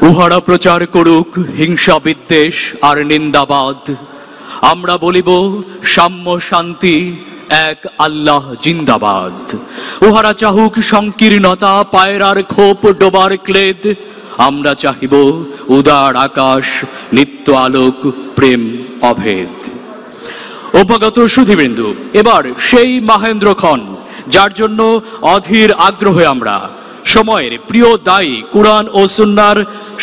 উহারা প্রচার করুক হিংসা বিদ্বেষ আর নিন্দাবাদ, আমরা বলিব সাম্য শান্তি এক আল্লাহ জিন্দাবাদ। উহারা চাহুক সংকীর্ণতা পায়রার খোপ ডোবার ক্লেদ, আমরা চাহিব উদার আকাশ নিত্য আলোক প্রেম অভেদ। অভ্যাগত সুধীবৃন্দু, এবার সেই মাহেন্দ্রক্ষণ যার জন্য অধীর আগ্রহে আমরা সময়ের প্রিয় দায়ী কুরআন ও সুন্নাহর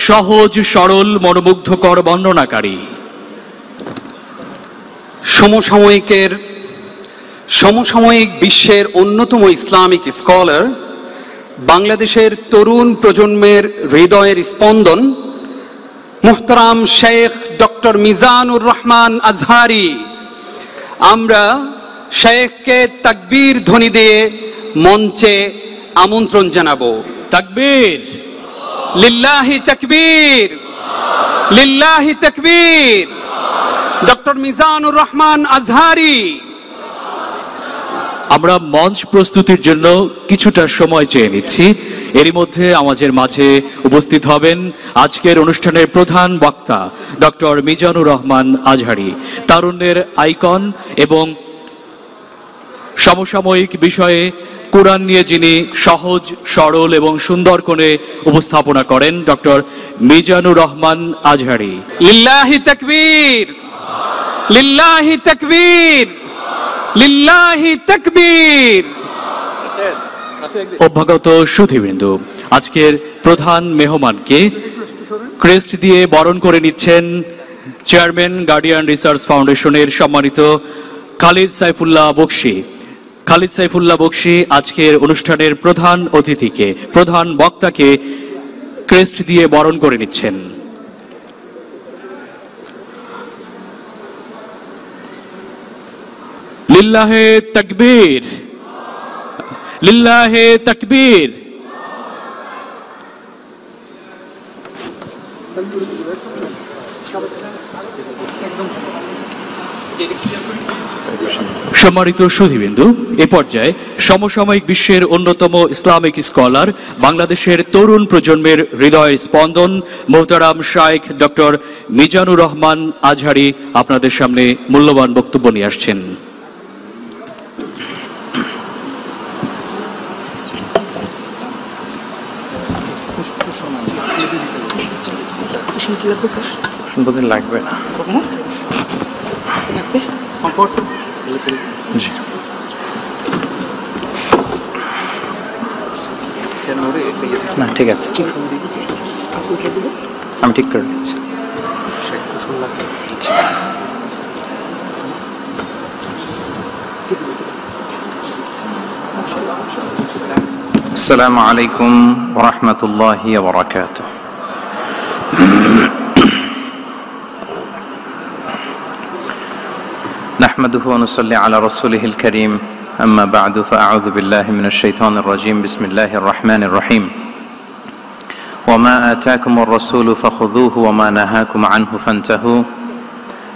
সহজ সরল মনোমুগ্ধকর বর্ণনাকারী। সমসাময়িক বিশ্বের অন্যতম ইসলামিক স্কলার, বাংলাদেশের তরুণ প্রজন্মের হৃদয়ের স্পন্দন, মুহতারাম শেখ ডক্টর মিজানুর রহমান আজহারি। আমরা শেখকে তাকবীর ধ্বনি দিয়ে মঞ্চে আমন্ত্রণ জানাবো। তাকবীর, লিল্লাহি তাকবীর, লিল্লাহি তাকবীর। ডক্টর মিজানুর রহমান আজহারি। আমরা মঞ্চ প্রস্তুতির জন্য কিছুটা সময় চেয়ে নিচ্ছি। এরই মধ্যে আমাদের মাঝে উপস্থিত হবেন আজকের অনুষ্ঠানের প্রধান বক্তা ডক্টর মিজানুর রহমান আজহারি, তারুণ্যের আইকন এবং সমসাময়িক বিষয়ে কুরআন নিয়ে যিনি সহজ সরল এবং সুন্দর করে উপস্থাপনা করেন ডক্টর মিজানুর রহমান আজহারি। লিল্লাহি তাকবীর, লিল্লাহি তাকবীর, লিল্লাহি তাকবীর। অভ্যাগত সুধীবৃন্দু, আজকের প্রধান মেহমানকে ক্রেস্ট দিয়ে বরণ করে নিচ্ছেন চেয়ারম্যান গার্ডিয়ান রিসার্চ ফাউন্ডেশনের সম্মানিত খালিদ সাইফুল্লাহ বকশী। খালিদ সাইফুল্লাহ বকশী আজকের অনুষ্ঠানের প্রধান অতিথিকে, প্রধান বক্তাকে ক্রেস্ট দিয়ে বরণ করে নিচ্ছেন। লিল্লাহে তাকবীর, লিল্লাহে তাকবীর। সম্মানিত সুধীবৃন্দু, এ পর্যায়ে সমসাময়িক বিশ্বের অন্যতম ইসলামিক স্কলার, বাংলাদেশের তরুণ প্রজন্মের হৃদয় স্পন্দন মোহতারাম শাইখ ডক্টর মিজানুর রহমান আজহারি আপনাদের সামনে মূল্যবান বক্তব্য নিয়ে আসছেন। লাগবে না, না ঠিক আছে, আমি ঠিক করে নিচ্ছি। আসসালামু আলাইকুম ওয়া রাহমাতুল্লাহি ওয়া বারাকাতুহু। نحمده ونصلي على رسوله الكريم، أما بعد فأعوذ بالله من الشيطان الرجيم، بسم الله الرحمن الرحيم. وما آتاكم الرسول فخذوه وما نهاكم عنه فانتهوا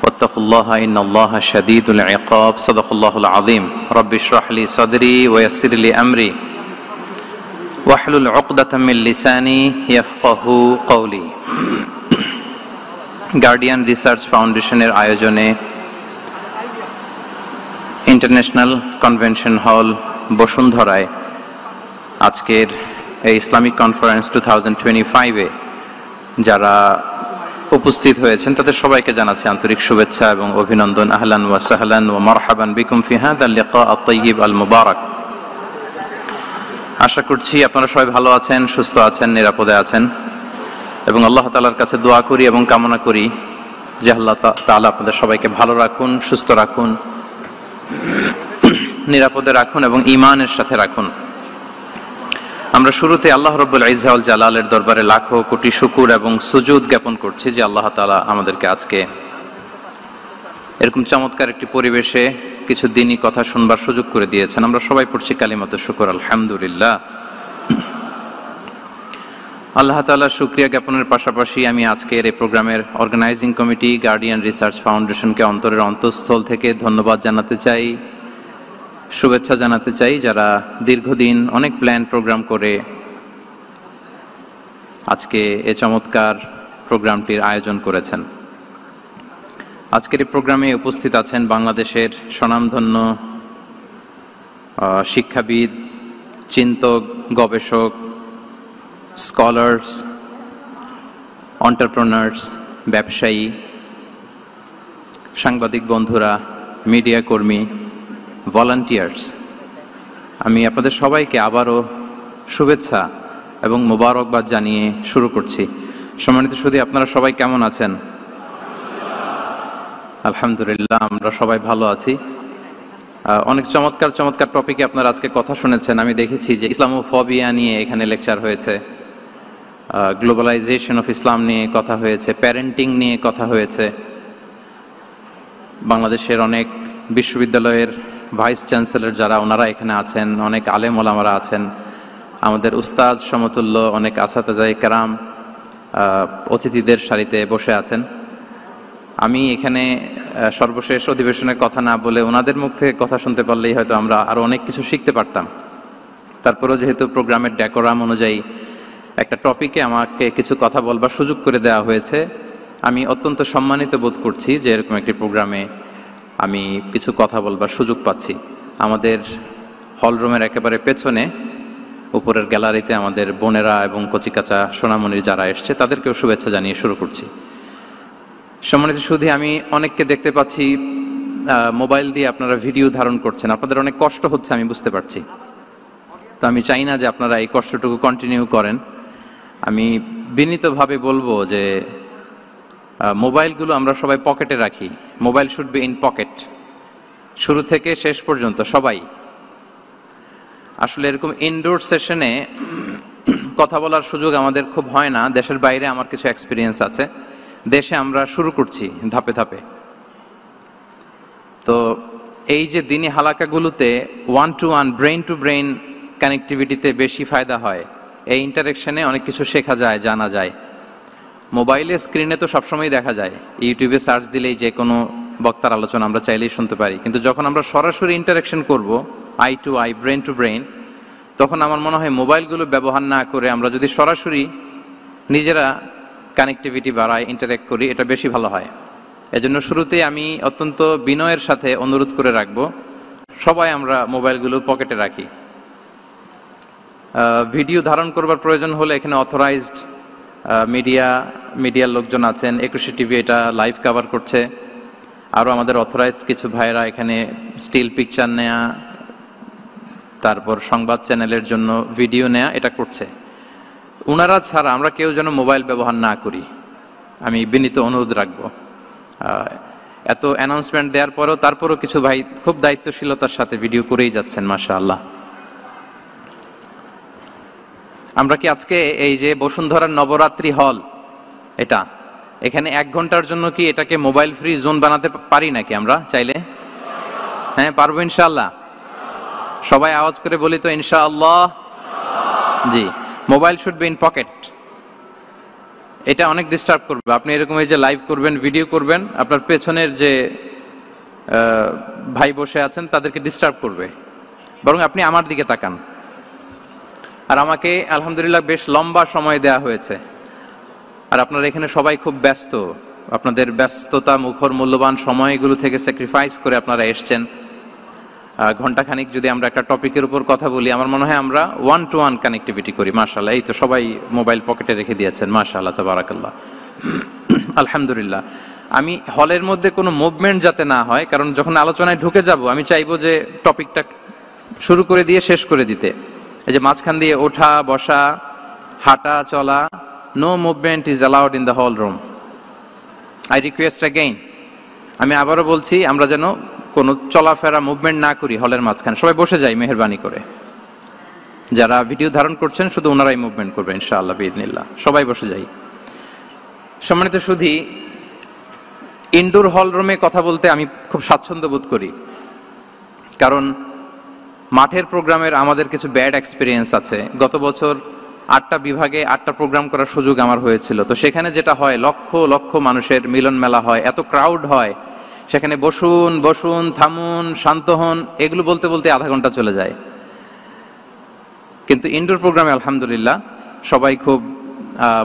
واتقوا الله إن الله شديد العقاب. صدق الله العظيم. رب اشرح لي صدري ويسر لي أمري واحلل عقدة من لساني يفقه قولي. গার্ডিয়ান রিসার্চ ফাউন্ডেশনের আয়োজনে ইন্টারন্যাশনাল কনভেনশন হল বসুন্ধরায় আজকের এই ইসলামিক কনফারেন্স 2025-এ যারা উপস্থিত হয়েছেন তাদের সবাইকে জানাচ্ছি আন্তরিক শুভেচ্ছা এবং অভিনন্দন। আহলান ওয়া সাহলান ওয়া মারহাবান বিকুম ফি হাযাল লিকা আত-তাইয়িব আল মুবারাক। আশা করছি আপনারা সবাই ভালো আছেন, সুস্থ আছেন, নিরাপদে আছেন এবং আল্লাহ তাআলার কাছে দোয়া করি এবং কামনা করি যে আল্লাহ তাআলা আপনাদের সবাইকে ভালো রাখুন, সুস্থ রাখুন, নিরাপদে রাখুন এবং ঈমানের সাথে রাখুন। আমরা শুরুতে আল্লাহ রাব্বুল ইজ্জা ওয়াল জালালের দরবারে লাখো কোটি শুকর এবং সুজুদ জ্ঞাপন করছি যে আল্লাহ তাআলা আমাদেরকে আজকে এরকম চমৎকার একটি পরিবেশে কিছু দিনই কথা শুনবার সুযোগ করে দিয়েছেন। আমরা সবাই পড়ছি কালিমাতে শুকর, আলহামদুলিল্লাহ। আল্লাহ তাআলার শুকরিয়া জ্ঞাপনের পাশাপাশি আমি আজকের এই প্রোগ্রামের অর্গানাইজিং কমিটি গার্ডিয়ান রিসার্চ ফাউন্ডেশনকে অন্তরের অন্তঃস্থল থেকে ধন্যবাদ জানাতে চাই, শুভেচ্ছা জানাতে চাই, যারা দীর্ঘদিন অনেক প্ল্যান প্রোগ্রাম করে আজকে এ চমৎকার প্রোগ্রামটির আয়োজন করেছেন। আজকের এই প্রোগ্রামে উপস্থিত আছেন বাংলাদেশের স্বনামধন্য শিক্ষাবিদ, চিন্তক, গবেষক, স্কলার্স, এন্টারপ্রেনার্স, ব্যবসায়ী, সাংবাদিক বন্ধুরা, মিডিয়া কর্মী, ভলান্টিয়ার্স। আমি আপনাদের সবাইকে আবারও শুভেচ্ছা এবং মোবারকবাদ জানিয়ে শুরু করছি। সম্মানিত সুধী, আপনারা সবাই কেমন আছেন? আলহামদুলিল্লাহ, আমরা সবাই ভালো আছি। অনেক চমৎকার চমৎকার টপিকে আপনারা আজকে কথা শুনেছেন। আমি দেখেছি যে ইসলামোফোবিয়া নিয়ে এখানে লেকচার হয়েছে, গ্লোবালাইজেশন অফ ইসলাম নিয়ে কথা হয়েছে, প্যারেন্টিং নিয়ে কথা হয়েছে। বাংলাদেশের অনেক বিশ্ববিদ্যালয়ের ভাইস চ্যান্সেলর যারা, ওনারা এখানে আছেন, অনেক আলেম ওলামারা আছেন, আমাদের উস্তাদ সমতুল্য অনেক আসাতেজায়ে কেরাম অতিথিদের সারিতে বসে আছেন। আমি এখানে সর্বশেষ অধিবেশনের কথা না বলে ওনাদের মুখ থেকে কথা শুনতে পারলেই হয়তো আমরা আরও অনেক কিছু শিখতে পারতাম। তারপরেও যেহেতু প্রোগ্রামের ডেকোরাম অনুযায়ী একটা টপিকে আমাকে কিছু কথা বলবার সুযোগ করে দেওয়া হয়েছে, আমি অত্যন্ত সম্মানিত বোধ করছি যে এরকম একটি প্রোগ্রামে আমি কিছু কথা বলবার সুযোগ পাচ্ছি। আমাদের হলরুমের একেবারে পেছনে উপরের গ্যালারিতে আমাদের বোনেরা এবং কচিকাচা সোনামণির যারা এসছে তাদেরকেও শুভেচ্ছা জানিয়ে শুরু করছি। সম্মানিত সুধী, আমি অনেককে দেখতে পাচ্ছি মোবাইল দিয়ে আপনারা ভিডিও ধারণ করছেন। আপনাদের অনেক কষ্ট হচ্ছে, আমি বুঝতে পারছি। তো আমি চাই না যে আপনারা এই কষ্টটুকু কন্টিনিউ করেন। আমি বিনীতভাবে বলবো যে মোবাইলগুলো আমরা সবাই পকেটে রাখি। Mobile should be in pocket, শুরু থেকে শেষ পর্যন্ত সবাই। আসলে এরকম ইনডোর সেশনে কথা বলার সুযোগ আমাদের খুব হয় না। দেশের বাইরে আমার কিছু এক্সপিরিয়েন্স আছে, দেশে আমরা শুরু করছি ধাপে ধাপে। তো এই যে দিনী হালাকাগুলোতে one to one, brain to brain কানেক্টিভিটিতে বেশি ফায়দা হয়। এই ইন্টারেকশনে অনেক কিছু শেখা যায়, জানা যায়। মোবাইলে স্ক্রিনে তো সবসময় দেখা যায়, ইউটিউবে সার্চ দিলেই যে কোনো বক্তার আলোচনা আমরা চাইলেই শুনতে পারি। কিন্তু যখন আমরা সরাসরি ইন্টারেকশন করব, eye to eye, brain to brain, তখন আমার মনে হয় মোবাইলগুলো ব্যবহার না করে আমরা যদি সরাসরি নিজেরা কানেক্টিভিটি বাড়াই, ইন্টারেক্ট করি, এটা বেশি ভালো হয়। এজন্য শুরুতে আমি অত্যন্ত বিনয়ের সাথে অনুরোধ করে রাখবো, সবাই আমরা মোবাইলগুলো পকেটে রাখি। ভিডিও ধারণ করবার প্রয়োজন হলে এখানে অথরাইজড মিডিয়ার লোকজন আছেন। 21 টিভি এটা লাইভ কভার করছে। আরও আমাদের অথরাইজড কিছু ভাইরা এখানে স্টিল পিকচার নেয়া, তারপর সংবাদ চ্যানেলের জন্য ভিডিও নেয়া, এটা করছে। ওনারা ছাড়া আমরা কেউ যেন মোবাইল ব্যবহার না করি, আমি বিনীত অনুরোধ রাখবো। এত অ্যানাউন্সমেন্ট দেওয়ার পরেও তারপরও কিছু ভাই খুব দায়িত্বশীলতার সাথে ভিডিও করেই যাচ্ছেন, মাশাআল্লাহ। আমরা কি আজকে এই যে বসুন্ধরার নবরাত্রি হল, এটা এখানে 1 ঘন্টার জন্য কি এটাকে মোবাইল ফ্রি জোন বানাতে পারি নাকি আমরা চাইলে? হ্যাঁ, পারবো ইনশাআল্লাহ। সবাই আওয়াজ করে বলি তো ইনশাআল্লাহ। জি, mobile should be in pocket. এটা অনেক ডিস্টার্ব করবে। আপনি এরকম এই যে লাইভ করবেন, ভিডিও করবেন, আপনার পেছনের যে ভাই বসে আছেন তাদেরকে ডিস্টার্ব করবে। বরং আপনি আমার দিকে তাকান। আর আমাকে আলহামদুলিল্লাহ বেশ লম্বা সময় দেয়া হয়েছে। আর আপনারা এখানে সবাই খুব ব্যস্ত, আপনাদের ব্যস্ততা মুখর মূল্যবান সময়গুলো থেকে স্যাক্রিফাইস করে আপনারা এসছেন। ঘন্টাখানিক যদি আমরা একটা টপিকের উপর কথা বলি, আমার মনে হয় আমরা ওয়ান টু ওয়ান কানেক্টিভিটি করি। মাশাআল্লাহ, এই তো সবাই মোবাইল পকেটে রেখে দিয়েছেন, মাশাআল্লাহ, তাবারাকাল্লাহ, আলহামদুলিল্লাহ। আমি হলের মধ্যে কোনো মুভমেন্ট যাতে না হয়, কারণ যখন আলোচনায় ঢুকে যাব আমি চাইবো যে টপিকটা শুরু করে দিয়ে শেষ করে দিতে। এই যে মাঝখান দিয়ে ওঠা বসা, হাঁটা চলা, no movement is allowed in the hall room. I request again, আমি আবারও বলছি, আমরা যেন কোনো চলাফেরা মুভমেন্ট না করি হলের মাঝখানে। সবাই বসে যাই মেহেরবানি করে। যারা ভিডিও ধারণ করছেন শুধু ওনারাই মুভমেন্ট করবে ইনশাআল্লাহ বিইذনিল্লাহ। সবাই বসে যাই। সম্মানিত সুধী, ইনডোর হল রুমে কথা বলতে আমি খুব স্বাচ্ছন্দ্য বোধ করি, কারণ মাঠের প্রোগ্রামের আমাদের কিছু ব্যাড এক্সপিরিয়েন্স আছে। গত বছর 8টা বিভাগে 8টা প্রোগ্রাম করার সুযোগ আমার হয়েছিল। তো সেখানে যেটা হয়, লক্ষ লক্ষ মানুষের মিলন মেলা হয়, এত ক্রাউড হয়, সেখানে বসুন বসুন, থামুন, শান্ত হন, এগুলো বলতে বলতে আধা ঘন্টা চলে যায়। কিন্তু ইনডোর প্রোগ্রামে আলহামদুলিল্লাহ সবাই খুব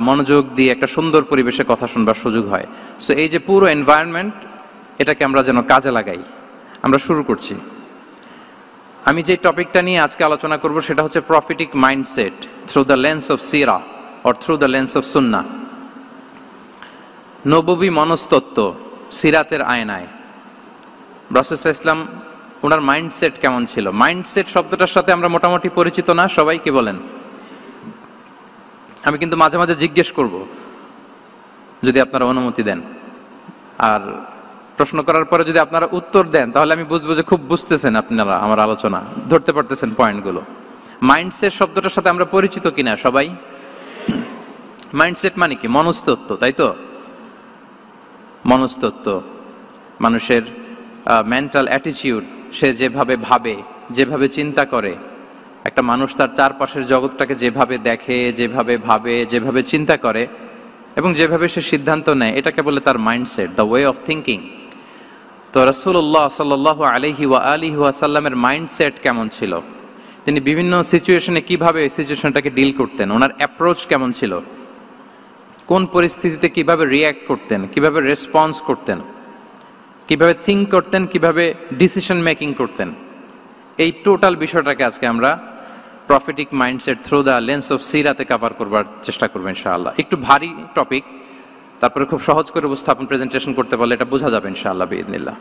মনোযোগ দিয়ে একটা সুন্দর পরিবেশে কথা শুনবার সুযোগ হয়। সো এই যে পুরো এনভায়রনমেন্ট, এটাকে আমরা যেন কাজে লাগাই। আমরা শুরু করছি। আমি যে টপিকটা নিয়ে আজকে আলোচনা করব সেটা হচ্ছে prophetic mindset through the lens of সিরা or through the lens of সুন্নাহ। নববী মনস্তত্ত্ব সিরাতের আয়নায় রাসূল সাল্লাল্লাহু আলাইহি ওয়াসাল্লাম ওনার মাইন্ডসেট কেমন ছিল। মাইন্ডসেট শব্দটার সাথে আমরা মোটামুটি পরিচিত না সবাই, কি বলেন? আমি কিন্তু মাঝে মাঝে জিজ্ঞেস করব যদি আপনারা অনুমতি দেন, আর প্রশ্ন করার পরে যদি আপনারা উত্তর দেন তাহলে আমি বুঝবো যে খুব বুঝতেছেন আপনারা আমার আলোচনা, ধরতে পারতেছেন পয়েন্টগুলো। মাইন্ডসেট শব্দটার সাথে আমরা পরিচিত কিনা সবাই? মাইন্ডসেট মানে কি? মনস্তত্ত্ব, তাই তো? মনস্তত্ত্ব, মানুষের মেন্টাল অ্যাটিটিউড, সে যেভাবে ভাবে, যেভাবে চিন্তা করে, একটা মানুষ তার চারপাশের জগৎটাকে যেভাবে দেখে, যেভাবে ভাবে, যেভাবে চিন্তা করে এবং যেভাবে সে সিদ্ধান্ত নেয়, এটাকে বলে তার mindset, the way of thinking. তো রাসূলুল্লাহ সাল্লাল্লাহু আলাইহি ওয়া আলিহি ওয়াসাল্লামের মাইন্ডসেট কেমন ছিল, তিনি বিভিন্ন সিচুয়েশনে কিভাবে সিচুয়েশনটাকে ডিল করতেন, ওনার অ্যাপ্রোচ কেমন ছিল, কোন পরিস্থিতিতে কিভাবে রিয়্যাক্ট করতেন, কিভাবে রেসপন্স করতেন, কিভাবে থিঙ্ক করতেন, কিভাবে ডিসিশন মেকিং করতেন, এই টোটাল বিষয়টাকে আজকে আমরা prophetic mindset through the lens of সিরাতে কভার করবার চেষ্টা করবো ইনশাআল্লাহ। একটু ভারী টপিক, তারপরে খুব সহজ করে উপস্থাপন প্রেজেন্টেশন করতে পারলে এটা বোঝা যাবে ইনশাআল্লাহ বিইذনিল্লাহ।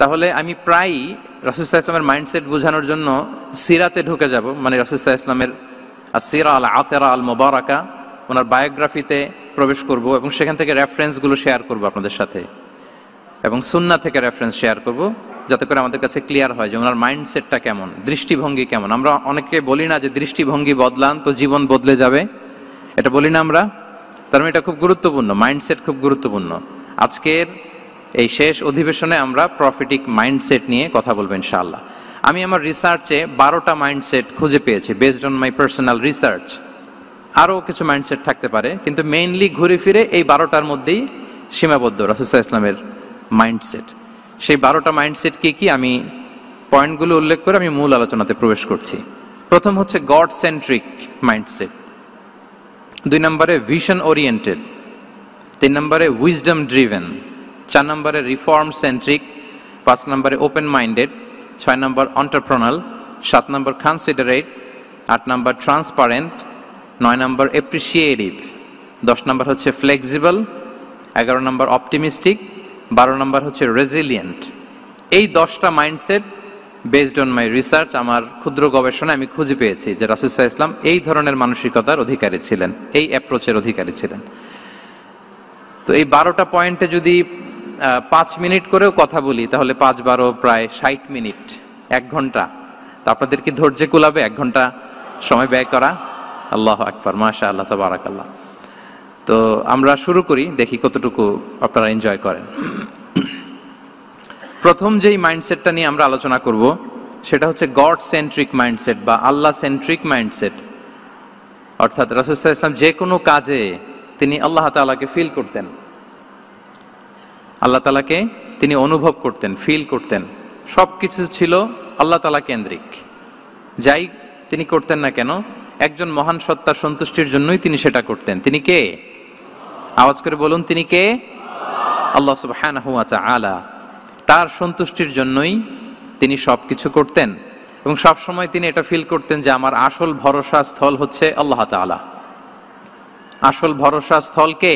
তাহলে আমি প্রায়ই রাসূল সাল্লাল্লাহু আলাইহি ওয়াসাল্লামের মাইন্ডসেট বোঝানোর জন্য সিরাতে ঢুকে যাব, মানে রাসূল সাল্লাল্লাহু আলাইহি ওয়াসাল্লামের আসিরা আল আতিরা আল মুবারাকা, ওনার বায়োগ্রাফিতে প্রবেশ করব এবং সেখান থেকে রেফারেন্সগুলো শেয়ার করব আপনাদের সাথে, এবং সুন্নাহ থেকে রেফারেন্স শেয়ার করব, যাতে করে আমাদের কাছে ক্লিয়ার হয় যে ওনার মাইন্ডসেটটা কেমন, দৃষ্টিভঙ্গি কেমন। আমরা অনেকে বলি না যে দৃষ্টিভঙ্গি বদলান তো জীবন বদলে যাবে, এটা বলি না আমরা? তার মানে এটা খুব গুরুত্বপূর্ণ, মাইন্ডসেট খুব গুরুত্বপূর্ণ। আজকের এই শেষ অধিবেশনে আমরা প্রফিটিক মাইন্ডসেট নিয়ে কথা বলবো ইনশাআল্লাহ। আমি আমার রিসার্চে 12টা মাইন্ডসেট খুঁজে পেয়েছি, based on my personal research. আরও কিছু মাইন্ডসেট থাকতে পারে, কিন্তু মেইনলি ঘুরে ফিরে এই 12টার মধ্যেই সীমাবদ্ধ রাসূল সাল্লাল্লাহু আলাইহি ওয়াসাল্লামের মাইন্ডসেট। সেই 12টা মাইন্ডসেট কি কি, আমি পয়েন্টগুলো উল্লেখ করে আমি মূল আলোচনাতে প্রবেশ করছি। প্রথম হচ্ছে গড সেন্ট্রিক মাইন্ডসেট, 2 নম্বরে ভিশন ওরিয়েন্টেড, 3 নম্বরে উইজডম ড্রিভেন, 4 নম্বরে রিফর্ম সেন্ট্রিক, 5 নম্বরে ওপেন মাইন্ডেড, 6 নম্বর এন্টারপ্রেনাল, 7 নম্বর কনসিডারেট, 8 নম্বর ট্রান্সপারেন্ট, 9 নম্বর অ্যাপ্রিসিয়েটিভ, 10 নম্বর হচ্ছে ফ্লেক্সিবল, 11 নম্বর অপটিমিস্টিক, 12 নম্বর হচ্ছে রেজিলিয়েন্ট। এই 10টা mindset based on my research, আমার ক্ষুদ্র গবেষণা আমি খুঁজে পেয়েছি যে রাসূল সাল্লাল্লাহু আলাইহি ওয়াসাল্লাম এই ধরনের মানসিকতার অধিকারী ছিলেন, এই অ্যাপ্রোচের অধিকারী ছিলেন। তো এই 12টা পয়েন্টে যদি 5 মিনিট করেও কথা বলি তাহলে 5-12 প্রায় 60 মিনিট, 1 ঘন্টা। তো আপনাদের কি ধৈর্য কুলাবে 1 ঘন্টা সময় ব্যয় করা? আল্লাহু আকবার, মাশাআল্লাহ, তাবারাকাল্লাহ। তো আমরা শুরু করি, দেখি কতটুকু আপনারা এনজয় করেন। প্রথম যেই মাইন্ডসেটটা নিয়ে আমরা আলোচনা করব সেটা হচ্ছে গড সেন্ট্রিক মাইন্ডসেট বা আল্লাহ সেন্ট্রিক মাইন্ডসেট। অর্থাৎ রাসূল সাল্লাল্লাহু আলাইহি ওয়াসাল্লাম যে কোনো কাজে তিনি আল্লাহ তাআলাকে ফিল করতেন, আল্লাহ তাআলাকে তিনি অনুভব করতেন, ফিল করতেন। সব কিছু ছিল আল্লাহ তাআলা কেন্দ্রিক, যাই তিনি করতেন না কেন একজন মহান সত্তার সন্তুষ্টির জন্যই তিনি সেটা করতেন। তিনি কে? আওয়াজ করে বলুন, তিনি কে? আল্লাহ সুবহানাহু ওয়া তাআলা। তার সন্তুষ্টির জন্যই তিনি সব কিছু করতেন এবং সব সময় তিনি এটা ফিল করতেন যে আমার আসল ভরসা স্থল হচ্ছে আল্লাহ তাআলা। আসল ভরসা স্থল কে?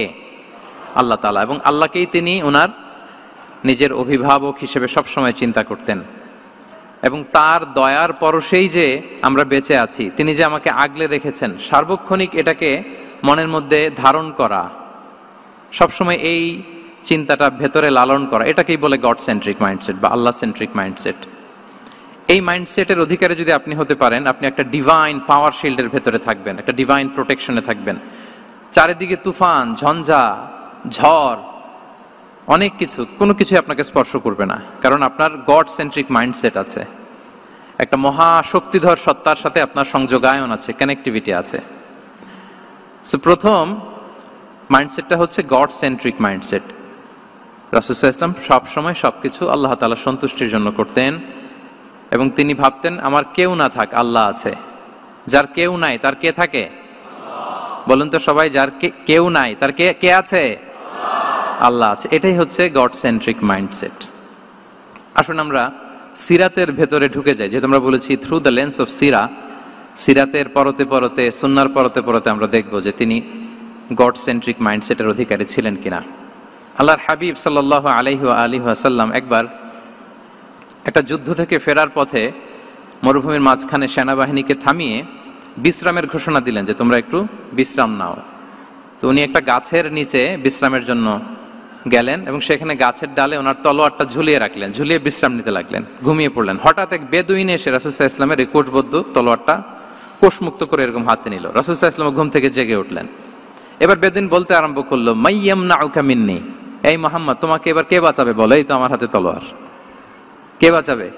আল্লাহ তাআলা। এবং আল্লাহকেই তিনি ওনার নিজের অভিভাবক হিসেবে সবসময় চিন্তা করতেন এবং তার দয়ার পরশেই যে আমরা বেঁচে আছি, তিনি যে আমাকে আগলে রেখেছেন, সার্বক্ষণিক এটাকে মনের মধ্যে ধারণ করা, সবসময় এই চিন্তাটা ভেতরে লালন করা, এটাকেই বলে গড সেন্ট্রিক মাইন্ডসেট বা আল্লাহ সেন্ট্রিক মাইন্ডসেট। এই মাইন্ডসেটের অধিকারী যদি আপনি হতে পারেন, আপনি একটা ডিভাইন পাওয়ার শিল্ডের ভেতরে থাকবেন, একটা ডিভাইন প্রোটেকশনে থাকবেন। চারিদিকে তুফান, ঝঞ্ঝা, ঝড়, অনেক কিছু, কোনো কিছু আপনাকে স্পর্শ করবে না, কারণ আপনার গড সেন্ট্রিক মাইন্ডসেট আছে। একটা মহা শক্তিধর সত্তার সাথে আপনার সংযোগায়ন আছে, কানেক্টিভিটি আছে। সো প্রথম মাইন্ডসেটটা হচ্ছে গড সেন্ট্রিক মাইন্ডসেট। রাসূল সাল্লাল্লাহু আলাইহি ওয়াসাল্লাম সবসময় সবকিছু আল্লাহ তাআলার সন্তুষ্টির জন্য করতেন এবং তিনি ভাবতেন আমার কেউ না থাক, আল্লাহ আছে। যার কেউ নাই তার কে থাকে? বলুন তো সবাই, যার কেউ নাই তার কে আছে? আল্লাহ আছে। এটাই হচ্ছে গড সেন্ট্রিক মাইন্ডসেট। আসুন আমরা সিরাতের ভেতরে ঢুকে যাই। যেহেতু আমরা বলেছি থ্রু দ্য লেন্স অফ সিরাতের পরতে পরতে, সুন্নার পরতে পরতে আমরা দেখব যে তিনি গড সেন্ট্রিক মাইন্ডসেটের অধিকারী ছিলেন কিনা। আল্লাহর হাবিব সাল্লাল্লাহু আলাইহি ওয়াসাল্লাম একবার একটা যুদ্ধ থেকে ফেরার পথে মরুভূমির মাঝখানে সেনাবাহিনীকে থামিয়ে বিশ্রামের ঘোষণা দিলেন যে তোমরা একটু বিশ্রাম নাও। তো উনি একটা গাছের নিচে বিশ্রামের জন্য গেলেন এবং সেখানে গাছের ডালে ওনার তলোয়ারটা ঝুলিয়ে রাখলেন, ঝুলিয়ে বিশ্রাম নিতে লাগলেন, ঘুমিয়ে পড়লেন। হঠাৎ এক বেদুইন এসে রাসূল সাল্লাল্লাহু আলাইহি ওয়াসাল্লামের এই কোষবদ্ধ তলোয়ারটা কোষমুক্ত করে এরকম হাতে নিল। রাসূল সাল্লাল্লাহু আলাইহি ওয়াসাল্লাম ঘুম থেকে জেগে উঠলেন। এবার বেদুইন বলতে আরম্ভ করলো, মাইয়ামনাউকা মিন্নি, এই মুহাম্মদ তোমাকে এবার কে বাঁচাবে বলো, এই তো আমার হাতে তলোয়ার, কে বাঁচাবে?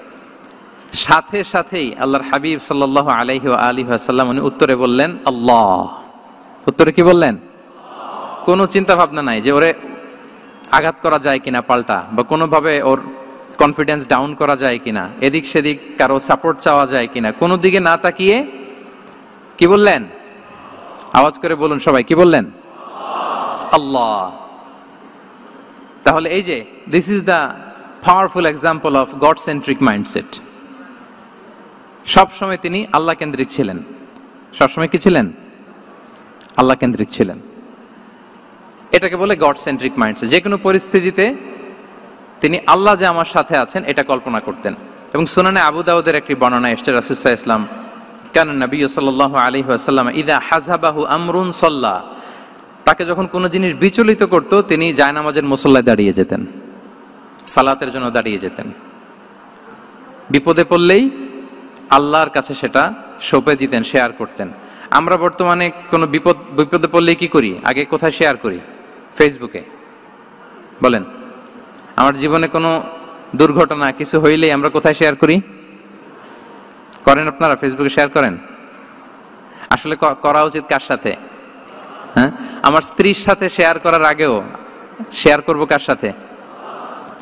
সাথে সাথেই আল্লাহর হাবিব সাল্লাল্লাহু আলাইহি ওয়াসাল্লাম উনি উত্তরে বললেন আল্লাহ। উত্তরে কি বললেন? কোনো চিন্তা ভাবনা নাই যে ওরে আঘাত করা যায় কিনা পাল্টা, বা কোনোভাবে ওর কনফিডেন্স ডাউন করা যায় কিনা, এদিক সেদিক কারো সাপোর্ট চাওয়া যায় কিনা, কোনো দিকে না তাকিয়ে কি বললেন? আওয়াজ করে বলুন সবাই, কি বললেন? আল্লাহ। তাহলে এই যে this is the powerful example of god centric mindset. সবসময় তিনি আল্লাহ কেন্দ্রিক ছিলেন। সবসময় কি ছিলেন? আল্লাহ কেন্দ্রিক ছিলেন। এটাকে বলে গড সেন্ট্রিক মাইন্ডসেট। যে কোনো পরিস্থিতিতে তিনি আল্লাহ যে আমার সাথে আছেন এটা কল্পনা করতেন। এবং সুনানে আবু দাউদের একটি বর্ণনা এসেছে, রাসূল সাল্লাল্লাহু আলাইহি ওয়াসাল্লাম কানা নবী সাল্লাল্লাহু আলাইহি ওয়াসাল্লাম ইযা হাযাবাহু আমরুন সাল্লা, তাকে যখন কোনো জিনিস বিচলিত করত তিনি জায়নামাজের মুসল্লায় দাঁড়িয়ে যেতেন, সালাতের জন্য দাঁড়িয়ে যেতেন। বিপদে পড়লেই আল্লাহর কাছে সেটা সঁপে দিতেন, শেয়ার করতেন। আমরা বর্তমানে কোনো বিপদে পড়লেই কি করি? আগে কোথায় শেয়ার করি? ফেসবুকে। বলেন, আমার জীবনে কোনো দুর্ঘটনা কিছু হইলেই আমরা কোথায় শেয়ার করি? করেন আপনারা? ফেসবুকে শেয়ার করেন? আসলে করা উচিত কার সাথে? হ্যাঁ, আমার স্ত্রীর সাথে শেয়ার করার আগেও শেয়ার করব কার সাথে?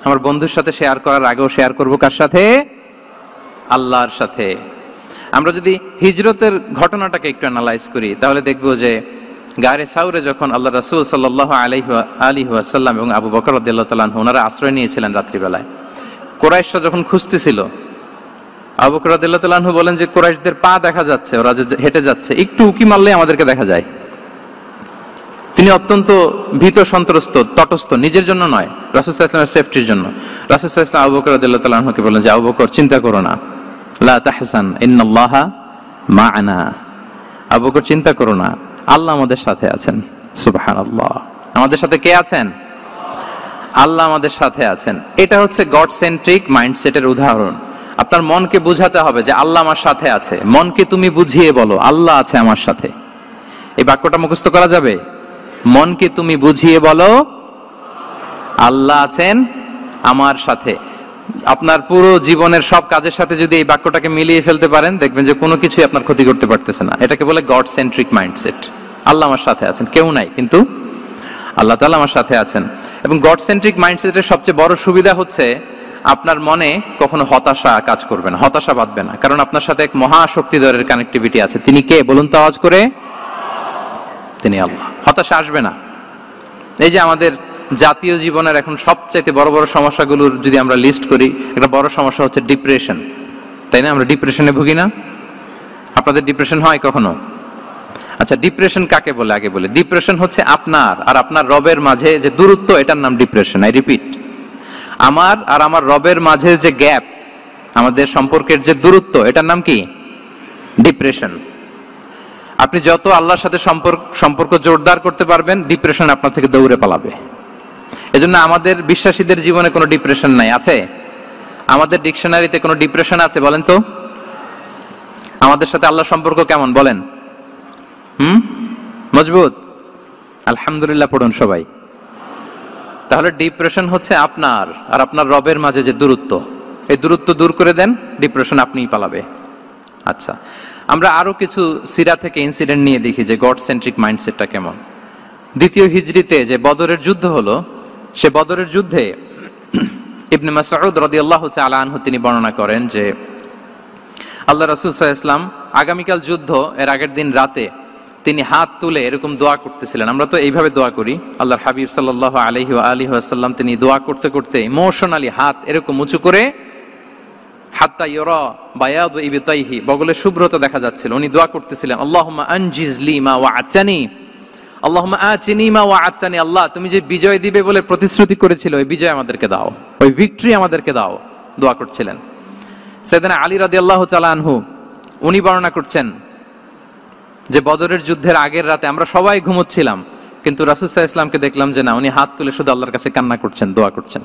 আমার বন্ধুর সাথে শেয়ার করার আগেও শেয়ার করব কার সাথে? আল্লাহর সাথে। আমরা যদি হিজরতের ঘটনাটাকে একটু অ্যানালাইজ করি তাহলে দেখব যে গারে সাউরে যখন আল্লাহ রাসূল সাল্লাল্লাহু আলাইহি ওয়াসাল্লাম এবং আবু বকর রাদিয়াল্লাহু তাআলা আনহু ওনারা আশ্রয় নিয়েছিলেন রাত্রিবেলায়। কুরাইশরা যখন খুঁজতেছিল, আবু বকর রাদিয়াল্লাহু তাআলা আনহু বলেন যে কুরাইশদের পা দেখা যাচ্ছে, ওরা যে হেঁটে যাচ্ছে, একটু উকি মারলেই আমাদেরকে দেখা যায়। তিনি অত্যন্ত ভীত সন্ত্রস্ত, তটস্থ, নিজের জন্য নয়, রাসূল সাল্লাল্লাহু আলাইহি ওয়াসাল্লামের সেফটির জন্য। রাসূল সাল্লাল্লাহু আলাইহি ওয়াসাল্লাম আবু বকর রাদিয়াল্লাহু তাআলা আনহুকে বলেন যে আবু বকর চিন্তা করো না, লা তাহসান ইন্নাল্লাহা মা'ানা, আবু বকর চিন্তা করো না, আল্লাহ আমাদের সাথে আছেন। সুবহানাল্লাহ। আমাদের সাথে কে আছেন? আল্লাহ আমাদের সাথে আছেন। এটা হচ্ছে গড সেন্ট্রিক মাইন্ডসেটের উদাহরণ। আপনার মনকে বুঝাতে হবে যে আল্লাহ আমার সাথে আছে। মনকে তুমি বুঝিয়ে বলো আল্লাহ আছে আমার সাথে। এই বাক্যটা মুখস্থ করা যাবে? মনকে তুমি বুঝিয়ে বলো আল্লাহ আছেন আমার সাথে। আপনার পুরো জীবনের সব কাজের সাথে যদি এই বাক্যটাকে মিলিয়ে ফেলতে পারেন দেখবেন যে কোনো কিছুই আপনার ক্ষতি করতে পারতেছে না। এটাকে বলে গড সেন্ট্রিক মাইন্ডসেট। আল্লাহ আমার সাথে আছেন, কেউ নাই কিন্তু আল্লাহ তাআলা আমার সাথে আছেন। এবং গড সেন্ট্রিক মাইন্ডসেটের সবচেয়ে বড় সুবিধা হচ্ছে আপনার মনে কখনো হতাশা কাজ করবে না, হতাশা বাঁধবে না, কারণ আপনার সাথে এক মহাশক্তিধরের কানেক্টিভিটি আছে। তিনি কে বলুন তো আওয়াজ করে? তিনি আল্লাহ। হতাশা আসবে না। এই যে আমাদের জাতীয় জীবনের এখন সবচাইতে বড় বড় সমস্যাগুলোর যদি আমরা লিস্ট করি, একটা বড় সমস্যা হচ্ছে ডিপ্রেশন, তাই না? আমরা ডিপ্রেশনে ভুগি না? আপনাদের ডিপ্রেশন হয় কখনো? আচ্ছা, ডিপ্রেশন কাকে বলে আগে বলে। ডিপ্রেশন হচ্ছে আপনার আর আপনার রবের মাঝে যে দূরত্ব, এটার নাম ডিপ্রেশন। আই রিপিট, আমার আর আমার রবের মাঝে যে গ্যাপ, আমাদের সম্পর্কের যে দূরত্ব, এটার নাম কি? ডিপ্রেশন। আপনি যত আল্লাহর সাথে সম্পর্ক জোরদার করতে পারবেন, ডিপ্রেশন আপনার থেকে দৌড়ে পালাবে। এজন্য আমাদের বিশ্বাসীদের জীবনে কোনো ডিপ্রেশন নাই। আছে? আমাদের ডিকশনারিতে কোনো ডিপ্রেশন আছে বলেন তো? আমাদের সাথে আল্লাহর সম্পর্ক কেমন বলেন? মজবুত? আলহামদুলিল্লাহ পড়ুন সবাই। তাহলে ডিপ্রেশন হচ্ছে আপনার আর আপনার রবের মাঝে যে দূরত্ব, এই দূরত্ব দূর করে দেন, ডিপ্রেশন আপনিই পালাবে। আচ্ছা, আমরা আরো কিছু সিরা থেকে ইনসিডেন্ট নিয়ে দেখি যে গড সেন্ট্রিক মাইন্ডসেটটা কেমন। দ্বিতীয় হিজরিতে যে বদরের যুদ্ধ হলো, সে বদরের যুদ্ধে ইবনে মাসউদ রাদিয়াল্লাহু তাআলা আনহু তিনি বর্ণনা করেন যে আল্লাহ রাসূল সাল্লাল্লাহু আলাইহি ওয়াসাল্লাম আগামীকাল যুদ্ধ, এর আগের দিন রাতে তিনি হাত তুলে এরকম দোয়া করতেছিলেন। আমরা তো এইভাবে দোয়া করি, আল্লাহর হাবিব সাল্লাল্লাহু আলাইহি ওয়া আলিহি ওয়াসাল্লাম তিনি দোয়া করতে করতে ইমোশনালি হাত এরকম উঁচু করে, হাত্তা ইউরা বায়াদু ইবতাইহি, বগলে শুভ্রতা দেখা যাচ্ছিল, উনি দোয়া করতেছিলেন আল্লাহুম্মা আনজিজ লি মা ওয়া'আতানি, আল্লাহুম্মা আতিনি মা ওয়া'আতানি, আল্লাহ তুমি যে বিজয় দিবে বলে প্রতিশ্রুতি করেছিল ওই বিজয় আমাদেরকে দাও, ওই ভিক্টরি আমাদেরকে দাও, দোয়া করছিলেন। সাইয়েদনা আলী রাদিয়াল্লাহু তাআলা আনহু উনি বর্ণনা করছেন যে বদরের যুদ্ধের আগের রাতে আমরা সবাই ঘুমোচ্ছিলাম, কিন্তু রাসূল সাল্লাল্লাহু আলাইহি ওয়াসাল্লামকে দেখলাম যে না, উনি হাত তুলে শুধু আল্লাহর কাছে কান্না করছেন, দোয়া করছেন।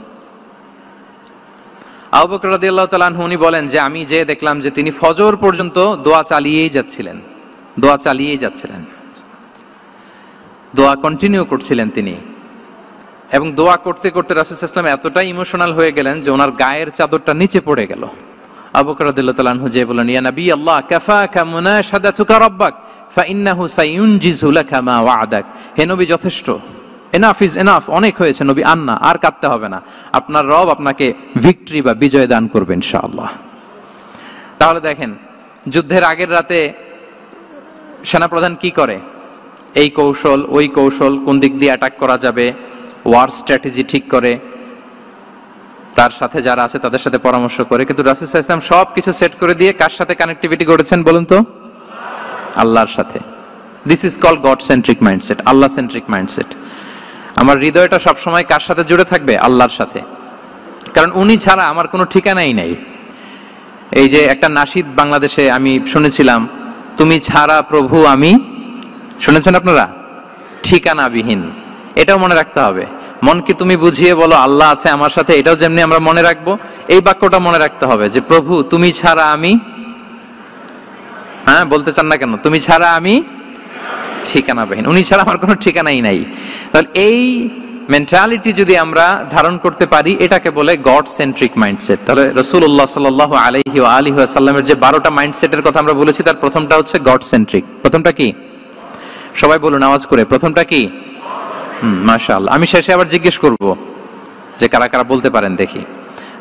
আবু বকর রাদিয়াল্লাহু তাআলা আনহু উনি বলেন যে আমি যে দেখলাম যে তিনি ফজর পর্যন্ত দোয়া চালিয়েই যাচ্ছিলেন, দোয়া চালিয়েই যাচ্ছিলেন, দোয়া কন্টিনিউ করছিলেন তিনি। এবং দোয়া করতে করতে রাসূল সাল্লাল্লাহু আলাইহি ওয়াসাল্লাম এতটাই ইমোশনাল হয়ে গেলেন যে ওনার গায়ের চাদরটা নিচে পড়ে গেল। আবু বকর রাদিয়াল্লাহু তাআলা আনহু যে বলেন ইয়া নবী আল্লাহ কাফাকা মুনাশাদাতুকা রাব্বাক ফাইন্নাহু সায়ুনজিজু লাকা মা ওয়া'দাক, হে নবী যথেষ্ট, এনাফ ইজ এনাফ, অনেক হয়েছে নবী, আন্না আর কাঁদতে হবে না, আপনার রব আপনাকে ভিক্টরি বা বিজয় দান করবে ইনশাআল্লাহ। তাহলে দেখেন যুদ্ধের আগের রাতে সেনাপ্রধান কি করে, এই কৌশল ওই কৌশল, কোন দিক দিয়ে অ্যাটাক করা যাবে, ওয়ার স্ট্র্যাটেজি ঠিক করে, তার সাথে যারা আছে তাদের সাথে পরামর্শ করে। কিন্তু রাসূল সাল্লাল্লাহু আলাইহি ওয়াসাল্লাম সব কিছু সেট করে দিয়ে কার সাথে কানেক্টিভিটি গড়েছেন বলুন তো? আল্লাহর সাথে। This is called god centric mindset, আল্লাহ সেন্ট্রিক মাইন্ডসেট। আমার হৃদয়টা সবসময় কার সাথে জুড়ে থাকবে? আল্লাহর সাথে, কারণ উনি ছাড়া আমার কোনো ঠিকানাই নাই। এই যে একটা নাশিদ বাংলাদেশে আমি শুনেছিলাম, তুমি ছাড়া প্রভু আমি, শুনেছেন আপনারা? ঠিকানাবিহীন। এটাও মনে রাখতে হবে, মনকে তুমি বুঝিয়ে বলো আল্লাহ আছে আমার সাথে, এটাও যেমনি আমরা মনে রাখবো, এই বাক্যটা মনে রাখতে হবে যে প্রভু তুমি ছাড়া আমি, হ্যাঁ বলতে চান না কেন, তুমি ছাড়া আমি ঠিকানাবিহীন, উনি ছাড়া আমার কোনো ঠিকানাই নাই। তাহলে এই মেন্টালিটি যদি আমরা ধারণ করতে পারি, এটাকে বলে গড সেন্ট্রিক মাইন্ডসেট। তাহলে রাসূলুল্লাহ সাল্লাল্লাহু আলাইহি ওয়া আলিহি ওয়াসাল্লামের যে 12টা মাইন্ডসেটের কথা আমরা বলেছি, তার প্রথমটা হচ্ছে গড সেন্ট্রিক। প্রথমটা কি? সবাই বলুন আওয়াজ করে, প্রথমটা কি? মাশাআল্লাহ। আমি শেষে আবার জিজ্ঞেস করব যে কারা কারা বলতে পারেন দেখি।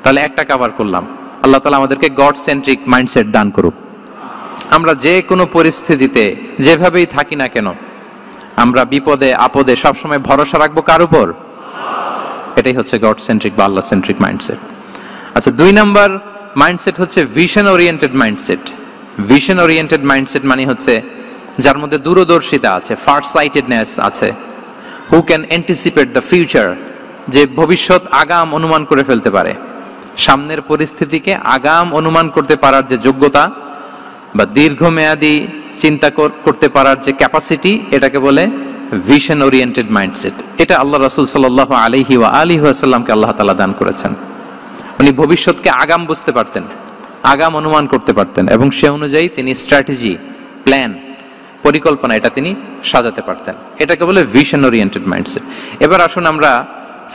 তাহলে একটা কভার করলাম। আল্লাহ তাআলা আমাদেরকে গড সেন্ট্রিক মাইন্ডসেট দান করুক। আমরা যে কোনো পরিস্থিতিতে যেভাবেই থাকি না কেন, আমরা বিপদে আপদে সবসময় ভরসা রাখবো কার উপর? এটাই হচ্ছে গড সেন্ট্রিক বা আল্লাহ সেন্ট্রিক মাইন্ডসেট। আচ্ছা, 2 নাম্বার মাইন্ডসেট হচ্ছে vision oriented mindset. Vision oriented mindset মানে হচ্ছে যার মধ্যে দূরদর্শিতা আছে, ফার সাইটেডনেস আছে, who can anticipate the future, যে ভবিষ্যৎ আগাম অনুমান করে ফেলতে পারে, সামনের পরিস্থিতিকে আগাম অনুমান করতে পারার যে যোগ্যতা বা দীর্ঘমেয়াদী চিন্তা করতে পারার যে ক্যাপাসিটি, এটাকে বলে ভিশন ওরিয়েন্টেড মাইন্ডসেট। এটা আল্লাহ রাসূল সাল্লাল্লাহু আলাইহি ওয়া আলিহি ওয়াসাল্লামকে আল্লাহ তাআলা দান করেছেন। উনি ভবিষ্যৎকে আগাম বুঝতে পারতেন, আগাম অনুমান করতে পারতেন, এবং সে অনুযায়ী তিনি স্ট্র্যাটেজি, প্ল্যান, পরিকল্পনা এটা তিনি সাজাতে পারতেন। এটাকে বলে ভিশন ওরিয়েন্টেড মাইন্ডসেট। এবার আসুন আমরা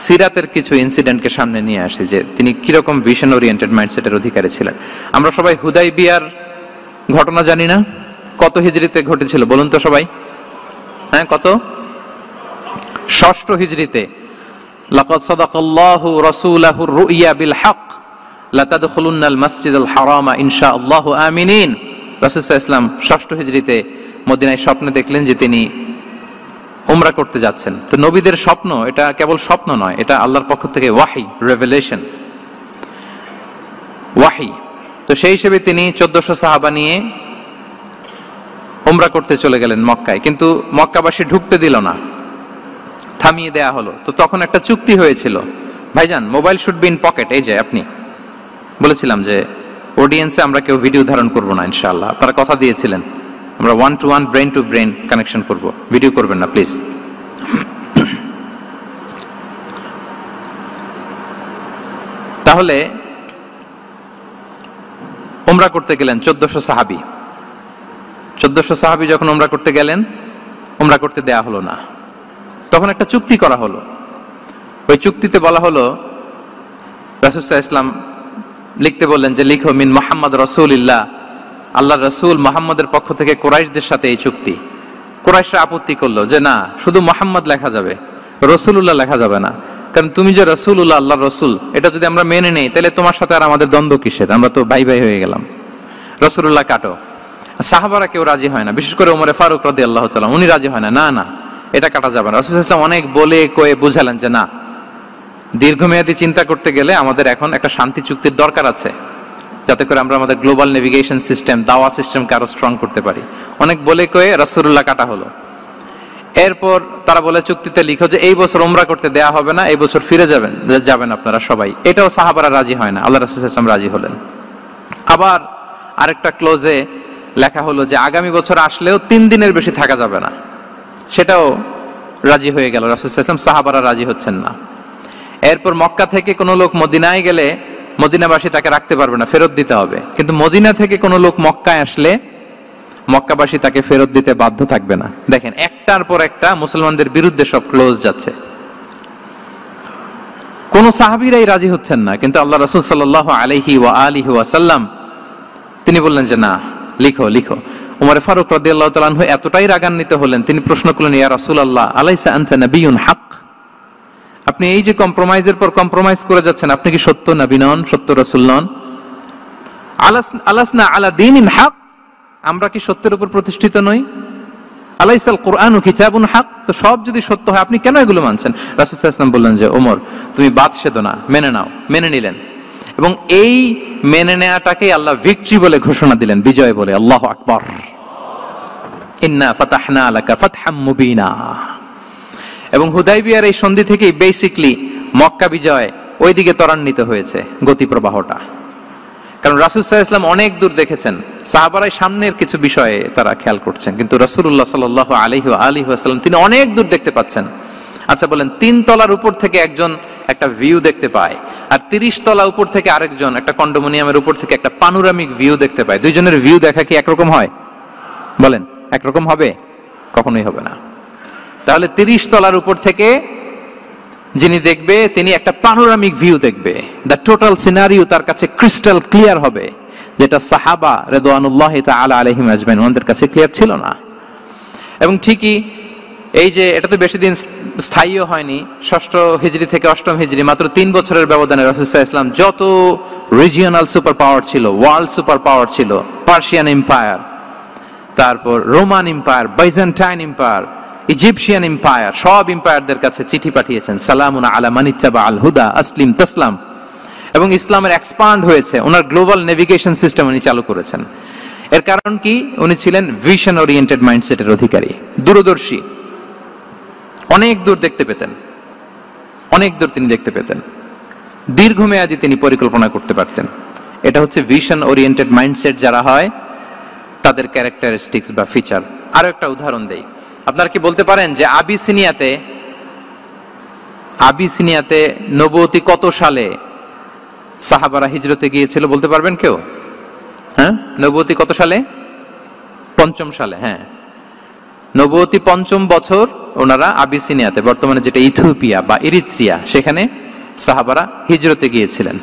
সিরাতের কিছু ইনসিডেন্টকে সামনে নিয়ে আসি যে তিনি কিরকম ভিশন ওরিয়েন্টেড মাইন্ডসেটের অধিকারী ছিলেন। আমরা সবাই হুদাইবিয়ার ঘটনা জানি না? কত হিজরিতে ঘটেছিল বলুন তো সবাই? হ্যাঁ, কত? 6ষ্ঠ হিজরিতে। লাকাদ সাদাকাল্লাহু রাসূলাহুর রুইয়া বিল হক লা তাদখুলুন্নাল মাসজিদাল হারামা ইনশাআল্লাহু আমিনিন। রাসূল সাল্লাল্লাহু আলাইহি ওয়াসাল্লাম 6ষ্ঠ হিজরিতে মদিনায় স্বপ্নে দেখলেন যে তিনি উমরা করতে যাচ্ছেন। তো নবীদের স্বপ্ন এটা কেবল স্বপ্ন নয়, এটা আল্লাহর পক্ষ থেকে ওয়াহি, রেভেলেশন, ওয়াহি। তো সেই হিসেবে তিনি 1400 সাহাবা নিয়ে উমরা করতে চলে গেলেন মক্কায়, কিন্তু মক্কাবাসী ঢুকতে দিল না, থামিয়ে দেয়া হলো। তো তখন একটা চুক্তি হয়েছিল, ভাইজান mobile should be in pocket. এই যে আপনি বলেছিলাম যে অডিয়েন্সে আমরা কেউ ভিডিও ধারণ করব না ইনশাআল্লাহ, আপনারা কথা দিয়েছিলেন আমরা 1 to 1 brain to brain connection করব, ভিডিও করবেন না প্লিজ। তাহলে উমরা করতে গেলেন 1400 সাহাবী। 1400 সাহাবী যখন উমরা করতে গেলেন, উমরা করতে দেয়া হলো না। তখন একটা চুক্তি করা হলো। ওই চুক্তিতে বলা হলো, রাসূল সাল্লাল্লাহু আলাইহি ওয়াসাল্লাম লিখতে বললেন যে লিখো মিন মুহাম্মদ রাসূলুল্লাহ, আল্লাহর রাসূল মুহাম্মদের পক্ষ থেকে কুরাইশদের সাথে এই চুক্তি। কুরাইশরা আপত্তি করলো যে না, শুধু মুহাম্মদ লেখা যাবে, রাসূলুল্লাহ লেখা যাবে না, কারণ তুমি যে রাসূলুল্লাহ, আল্লাহর রাসূল, এটা যদি আমরা মেনে নেই তাহলে তোমার সাথে আর আমাদের দ্বন্দ্ব কিসের, আমরা তো ভাই ভাই হয়ে গেলাম, রাসূলুল্লাহ কাটো। সাহাবারা কেউ রাজি হয় না, বিশেষ করে ওমরে ফারুক রাদিয়াল্লাহু তাআলা, উনি রাজি হয় না, না না এটা কাটা যাবে না। রাসূল সাল্লাল্লাহু আলাইহি ওয়াসাল্লাম অনেক বলে কয়ে বুঝালেন যে না, দীর্ঘমেয়াদী চিন্তা করতে গেলে আমাদের এখন একটা শান্তি চুক্তির দরকার আছে, যাতে করে আমরা আমাদের গ্লোবাল নেভিগেশন সিস্টেম, দাওয়া সিস্টেমকে আরো স্ট্রং করতে পারি। অনেক বলে কয়ে রাসূলুল্লাহ কাটা হলো। এরপর তারা বলে চুক্তিতে লিখো যে এই বছর উমরা করতে দেয়া হবে না, এই বছর ফিরে যাবেন আপনারা সবাই। এটাও সাহাবারা রাজি হয় না, আল্লাহ রাসূল সাল্লাল্লাহু আলাইহি ওয়াসাল্লাম রাজি হলেন। আবার আরেকটা ক্লোজে লেখা হলো যে আগামী বছর আসলেও 3 দিনের বেশি থাকা যাবে না, সেটাও রাজি হয়ে গেল রাসূল সাল্লাল্লাহু আলাইহি ওয়াসাল্লাম, সাহাবারা রাজি হচ্ছেন না। এরপর মক্কা থেকে কোনো লোক মদিনায় গেলে মদিনাবাসী তাকে রাখতে পারবে না, ফেরত দিতে হবে। কিন্তু মদিনা থেকে কোনো লোক মক্কায় আসলে মক্কাবাসী তাকে ফেরত দিতে বাধ্য থাকবে না। দেখেন, একটার পর একটা মুসলমানদের বিরুদ্ধে সব ক্লোজ যাচ্ছে, কোন সাহাবীরাই রাজি হচ্ছেন না। কিন্তু আল্লাহ রাসূল সাল্লাল্লাহু আলাইহি ওয়া আলিহি ওয়াসাল্লাম তিনি বললেন যে না, লিখো লিখো। ওমর ফারুক রাদিয়াল্লাহু তাআলা আনহু এতটাই রাগান্বিত হলেন, তিনি প্রশ্ন করলেন, ইয়া রাসূলুল্লাহ, আলাইসা আনতা নাবিয়্যুন হক? আপনি এই যে কম্প্রোমাইজের পর কম্প্রোমাইজ করে যাচ্ছেন, আপনি কি সত্য নবী নন, সত্য রাসূল নন? আলাসনা আলা দীনিন হক, আমরা কি সত্যের উপর প্রতিষ্ঠিত নই? আলাইসাল কুরআনু কিতাবুন হক, তো সব যদি সত্য হয় আপনি কেন এগুলো মানছেন? রাসূল সাল্লাল্লাহু আলাইহি ওয়াসাল্লাম বললেন যে ওমর, তুমি বাদ সেদো না, মেনে নাও। মেনে নিলেন, এবং এই মেনে নেওয়াটাকে আল্লাহ ভিক্টরি বলে ঘোষণা দিলেন, বিজয় বলে। আল্লাহু আকবার। ইন্না ফাতাহনা লাকা ফাতহাম মুবিনা। এবং হুদাইবিয়ার এই সন্ধি থেকেই বেসিকলি মক্কা বিজয় ওইদিকে ত্বরান্বিত হয়েছে গতি প্রবাহটা। কারণ রাসূল সাল্লাল্লাহু আলাইহি ওয়াসাল্লাম অনেক দূর দেখেছেন, সাহাবারাই সামনের কিছু বিষয়ে তারা খেয়াল করছেন, কিন্তু রাসূলুল্লাহ সাল্লাল্লাহু আলাইহি ওয়া আলিহি ওয়াসাল্লাম তিনি অনেক দূর দেখতে পাচ্ছেন। আচ্ছা বলেন, 3 তলার উপর থেকে একজন একটা ভিউ দেখতে পায়, আর 30 তলা উপর থেকে আরেকজন একটা কন্ডোমিনিয়ামের উপর থেকে একটা পানোরামিক ভিউ দেখতে পায়, দুইজনের ভিউ দেখা কি একরকম হয়? বলেন, একরকম হবে? কখনোই হবে না। তাহলে 30 তলার উপর থেকে যিনি দেখবে তিনি একটা পানোরামিক ভিউ দেখবে, দ্য টোটাল সিনারিও তার কাছে ক্রিস্টাল ক্লিয়ার হবে, যেটা সাহাবা রিদওয়ানুল্লাহি তাআলা আলাইহিম আজমাইন ওনাদের কাছে ক্লিয়ার ছিল না। এবং ঠিকই এই যে এটা তো বেশি দিন স্থায়ীও হয়নি, 6ষ্ঠ হিজরি থেকে 8ম হিজরি, মাত্র 3 বছরের ব্যবধানে রাসূল সাল্লাল্লাহু আলাইহি ওয়াসাল্লাম যত রিজিওনাল সুপার পাওয়ার ছিল, ওয়ার্ল্ড সুপার পাওয়ার ছিল, পার্সিয়ান এম্পায়ার, তারপর Roman empire, Byzantine empire, Egyptian empire, সব এম্পায়ারদের কাছে চিঠি পাঠিয়েছেন, সালামুন আলা মান ইত্তাবা আল হুদা আসলিম তাসলাম। এবং ইসলামের এক্সপান্ড হয়েছে, ওনার গ্লোবাল নেভিগেশন সিস্টেম উনি চালু করেছেন। এর কারণ কি? উনি ছিলেন ভিশন ওরিয়েন্টেড মাইন্ডসেটের অধিকারী, দূরদর্শী, অনেক দূর দেখতে পেতেন, অনেক দূর তিনি দেখতে পেতেন, দীর্ঘমেয়াদী তিনি পরিকল্পনা করতে পারতেন। এটা হচ্ছে ভিশন ওরিয়েন্টেড মাইন্ডসেট যারা হয় তাদের ক্যারেক্টারিস্টিক্স বা ফিচার। আরো একটা উদাহরণ দেই, আপনারা কি বলতে পারেন যে আবিসিনিয়াতে নবুয়তি কত সালে সাহাবারা হিজরতে গিয়েছিল? বলতে পারবেন কেউ? হ্যাঁ, নবুয়তি কত সালে? 5ম সালে। হ্যাঁ, নবুয়তি 5ম বছর ওনারা আবিসিনিয়াতে, বর্তমানে যেটা ইথিওপিয়া বা ইরিত্রিয়া, সেখানে সাহাবারা হিজরতে গিয়েছিলেন।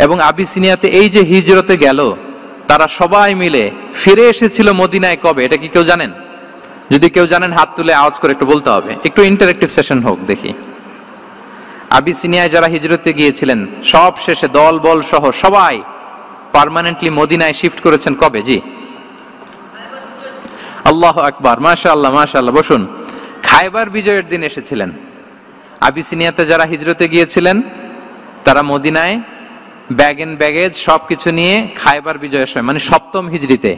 এবং আবিসিনিয়াতে এই যে হিজরতে গেল, তারা সবাই মিলে ফিরে এসেছিল মদিনায় কবে? এটা কি কেউ জানেন? যদি কেউ জানেন হাত তুলে আওয়াজ করে একটু বলতে হবে, একটু ইন্টারেক্টিভ সেশন হোক দেখি। আবিসিনিয়ায় যারা হিজরতে গিয়েছিলেন সব শেষে দল বল সহ সবাই পার্মানেন্টলি মদিনায় শিফট করেছেন কবে? জি, আল্লাহু আকবার, মাশাআল্লাহ মাশাআল্লাহ। বসুন। খায়বার বিজয়ের দিন এসেছিলেন। আবিসিনিয়াতে যারা হিজরতে গিয়েছিলেন তারা মদিনায় ব্যাগ এন্ড ব্যাগেজ সবকিছু নিয়ে খায়বার বিজয়ের সময়, মানে 7ম হিজরিতে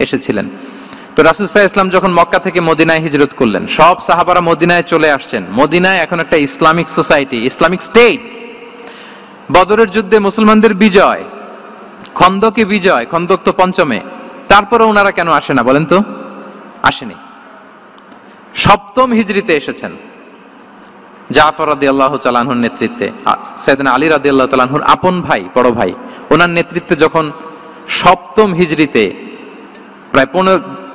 এসেছিলেন। তো রাসূল সাল্লাল্লাহু আলাইহি ওয়াসাল্লাম যখন মক্কা থেকে মদিনায় হিজরত করলেন, সব সাহাবারা মদিনায় চলে আসছেন। মদিনায় এখন একটা ইসলামিক সোসাইটি, ইসলামিক স্টেট। বদরের যুদ্ধে মুসলমানদের বিজয়, খন্দকে বিজয়, খন্দক তো 5মে। তারপরে ওনারা কেন আসে না বলেন তো? আসেনি। 7ম হিজরিতে এসেছেন, জাফর রাদিয়াল্লাহু তাআলা আনহুর নেতৃত্বে, সাইয়েদনা আলী রাদিয়াল্লাহু তাআলা আনহুর আপন ভাই, বড় ভাই, ওনার নেতৃত্বে যখন 7ম হিজরিতে প্রায়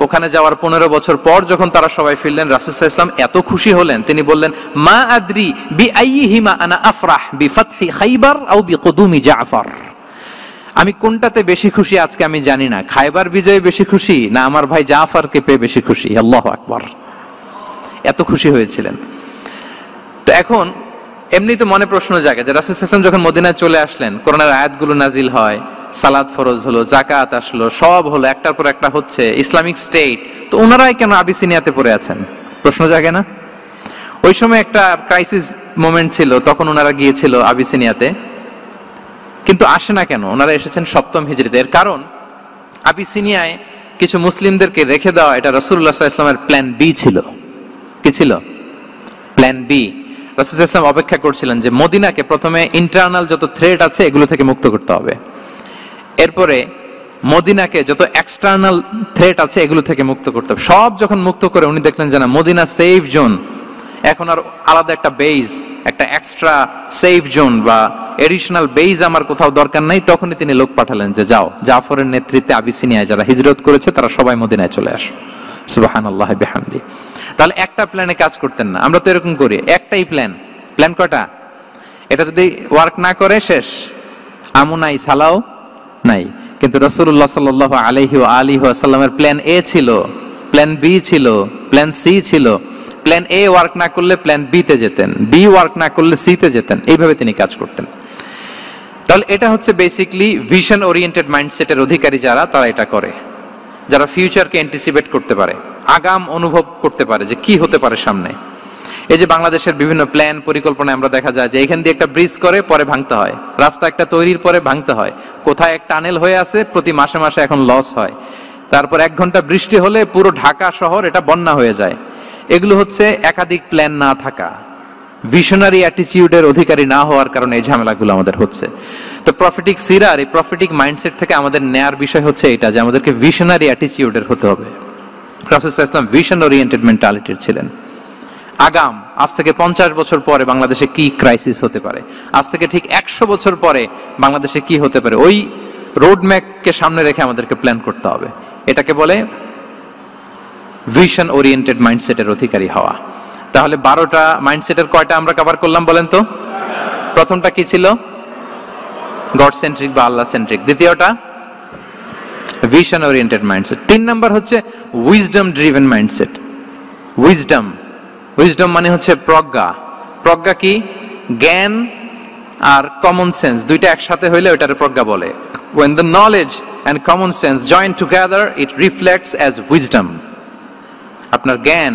ওখানে যাওয়ার 15 বছর পর যখন তারা সবাই ফিরলেন, রাসূল সাল্লাল্লাহু আলাইহি ওয়াসাল্লাম এত খুশি হলেন, তিনি বললেন, মা আদরি বিআইহিমা আনা আফরাহ বিফাতহি খাইবার আও বিকুদুমি জাফর। আমি কোনটাতে বেশি খুশি আজকে আমি জানি না, খায়বার বিজয়ে বেশি খুশি না আমার ভাই জাফরকে পেয়ে বেশি খুশি। আল্লাহু আকবার, এত খুশি হয়েছিলেন। তো এখন এমনি তো মনে প্রশ্ন জাগে যে রাসূল সাল্লাল্লাহু আলাইহি ওয়াসাল্লাম যখন মদিনায় চলে আসলেন, কোরআনের আয়াতগুলো নাজিল হয়, সালাত ফরজ হলো, জাকাত আসলো, সব হলো, একটার পর একটা হচ্ছে, ইসলামিক স্টেট, তো ওনারাই কেন আবিসিনিয়াতে পড়ে আছেন? প্রশ্ন জাগে না? ওই সময় একটা ক্রাইসিস মোমেন্ট ছিল, তখন ওনারা গিয়েছিল আবিসিনিয়াতে, কিন্তু আসে না কেন? ওনারা এসেছেন 7ম হিজরিতে। এর কারণ আবিসিনিয়ায় কিছু মুসলিমদেরকে রেখে দেওয়া, এটা রাসূলুল্লাহ সাল্লাল্লাহু আলাইহি ওয়াসাল্লামের প্ল্যান বি ছিল। কি ছিল? Plan B. রাসূলুল্লাহ সাল্লাল্লাহু আলাইহি ওয়াসাল্লাম অপেক্ষা করছিলেন যে মদিনাকে প্রথমে ইন্টারনাল যত থ্রেট আছে এগুলো থেকে মুক্ত করতে হবে, এরপরে মদিনাকে যত এক্সটার্নাল থ্রেট আছে এগুলো থেকে মুক্ত করতে হবে। সব যখন মুক্ত করে উনি দেখলেন যে না, মদিনা সেফ জোন, এখন আর আলাদা একটা বেজ, একটা এক্সট্রা সেফ জোন বা এডিশনাল বেজ আমার কোথাও দরকার নাই, তখনই তিনি লোক পাঠালেন যে যাও, জাফরের নেতৃত্বে আবিসিনিয়ায় যারা হিজরত করেছে তারা সবাই মদিনায় চলে আসো। সুবহানাল্লাহ বিহামদি। তাহলে একটা প্ল্যানে কাজ করতেন না। আমরা তো এরকম করি, একটাই প্ল্যান। প্ল্যান কয়টা? এটা যদি ওয়ার্ক না করে শেষ, আমু নাই, সালাও নাই। কিন্তু রাসূলুল্লাহ সাল্লাল্লাহু আলাইহি ওয়া আলিহি ওয়াসাল্লামের প্ল্যান এ ছিল, প্ল্যান বি ছিল, প্ল্যান সি ছিল। প্ল্যান এ ওয়ার্ক না করলে প্ল্যান বি তে যেতেন, বি ওয়ার্ক না করলে সি তে যেতেন, এইভাবে তিনি কাজ করতেন। তাহলে এটা হচ্ছে বেসিক্যালি ভিশন ওরিয়েন্টেড মাইন্ডসেটের অধিকারী যারা, তারা এটা করে, যারা ফিউচারকে অ্যান্টিসিপেট করতে পারে, আগাম অনুভব করতে পারে যে কি হতে পারে সামনে। এই যে বাংলাদেশের বিভিন্ন প্ল্যান পরিকল্পনায় আমরা দেখা যায় যে এখান দিয়ে একটা ব্রিজ করে পরে ভাঙতে হয়, রাস্তা একটা তৈরির পরে ভাঙতে হয়, কোথায় এক টানেল হয়ে আছে প্রতি মাসে মাসে এখন লস হয়, তারপর 1 ঘন্টা বৃষ্টি হলে পুরো ঢাকা শহর এটা বন্যা হয়ে যায়। এগুলো হচ্ছে একাধিক প্ল্যান না থাকা, ভিশনারি অ্যাটিটিউডের অধিকারী না হওয়ার কারণে এই ঝামেলাগুলো আমাদের হচ্ছে। তো প্রফেটিক সিরার এই প্রফেটিক মাইন্ডসেট থেকে আমাদের নেয়ার বিষয় হচ্ছে এটা, যে আমাদেরকে ভিশনারি অ্যাটিটিউডের হতে হবে। রাসূলুল্লাহ সাল্লাল্লাহু আলাইহি ওয়াসাল্লাম ভিশন ওরিয়েন্টেড মেন্টালিটির ছিলেন। আগাম, আজ থেকে 50 বছর পরে বাংলাদেশে কি ক্রাইসিস হতে পারে, আজ থেকে ঠিক 100 বছর পরে বাংলাদেশে কি হতে পারে, ওই রোড ম্যাপকে সামনে রেখে আমাদেরকে প্ল্যান করতে হবে। এটাকে বলে ভিশন ওরিয়েন্টেড মাইন্ডসেটের অধিকারী হওয়া। তাহলে 12টা মাইন্ডসেটের কয়টা আমরা কভার করলাম বলেন তো? প্রথমটা কি ছিল? গড সেন্ট্রিক বা আল্লাহ সেন্ট্রিক। দ্বিতীয়টা ভিশন ওরিয়েন্টেড মাইন্ডসেট। 3 নাম্বার হচ্ছে wisdom driven mindset. Wisdom, wisdom মানে হচ্ছে প্রজ্ঞা। প্রজ্ঞা কি? জ্ঞান আর কমন সেন্স দুইটা একসাথে হইলে ওটারে প্রজ্ঞা বলে। when the knowledge and common sense join together it reflects as wisdom। আপনার জ্ঞান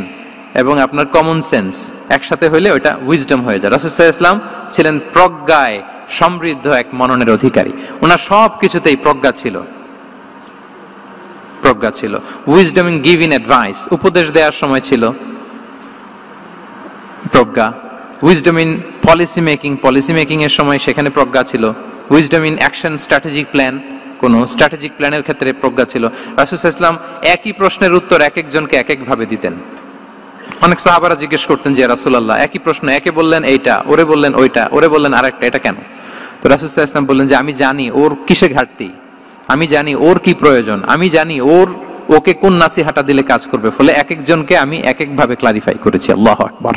এবং আপনার কমন সেন্স একসাথে হইলে ওটা উইজডম হয়ে যায়। রাসূল সাল্লাল্লাহু আলাইহি ওয়াসাল্লাম ছিলেন প্রজ্ঞায় সমৃদ্ধ এক মননের অধিকারী। ওনার সব কিছুতেই প্রজ্ঞা ছিল, প্রজ্ঞা ছিল। উইজডম ইন গিভিং অ্যাডভাইস, উপদেশ দেওয়ার সময় ছিল প্রজ্ঞা। Wisdom in policy making, policy making এর সময় সেখানে প্রজ্ঞা ছিল। Wisdom in action strategic plan, কোন স্ট্র্যাটেজিক প্ল্যানের ক্ষেত্রে প্রজ্ঞা ছিল। রাসূল সাল্লাল্লাহু আলাইহি ওয়াসাল্লাম একই প্রশ্নের উত্তর এক একজনকে এক এক ভাবে দিতেন। অনেক সাহাবারা জিজ্ঞেস করতেন যে রাসূলুল্লাহ একই প্রশ্ন, একে বললেন এইটা, ওরে বললেন ওইটা, ওরে বললেন আরেকটা, এটা কেন? তো রাসূল সাল্লাল্লাহু আলাইহি ওয়াসাল্লাম বললেন যে আমি জানি ওর কিসে ঘাটতি, আমি জানি ওর কি প্রয়োজন, আমি জানি ওকে কোন নাসিহাটা দিলে কাজ করবে, ফলে এক একজনকে আমি এক এক ভাবে ক্লারিফাই করেছি। আল্লাহু আকবার।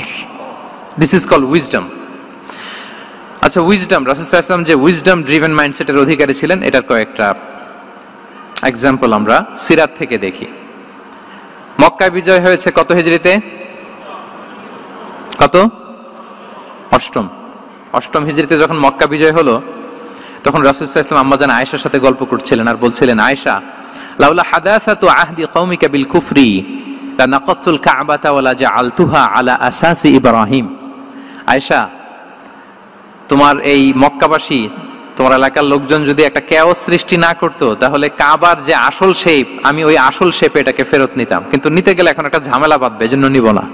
This is called wisdom. আচ্ছা, উইজডম, রাসূল সাল্লাল্লাহু আলাইহি ওয়াসাল্লাম যে উইজডম ড্রিভেন মাইন্ডসেটের অধিকারী ছিলেন, এটার কয়েকটা এক্সাম্পল আমরা সিরাত থেকে দেখি। মক্কা বিজয় হয়েছে কত হিজরিতে? কত? অষ্টম হিজরিতে যখন মক্কা বিজয় হলো, তখন রাসূল সাল্লাল্লাহু আলাইহি ওয়াসাল্লাম আম্মাজান আয়েশার সাথে গল্প করছিলেন আর বলছিলেন, আয়েশা, লাউলা হাদাসাতু আহদি কওমিকা বিল কুফরি লানাকাতুল কাবাতা ওয়ালা জাআলতুহা আলা আসাসি ইব্রাহিম। আয়েশা, তোমার এই মক্কাবাসী, তোমার এলাকার লোকজন যদি একটা কেওস সৃষ্টি না করতো, তাহলে কাবার যে আসল শেপ, আমি ওই আসল শেপে এটাকে ফেরত নিতাম, কিন্তু নিতে গেলে এখন একটা ঝামেলা বাঁধবে, এজন্য নিব না।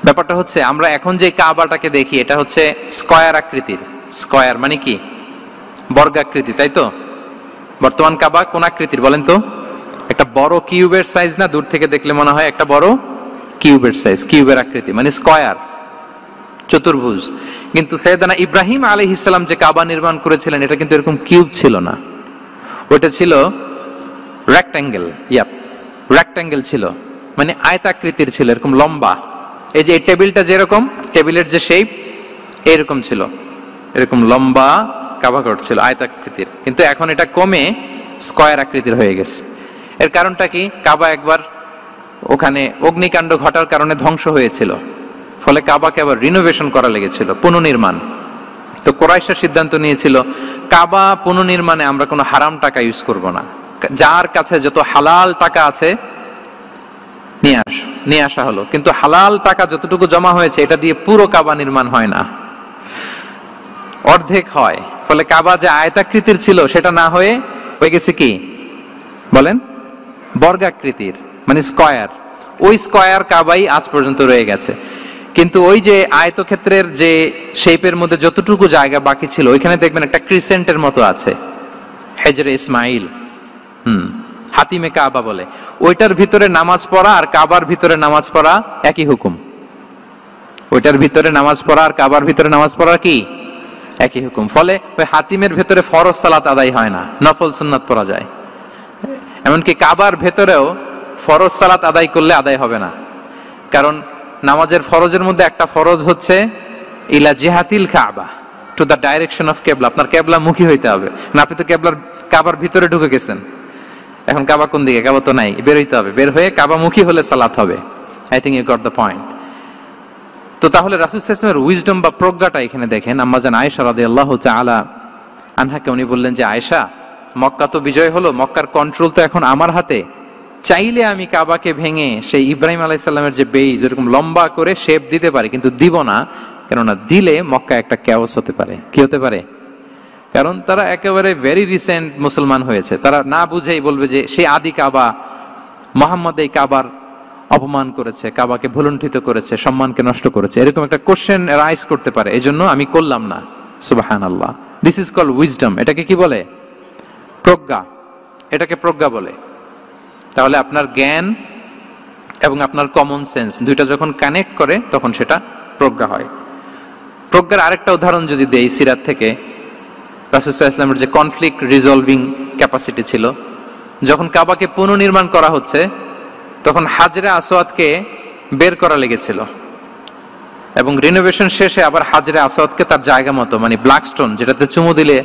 ব্যাপারটা হচ্ছে আমরা এখন যে কাবাটাকে দেখি এটা হচ্ছে স্কয়ার আকৃতির। স্কয়ার মানে কি? বর্গাকৃতি, তাই তো? বর্তমান কাবা কোন আকৃতির বলেন তো? একটা বড় কিউবের সাইজ না? দূর থেকে দেখলে মনে হয় একটা বড় কিউবের সাইজ, কিউবের আকৃতি মানে স্কয়ার, চতুর্ভুজ। কিন্তু সাইয়েদনা ইব্রাহিম আলাইহিস সালাম যে কাবা নির্মাণ করেছিলেন এটা কিন্তু এরকম কিউব ছিল না, ওটা ছিল রেক্ট্যাঙ্গেল। রেক্ট্যাঙ্গেল ছিল মানে আয়তাকৃতির ছিল, এরকম লম্বা। এই যে এই টেবিলটা যেরকম, টেবিলের যে শেপ এরকম ছিল, এরকম লম্বা কাবাঘর ছিল আয়তাকৃতির। কিন্তু এখন এটা কমে স্কয়ার আকৃতির হয়ে গেছে। এর কারণটা কি? কাবা একবার ওখানে অগ্নিকাণ্ড ঘটার কারণে ধ্বংস হয়েছিল, ফলে কাবাকে আবার রিনোভেশন করা লেগেছিল, পুনর্নির্মাণ। তো তো কুরাইশরা সিদ্ধান্ত নিয়েছিল কাবা পুনর্নির্মাণে আমরা কোনো হারাম টাকা ইউজ করব না, যার কাছে যত হালাল টাকা আছে নিয়ে আসা হলো। কিন্তু হালাল টাকা যতটুকু জমা হয়েছে এটা দিয়ে পুরো কাবা নির্মাণ হয় না, অর্ধেক হয়। ফলে কাবা যে আয়তাকৃতির ছিল সেটা না হয়ে গেছে কি বলেন, বর্গাকৃতির, মানে স্কয়ার। ওই স্কয়ার কাবাই আজ পর্যন্ত রয়ে গেছে। কিন্তু ওই যে আয়তক্ষেত্রের যে শেপের মধ্যে যতটুকু জায়গা বাকি ছিল ওইখানে দেখবেন একটা ক্রিসেন্টের মতো আছে, হেজরে ইসমাইল, হাতিমে কাবা বলে। ওইটার ভিতরে নামাজ পড়া আর কাবার ভিতরে নামাজ পড়া একই হুকুম। ওইটার ভিতরে নামাজ পড়া আর কাবার ভিতরে নামাজ পড়া কি একই হুকুম। ফলে ওই হাতিমের ভেতরে ফরজ সালাত আদায় হয় না, নফল সুন্নাত পড়া যায়। এমনকি কাবার ভেতরেও ফরজ সালাত আদায় করলে আদায় হবে না, কারণ নামাজের ফরজের মধ্যে একটা ফরজ হচ্ছে ইলা জিহাতিল কাবা, টু দ্য ডাইরেকশন অফ কেবলা। আপনার কেবলা মুখী হইতে হবে না, আপনি তো কাবার ভিতরে ঢুকে গেছেন, এখন কাবা কোন দিকে, কাবা তো নাই, বের হইতে হবে, বের হয়ে কাবা মুখী হলে সালাত হবে। I think you got the point. তো তাহলে রাসূল সাল্লাল্লাহু আলাইহি ওয়াসাল্লামের উইজডম বা প্রজ্ঞাটা এখানে দেখেন। আম্মা জান আয়েশা রাদিয়াল্লাহু তাআলা আনহাকে উনি বললেন যে আয়েশা, মক্কা তো বিজয় হলো, মক্কার কন্ট্রোল তো এখন আমার হাতে, চাইলে আমি কাবাকে ভেঙে সেই ইব্রাহিম আলাইহিস সালামের যে বেইজ এরকম লম্বা করে শেপ দিতে পারি, কিন্তু দিব না, কেননা দিলে মক্কা একটা ক্যাওস হতে পারে। কি হতে পারে? কারণ তারা একেবারে ভেরি রিসেন্ট মুসলমান হয়েছে, তারা না বুঝেই বলবে যে সেই আদি কাবা, মুহাম্মদ এই কাবার অপমান করেছে, কাবাকে ভুলুণ্ঠিত করেছে, সম্মানকে নষ্ট করেছে, এরকম একটা কোশ্চেন রাইজ করতে পারে। এই জন্য আমি করলাম না। সুবহানাল্লাহ, দিস ইজ কল্ড উইজডম। এটাকে কি বলে? প্রজ্ঞা। এটাকে প্রজ্ঞা বলে। তাহলে আপনার জ্ঞান এবং আপনার কমন সেন্স দুইটা যখন কানেক্ট করে তখন সেটা প্রজ্ঞা হয়। প্রজ্ঞার আরেকটা উদাহরণ যদি দেই সিরাত থেকে, রাসূল সাল্লাল্লাহু আলাইহি ওয়াসাল্লামের যে কনফ্লিক্ট রিজলভিং ক্যাপাসিটি ছিল, যখন কাবাকে পুনর্নির্মাণ করা হচ্ছে তখন হাজরে আসওয়াদকে বের করা লেগেছিল, এবং রিনোভেশন শেষে আবার হাজরে আসওয়াদকে তার জায়গা মতো, মানে ব্ল্যাক স্টোন যেটাতে চুমু দিলে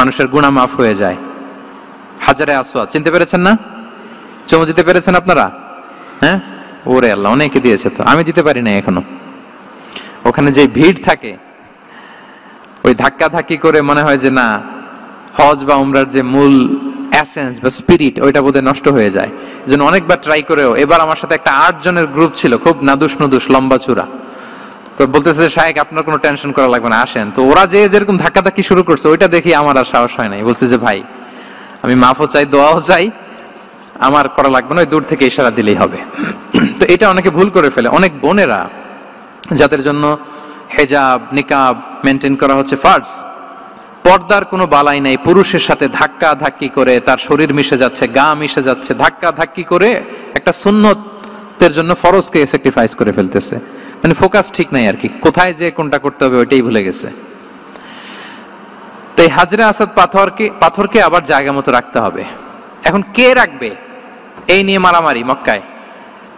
মানুষের গুনাহ মাফ হয়ে যায়, হাজরে আসওয়াদ, চিনতে পেরেছেন না? চুমু দিতে পেরেছেন আপনারা? হ্যাঁ, ওরে আল্লাহ, অনেকে দিয়েছে, তো আমি দিতে পারি না এখনো। ওখানে যে ভিড় থাকে, ওই ধাক্কা ধাক্কি করে মনে হয় যে না, হজ বা উমরার যে মূল এসেন্স বা স্পিরিট ওইটা বোধহয় নষ্ট হয়ে যায়। যেন অনেকবার ট্রাই করেও, এবার আমার সাথে একটা 8 জনের গ্রুপ ছিল, খুব নাদুস নুদুস লম্বা চূড়া, তো বলতেছে শায়েখ আপনার কোনো টেনশন করা লাগবে না, আসেন। তো ওরা যে যেরকম ধাক্কা ধাক্কি শুরু করছে ওইটা দেখি আমার আর সাহস হয় নাই। বলছে যে ভাই, আমি মাফও চাই, দোয়াও চাই, আমার করা লাগবে না, ওই দূর থেকে ইশারা দিলেই হবে। তো এটা অনেকে ভুল করে ফেলে। অনেক বোনেরা যাদের জন্য হেজাব নিকাব মেনটেন করা হচ্ছে ফার্জ, পর্দার কোনো বালাই নাই, পুরুষের সাথে ধাক্কা ধাক্কি করে তার শরীর মিশে যাচ্ছে, গা মিশে যাচ্ছে, ধাক্কা ধাক্কি করে একটা সুন্নতের জন্য ফরজকে স্যাক্রিফাইস করে ফেলতেছে। মানে ফোকাস ঠিক নাই আর কি, কোথায় যে কোনটা করতে হবে ওইটাই ভুলে গেছে। তো এই হাজরে আসওয়াদ পাথরকে আবার জায়গা মতো রাখতে হবে। এখন কে রাখবে এই নিয়ে মারামারি মক্কায়।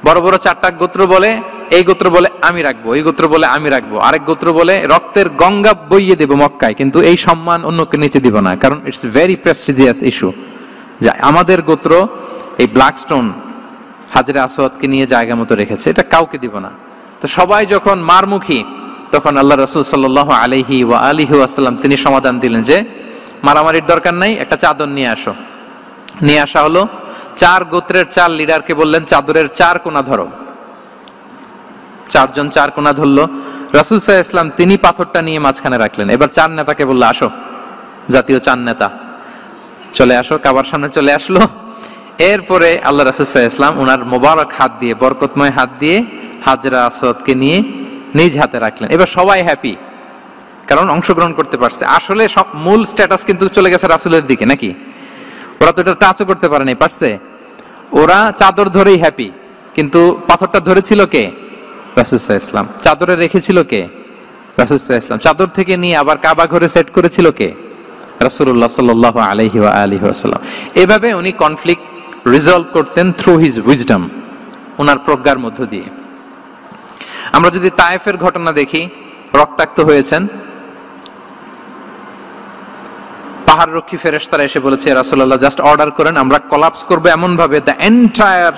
বড় বড় 4টা গোত্র বলে, এই গোত্র বলে আমি রাখবো, এই গোত্র বলে আমি রাখবো, আরেক গোত্র বলে রক্তের গঙ্গা বইয়ে দেব মক্কায়, কিন্তু এই সম্মান অন্যকে নিতে দিব না, কারণ ইটস ভেরি প্রেস্টিজিয়াস ইস্যু যে আমাদের গোত্র এই ব্ল্যাক স্টোন হাজরে আসওয়াদকে নিয়ে জায়গা মতো রেখেছে, এটা কাউকে দিব না। তো সবাই যখন মারমুখী, তখন আল্লাহ রাসূল সাল্লাল্লাহু আলাইহি ওয়া আলিহি ওয়াসাল্লাম তিনি সমাধান দিলেন যে মারামারির দরকার নাই, একটা চাদর নিয়ে আসো। নিয়ে আসা হলো। 4 গোত্রের 4 লিডারকে বললেন চাদরের 4 কোণা ধরো। 4 জন 4 কোণা ধরলো। রাসূল সাল্লাল্লাহু আলাইহি ওয়াসাল্লাম তিনি পাথরটা নিয়ে মাঝখানে রাখলেন। এবার 4 নেতাকে বললো আসো, জাতীয় 4 নেতা চলে আসো, কাবার সামনে চলে আসলো। এরপরে আল্লাহ রাসূল সাল্লাল্লাহু আলাইহি ওয়াসাল্লাম ওনার মোবারক হাত দিয়ে, বরকতময় হাত দিয়ে হাজরা আসওয়াদকে নিয়ে নিজ হাতে রাখলেন। এবার সবাই হ্যাপি, কারণ অংশগ্রহণ করতে পারছে। আসলে সব মূল স্ট্যাটাস কিন্তু চলে গেছে রাসূলের দিকে, নাকি? ওরা তো এটা টাচও করতে পারে নাই, পারছে? ওরা চাদর ধরেই হ্যাপি, কিন্তু পাথরটা ধরেছিল কে? রাসূল সাল্লাল্লাহু আলাইহি ওয়াসাল্লাম। চাদরে রেখেছিল কে? রাসূল সাল্লাল্লাহু আলাইহি ওয়াসাল্লাম। চাদর থেকে নিয়ে আবার কাবা ঘরে সেট করেছিল কে? রাসূলুল্লাহ সাল্লাল্লাহু আলাইহি ওয়া আলিহি ওয়াসাল্লাম। এভাবে উনি কনফ্লিক্ট রিজলভ করতেন থ্রু হিজ উইজডম, ওনার প্রজ্ঞার মধ্য দিয়ে। আমরা যদি তায়েফের ঘটনা দেখি, রক্তাক্ত হয়েছেন, পাহাড় রক্ষী ফেরেশতারা এসে বলেছে রাসূলুল্লাহ জাস্ট অর্ডার করেন, আমরা কোলাপস করব এমন ভাবে the entire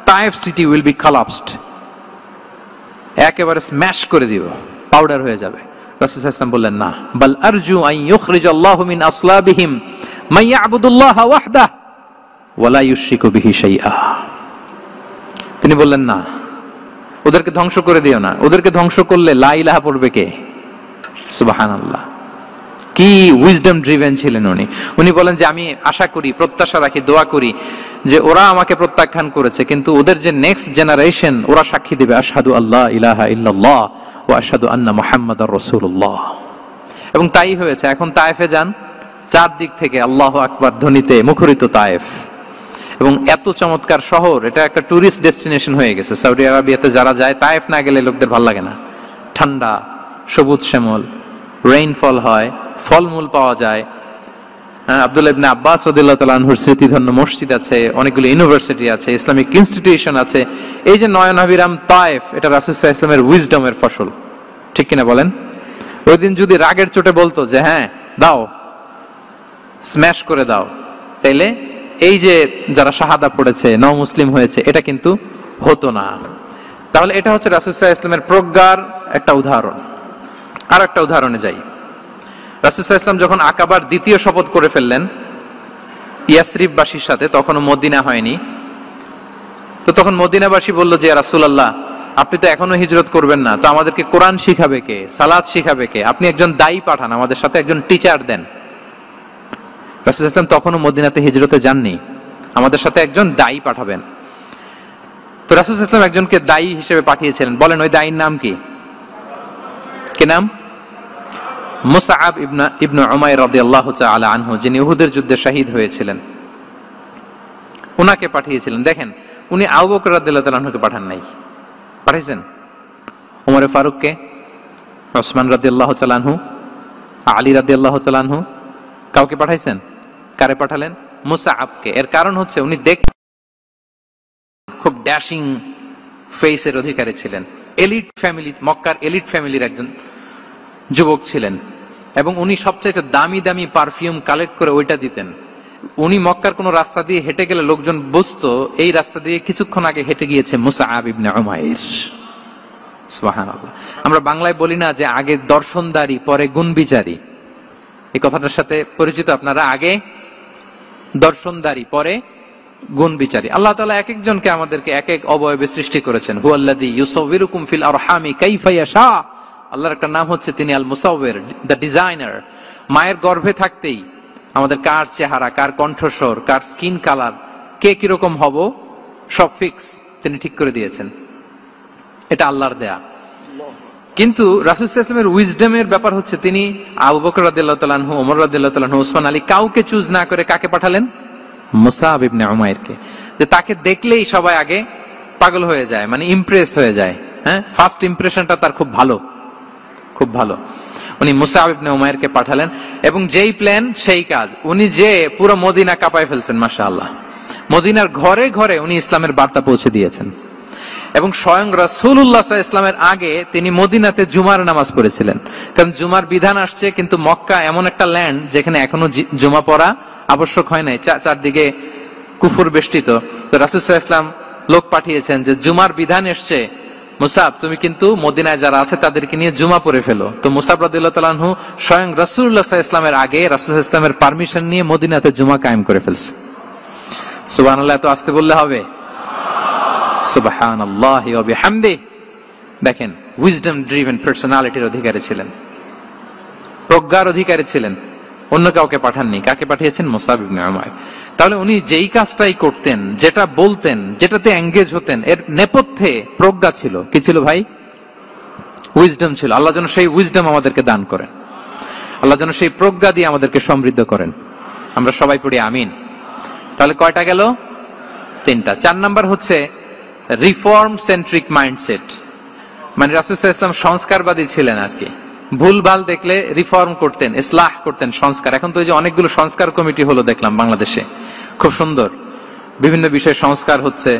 Taif city will be collapsed, একেবারে স্ম্যাশ করে দিব, পাউডার হয়ে যাবে। রাসূল সাল্লাল্লাহু আলাইহি ওয়াসাল্লাম বললেন না, বাল আরজু আন ইউখরিজাল্লাহু মিন আসলাবিহিম মান ইয়াবুদুল্লাহ ওয়াহদাহু ওয়া লা ইউশরিকু বিহি শাইআ। তিনি বললেন না, ওদেরকে ধ্বংস করে দিও না, ওদেরকে ধ্বংস করলে লা ইলাহা পড়বে কে? সুবহানাল্লাহ। কি উইজডম ড্রিভেন ছিলেন উনি। উনি বলেন যে আমি আশা করি, প্রত্যাশা রাখি, দোয়া করি যে ওরা আমাকে প্রত্যাখ্যান করেছে, কিন্তু ওদের যে নেক্সট জেনারেশন ওরা সাক্ষী দেবে আশহাদু আল্লাহ ইলাহা ইল্লাল্লাহ ওয়া আশহাদু আন্না মুহাম্মাদার রাসূলুল্লাহ। এবং তাই হয়েছে। এখন তায়েফে যান, চারদিক থেকে আল্লাহু আকবার ধ্বনিতে মুখরিত তায়েফ, এবং এত চমৎকার শহর, এটা একটা টুরিস্ট ডেস্টিনেশন হয়ে গেছে। সৌদি আরবিয়াতে যারা যায়, তায়েফ না গেলে লোকদের ভালো লাগে না। ঠান্ডা, সবুজ শ্যামল, রেইনফল হয়, ফলমূল পাওয়া যায়। আব্দুল্লাহ ইবনে আব্বাস রাদিয়াল্লাহু তাআলা আনহুর স্মৃতিধন্য মসজিদ আছে, অনেকগুলো ইউনিভার্সিটি আছে, ইসলামিক ইনস্টিটিউশন আছে। এই যে নয়নাভিরাম তায়েফ, এটা রাসূল সাল্লাল্লাহু আলাইহি ওয়াসাল্লামের উইজডমের ফসল, ঠিক কিনা বলেন? ওই দিন যদি রাগের চোটে বলতো যে হ্যাঁ দাও, স্ম্যাশ করে দাও, তাইলে এই যে যারা শাহাদা পড়েছে, নও মুসলিম হয়েছে, এটা কিন্তু হতো না। তাহলে এটা হচ্ছে রাসূল সাল্লাল্লাহু আলাইহি ওয়াসাল্লামের প্রজ্ঞার একটা উদাহরণ। আর একটা উদাহরণে যাই। রাসূল সাল্লাল্লাহু আলাইহি ওয়াসাল্লাম যখন আকাবার দ্বিতীয় শপথ করে ফেললেন ইয়াসরিববাসীর সাথে, তখনও মদিনা হয়নি, তো তখন মদিনাবাসী বলল যে ইয়া রাসূলুল্লাহ, আপনি তো এখনো হিজরত করবেন না, তো আমাদেরকে কোরআন শিখাবে কে, সালাত শিখাবে কে? আপনি একজন দায়ী পাঠান, আমাদের সাথে একজন টিচার দেন। রাসূল সাল্লাল্লাহু আলাইহি ওয়াসাল্লাম তখনও মদিনাতে হিজরতে যাননি, আমাদের সাথে একজন দায়ী পাঠাবেন। তো রাসূল সাল্লাল্লাহু আলাইহি ওয়াসাল্লাম একজনকে দায়ী হিসেবে পাঠিয়েছিলেন। বলেন ওই দায়ীর নাম কি? কি নাম? মুসআব ইবনে উমাইর রাদিয়াল্লাহু তাআলা আনহু, যিনি উহুদের যুদ্ধে শহীদ হয়েছিলেন, উনাকে পাঠিয়েছিলেন। দেখেন, উনি আবু বকর রাদিয়াল্লাহু তাআলা আনহুকে পাঠান নাই, পাঠিয়েছেন ওমর ফারুককে, ওসমান রাদিয়াল্লাহু তাআলা আনহু, আলী রাদিয়াল্লাহু তাআলা আনহু। কাউকে পাঠাইছেন? কারে পাঠালেন? মুসআবকে। এর কারণ হচ্ছে উনি খুব ড্যাশিং ফেসের অধিকারী ছিলেন, এলিট ফ্যামিলি, মক্কার এলিট ফ্যামিলির একজন যুবক ছিলেন, এবং উনি সবচাইতে দামি দামি পারফিউম কালেক্ট করে ওইটা দিতেন। উনি মক্কার কোন রাস্তা দিয়ে হেঁটে গেলে লোকজন বুঝতো এই রাস্তা দিয়ে কিছুক্ষণ আগে হেঁটে গিয়েছে মুসআব ইবনে উমাইর। সুবহানাল্লাহ। আমরা বাংলায় বলি না যে আগে দর্শনদারি পরে গুণবিচারী? এই কথাটার সাথে পরিচিত আপনারা? আগে দর্শনদারি পরে গুণবিচারী। আল্লাহ তাআলা এক একজনকে আমাদেরকে এক এক অবয়বে সৃষ্টি করেছেন। হুয়াল্লাযী ইউসাউবিরুকুম ফিল আরহামি কাইফা ইয়াশা। আল্লাহর একটা নাম হচ্ছে তিনি আল মুসাউবির, দ্য ডিজাইনার। মায়ের গর্ভে থাকতেই আমাদের কার চেহারা, কার কণ্ঠস্বর, কার স্কিন কালার, কে কিরকম হব, সব ফিক্স তিনি ঠিক করে দিয়েছেন। এটা আল্লাহর দেয়া। কিন্তু রাসূল সাল্লাল্লাহু আলাইহি ওয়াসাল্লামের উইজডমের ব্যাপার হচ্ছে তিনি আবু বকর রাদিয়াল্লাহু তাআলা আনহু, ওমর রাদিয়াল্লাহু তাআলা আনহু, ওসমান আলী, কাউকে চুজ না করে কাকে পাঠালেন? মুসআব ইবনে উমাইরকে। যে তাকে দেখলেই সবাই আগে পাগল হয়ে যায়, মানে ইমপ্রেস হয়ে যায়। হ্যাঁ, ফার্স্ট ইমপ্রেশনটা তার খুব ভালো, খুব ভালো। উনি মুসআব ইবনে উমাইরকে পাঠালেন, এবং যেই প্ল্যান সেই কাজ। উনি যে পুরো মদিনা কাঁপায় ফেলছেন, মাশাআল্লাহ। মদিনার ঘরে ঘরে উনি ইসলামের বার্তা পৌঁছে দিয়েছেন, এবং স্বয়ং রাসূলুল্লাহ সাল্লাল্লাহু আলাইহি ওয়াসাল্লামের আগে তিনি মদিনাতে জুমার নামাজ পড়েছিলেন। কারণ জুমার বিধান আসছে, কিন্তু মক্কা এমন একটা ল্যান্ড যেখানে এখনো জুমা পড়া আবশ্যক হয় নাই, চারদিকে কুফর বেষ্টিত। তো রাসূল সাল্লাল্লাহু আলাইহি ওয়াসাল্লাম লোক পাঠিয়েছেন যে জুমার বিধান এসছে, মুসাব তুমি কিন্তু মদিনায় যারা আছে তাদেরকে নিয়ে জুমা পড়ে ফেলো। তো মুসাব রাদিয়াল্লাহু তাআলা আনহু স্বয়ং রাসূলুল্লাহ সাল্লাল্লাহু আলাইহি ওয়াসাল্লামের আগে রাসূল সাল্লাল্লাহু আলাইহি ওয়াসাল্লামের পারমিশন নিয়ে মদিনাতে জুমা কায়েম করে ফেলছে। সুবহানাল্লাহ। এত আস্তে বললে হবে? সুবহানাল্লাহি ওয়া বিহামদিহি। দেখেন, উইজডম ড্রিভেন পার্সোনালিটির অধিকারী ছিলেন, প্রজ্ঞার অধিকারী ছিলেন, অন্য কাউকে পাঠাননি। কাকে পাঠিয়েছেন? মুসআব ইবনে উমাইর। তাহলে উনি যেই কাজটাই করতেন, যেটা বলতেন, যেটাতে এঙ্গেজ হতেন, এর নেপথ্যে প্রজ্ঞা ছিল। কি ছিল ভাই? উইজডম ছিল। আল্লাহ যেন সেই উইজডম আমাদেরকে দান করেন, আল্লাহ যেন সেই প্রজ্ঞা দিয়ে আমাদেরকে সমৃদ্ধ করেন। আমরা সবাই পড়ি আমিন। তাহলে কয়টা গেল? 3টা। 4 নাম্বার হচ্ছে রিফর্ম সেন্ট্রিক মাইন্ডসেট, মানে রাসূল সাল্লাল্লাহু আলাইহি ওয়াসাল্লাম সংস্কারবাদী ছিলেন আর কি। ভুলভাল দেখলে রিফর্ম করতেন, ইসলাহ করতেন, সংস্কার। এখন তো এই যে অনেকগুলো সংস্কার কমিটি হলো দেখলাম বাংলাদেশে, খুব সুন্দর, বিভিন্ন বিষয়ে সংস্কার হচ্ছে।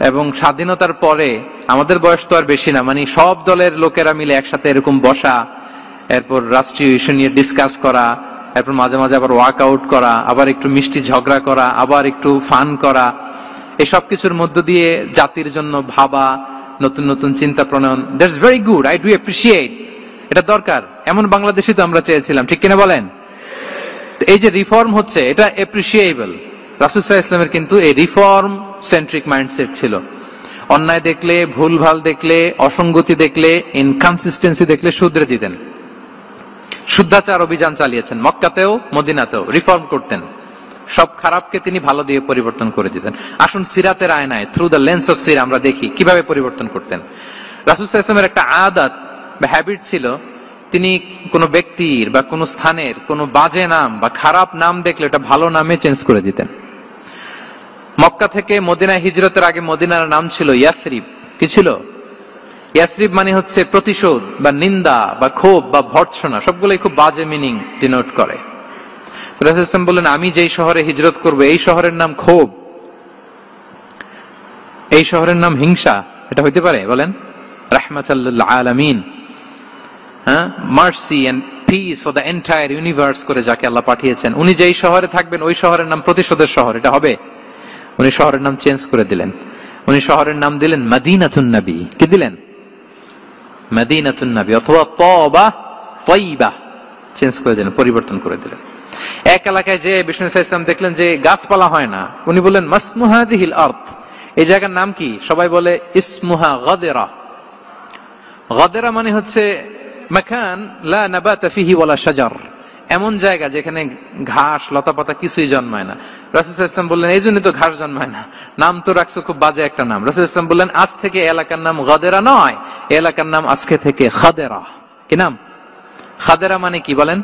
এবং স্বাধীনতার পরে আমাদের বয়স তো আর বেশি না, মানে সব দলের লোকেরা মিলে একসাথে এরকম বসা, এরপর রাষ্ট্রীয় ইস্যু নিয়ে ডিসকাস করা, এরপর মাঝে মাঝে আবার ওয়াক আউট করা, আবার একটু মিষ্টি ঝগড়া করা, আবার একটু ফান করা, এই সব কিছুর মধ্য দিয়ে জাতির জন্য ভাবা, নতুন নতুন চিন্তা প্রণয়ন। That's very good, I do appreciate. এটা দরকার, এমন বাংলাদেশি তো আমরা চেয়েছিলাম, ঠিক কিনা বলেন? এই যে রিফর্ম হচ্ছে এটা অ্যাপ্রিসিয়েবল। রাসূল সাল্লাল্লাহু আলাইহি ওয়াসাল্লামের কিন্তু এই রিফর্ম সেন্ট্রিক মাইন্ডসেট ছিল। অন্যায় দেখলে, ভুলভাল দেখলে, অসঙ্গতি দেখলে, ইনকনসিস্টেন্সি দেখলে শুধরে দিতেন। শুদ্ধাচার অভিযান চালিয়েছেন মক্কাতেও মদিনাতেও, রিফর্ম করতেন। সব খারাপকে তিনি ভালো দিয়ে পরিবর্তন করে দিতেন। আসুন সিরাতের আয়নায়, থ্রু দ্য লেন্স অফ সিরা আমরা দেখি কিভাবে পরিবর্তন করতেন। রাসূল সাল্লাল্লাহু আলাইহি ওয়াসাল্লামের একটা আদত বা হ্যাবিট ছিল, তিনি কোনো ব্যক্তির বা কোনো স্থানের কোনো বাজে নাম বা খারাপ নাম দেখলে এটা ভালো নামে চেঞ্জ করে দিতেন। মক্কা থেকে মদিনায় হিজরতের আগে মদিনার নাম ছিল ইয়াসরিব। কি ছিল? ইয়াসরিব মানে হচ্ছে প্রতিশোধ বা নিন্দা বা ক্ষোভ বা ভর্ৎসনা, সবগুলোই খুব বাজে মিনিং ডিনোট করে। রাসূল সাল্লাল্লাহু আলাইহি ওয়াসাল্লাম বললেন, আমি যেই শহরে হিজরত করব এই শহরের নাম ক্ষোভ, এই শহরের নাম হিংসা, এটা হইতে পারে? বলেন। রাহমাতাল লিল আলামিন, mercy and peace for the entire universe করে যাকে আল্লাহ পাঠিয়েছেন, উনি যেই শহরে থাকবেন ওই শহরের নাম প্রতিশোধের শহর, এটা হবে? উনি শহরের নাম চেঞ্জ করে দিলেন। উনি শহরের নাম দিলেন মদিনাতুন নবী। কি দিলেন? মদিনাতুন নবী, অথবা তওবা তয়্যিবা চেঞ্জ করে দিলেন, পরিবর্তন করে দিলেন। এক এলাকায় যে বিষ্ণু সাল্লাল্লাহু আলাইহি ওয়াসাল্লাম দেখলেন যে গাছপালা হয় না, উনি বললেন মাসমু হাযিহিল আরদ, এই জায়গার নাম কি? সবাই বলে ইসমুহা গাদেরা। গাদেরা মানে হচ্ছে মাকান লা নাবাতা ফিহি ওয়ালা শাজার, এমন জায়গা যেখানে ঘাস লতাপাতা কিছুই জন্মায় না। রাসূল সাল্লাল্লাহু আলাইহি ওয়াসাল্লাম বললেন, এই জন্য তো ঘাস জন্মায় না, নাম তো রাখছো খুব বাজে একটা নাম। রাসূল সাল্লাল্লাহু আলাইহি ওয়াসাল্লাম বললেন, আজ থেকে এলাকার নাম গাদেরা নয়, এলাকার নাম আজকে থেকে খাদেরা। কি নাম? খাদেরা মানে কি বলেন?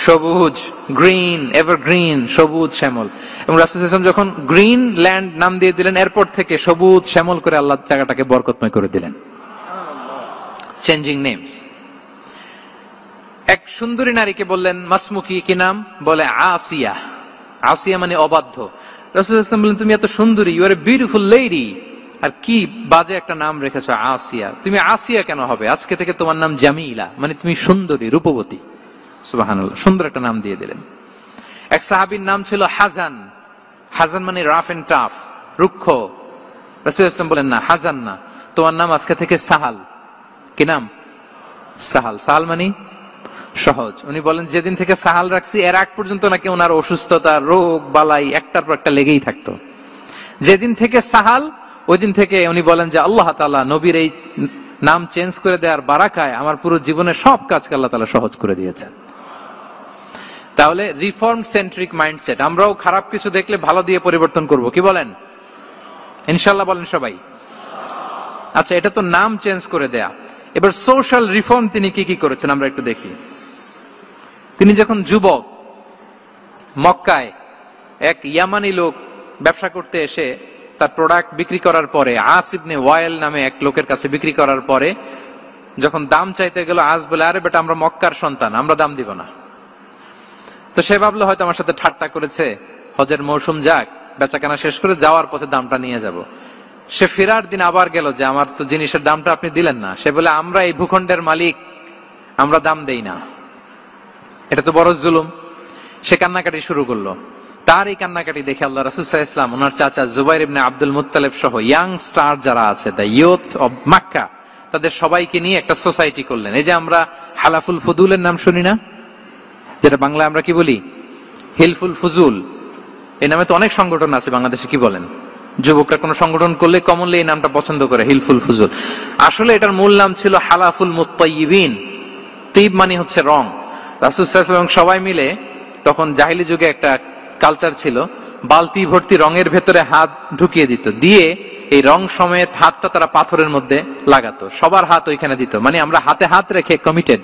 সবুজ, গ্রিন, এভারগ্রিন, সবুজ শ্যামল। এবং রাসূল সাল্লাল্লাহু আলাইহি ওয়াসাল্লাম যখন গ্রিন ল্যান্ড নাম দিয়ে দিলেন, এরপর থেকে সবুজ শ্যামল করে আল্লাহ জায়গাটাকে বরকতময় করে দিলেন। Changing names. এক সুন্দরী নারীকে বললেন মাসমুকি, কি নাম? বলে আসিয়া। আসিয়া মানে অবাধ্য। রাসূল সাল্লাল্লাহু আলাইহি ওয়াসাল্লাম বললেন, তুমি এত সুন্দরী, you are a beautiful lady, আর কি বাজে একটা নাম রেখেছো আসিয়া। তুমি আসিয়া কেন হবে? আজকে থেকে তোমার নাম জামিলা, মানে তুমি সুন্দরী, রূপবতী। সুবহানাল্লাহ, সুন্দর একটা নাম দিয়ে দিলেন। এক সাহাবীর নাম ছিল হাজান। হাজান মানে রাফ এন্ড টাফ, রুক্ষ। রাসূল সাল্লাল্লাহু আলাইহি ওয়াসাল্লাম বলেন, না, হাজান না, তোমার নাম আজকে থেকে সাহাল। কি নাম? সাহাল। সাহাল মানে সহজ। উনি বলেন, যেদিন থেকে সাহাল রাখছি এর আগ পর্যন্ত নাকি ওনার অসুস্থতা, রোগ বালাই একটার পর একটা লেগেই থাকতো। যেদিন থেকে সাহাল, ওই দিন থেকে উনি বলেন যে আল্লাহ তাআলা নবীর এই নাম চেঞ্জ করে দেওয়ার বারাকায় আমার পুরো জীবনের সব কাজকে আল্লাহ তাআলা সহজ করে দিয়েছেন। তাহলে রিফর্ম সেন্ট্রিক মাইন্ডসেট। আমরাও খারাপ কিছু দেখলে ভালো দিয়ে পরিবর্তন করব, কি বলেন? ইনশাআল্লাহ বলেন সবাই। আচ্ছা, এটা তো নাম চেঞ্জ করে দেয়া। এবার সোশ্যাল রিফর্ম তিনি কি কি করেছেন আমরা একটু দেখি। তিনি যখন যুবক, মক্কায় এক ইয়ামানি লোক ব্যবসা করতে এসে তার প্রোডাক্ট বিক্রি করার পরে, আস ইবনে ওয়াইল নামে এক লোকের কাছে বিক্রি করার পরে যখন দাম চাইতে গেল, আস বলে, আরে বেটা, আমরা মক্কার সন্তান, আমরা দাম দিব না। তো সে ভাবলো হয়তো আমার সাথে ঠাট্টা করেছে, হজের মৌসুম যাক, বেচাকেনা শেষ করে যাওয়ার পথে দামটা নিয়ে যাব। সে ফেরার দিন আবার গেল যে আমার তো জিনিসের দামটা আপনি দিলেন না। সে বলে, আমরা এই ভূখণ্ডের মালিক, আমরা দাম দেই না, এটা তো বড় জুলুম। সে কান্নাকাটি শুরু করলো। তার এই কান্নাকাটি দেখে আল্লাহ রাসূল সাল্লাল্লাহু আলাইহি ওয়াসাল্লাম, ওনার চাচা জুবাইর ইবনে আব্দুল মুত্তালিব সহ ইয়াং স্টার যারা আছে, দ্য ইয়ুথ অফ মক্কা, তাদের সবাইকে নিয়ে একটা সোসাইটি করলেন। এই যে আমরা হালাফুল ফুদুলের নাম শুনি না, যেটা বাংলায় আমরা কি বলি? হিলফুল ফুজুল। এই নামে তো অনেক সংগঠন আছে বাংলাদেশে, কি বলেন? যুবকরা কোন সংগঠন করলে কমনলি এই নামটা পছন্দ করে, হিলফুল ফুজুল। আসলে এটার মূল নাম ছিল হালাফুল মুত্তাইয়িবিন। তিব মানে হচ্ছে রং। রাসূল সাল্লাল্লাহু আলাইহি ওয়াসাল্লাম সবাই মিলে, তখন জাহিলি যুগে একটা কালচার ছিল, বালতি ভর্তি রঙের ভেতরে হাত ঢুকিয়ে দিত, দিয়ে এই রং সমেত হাতটা তারা পাথরের মধ্যে লাগাতো, সবার হাত ওইখানে দিত, মানে আমরা হাতে হাত রেখে কমিটেড,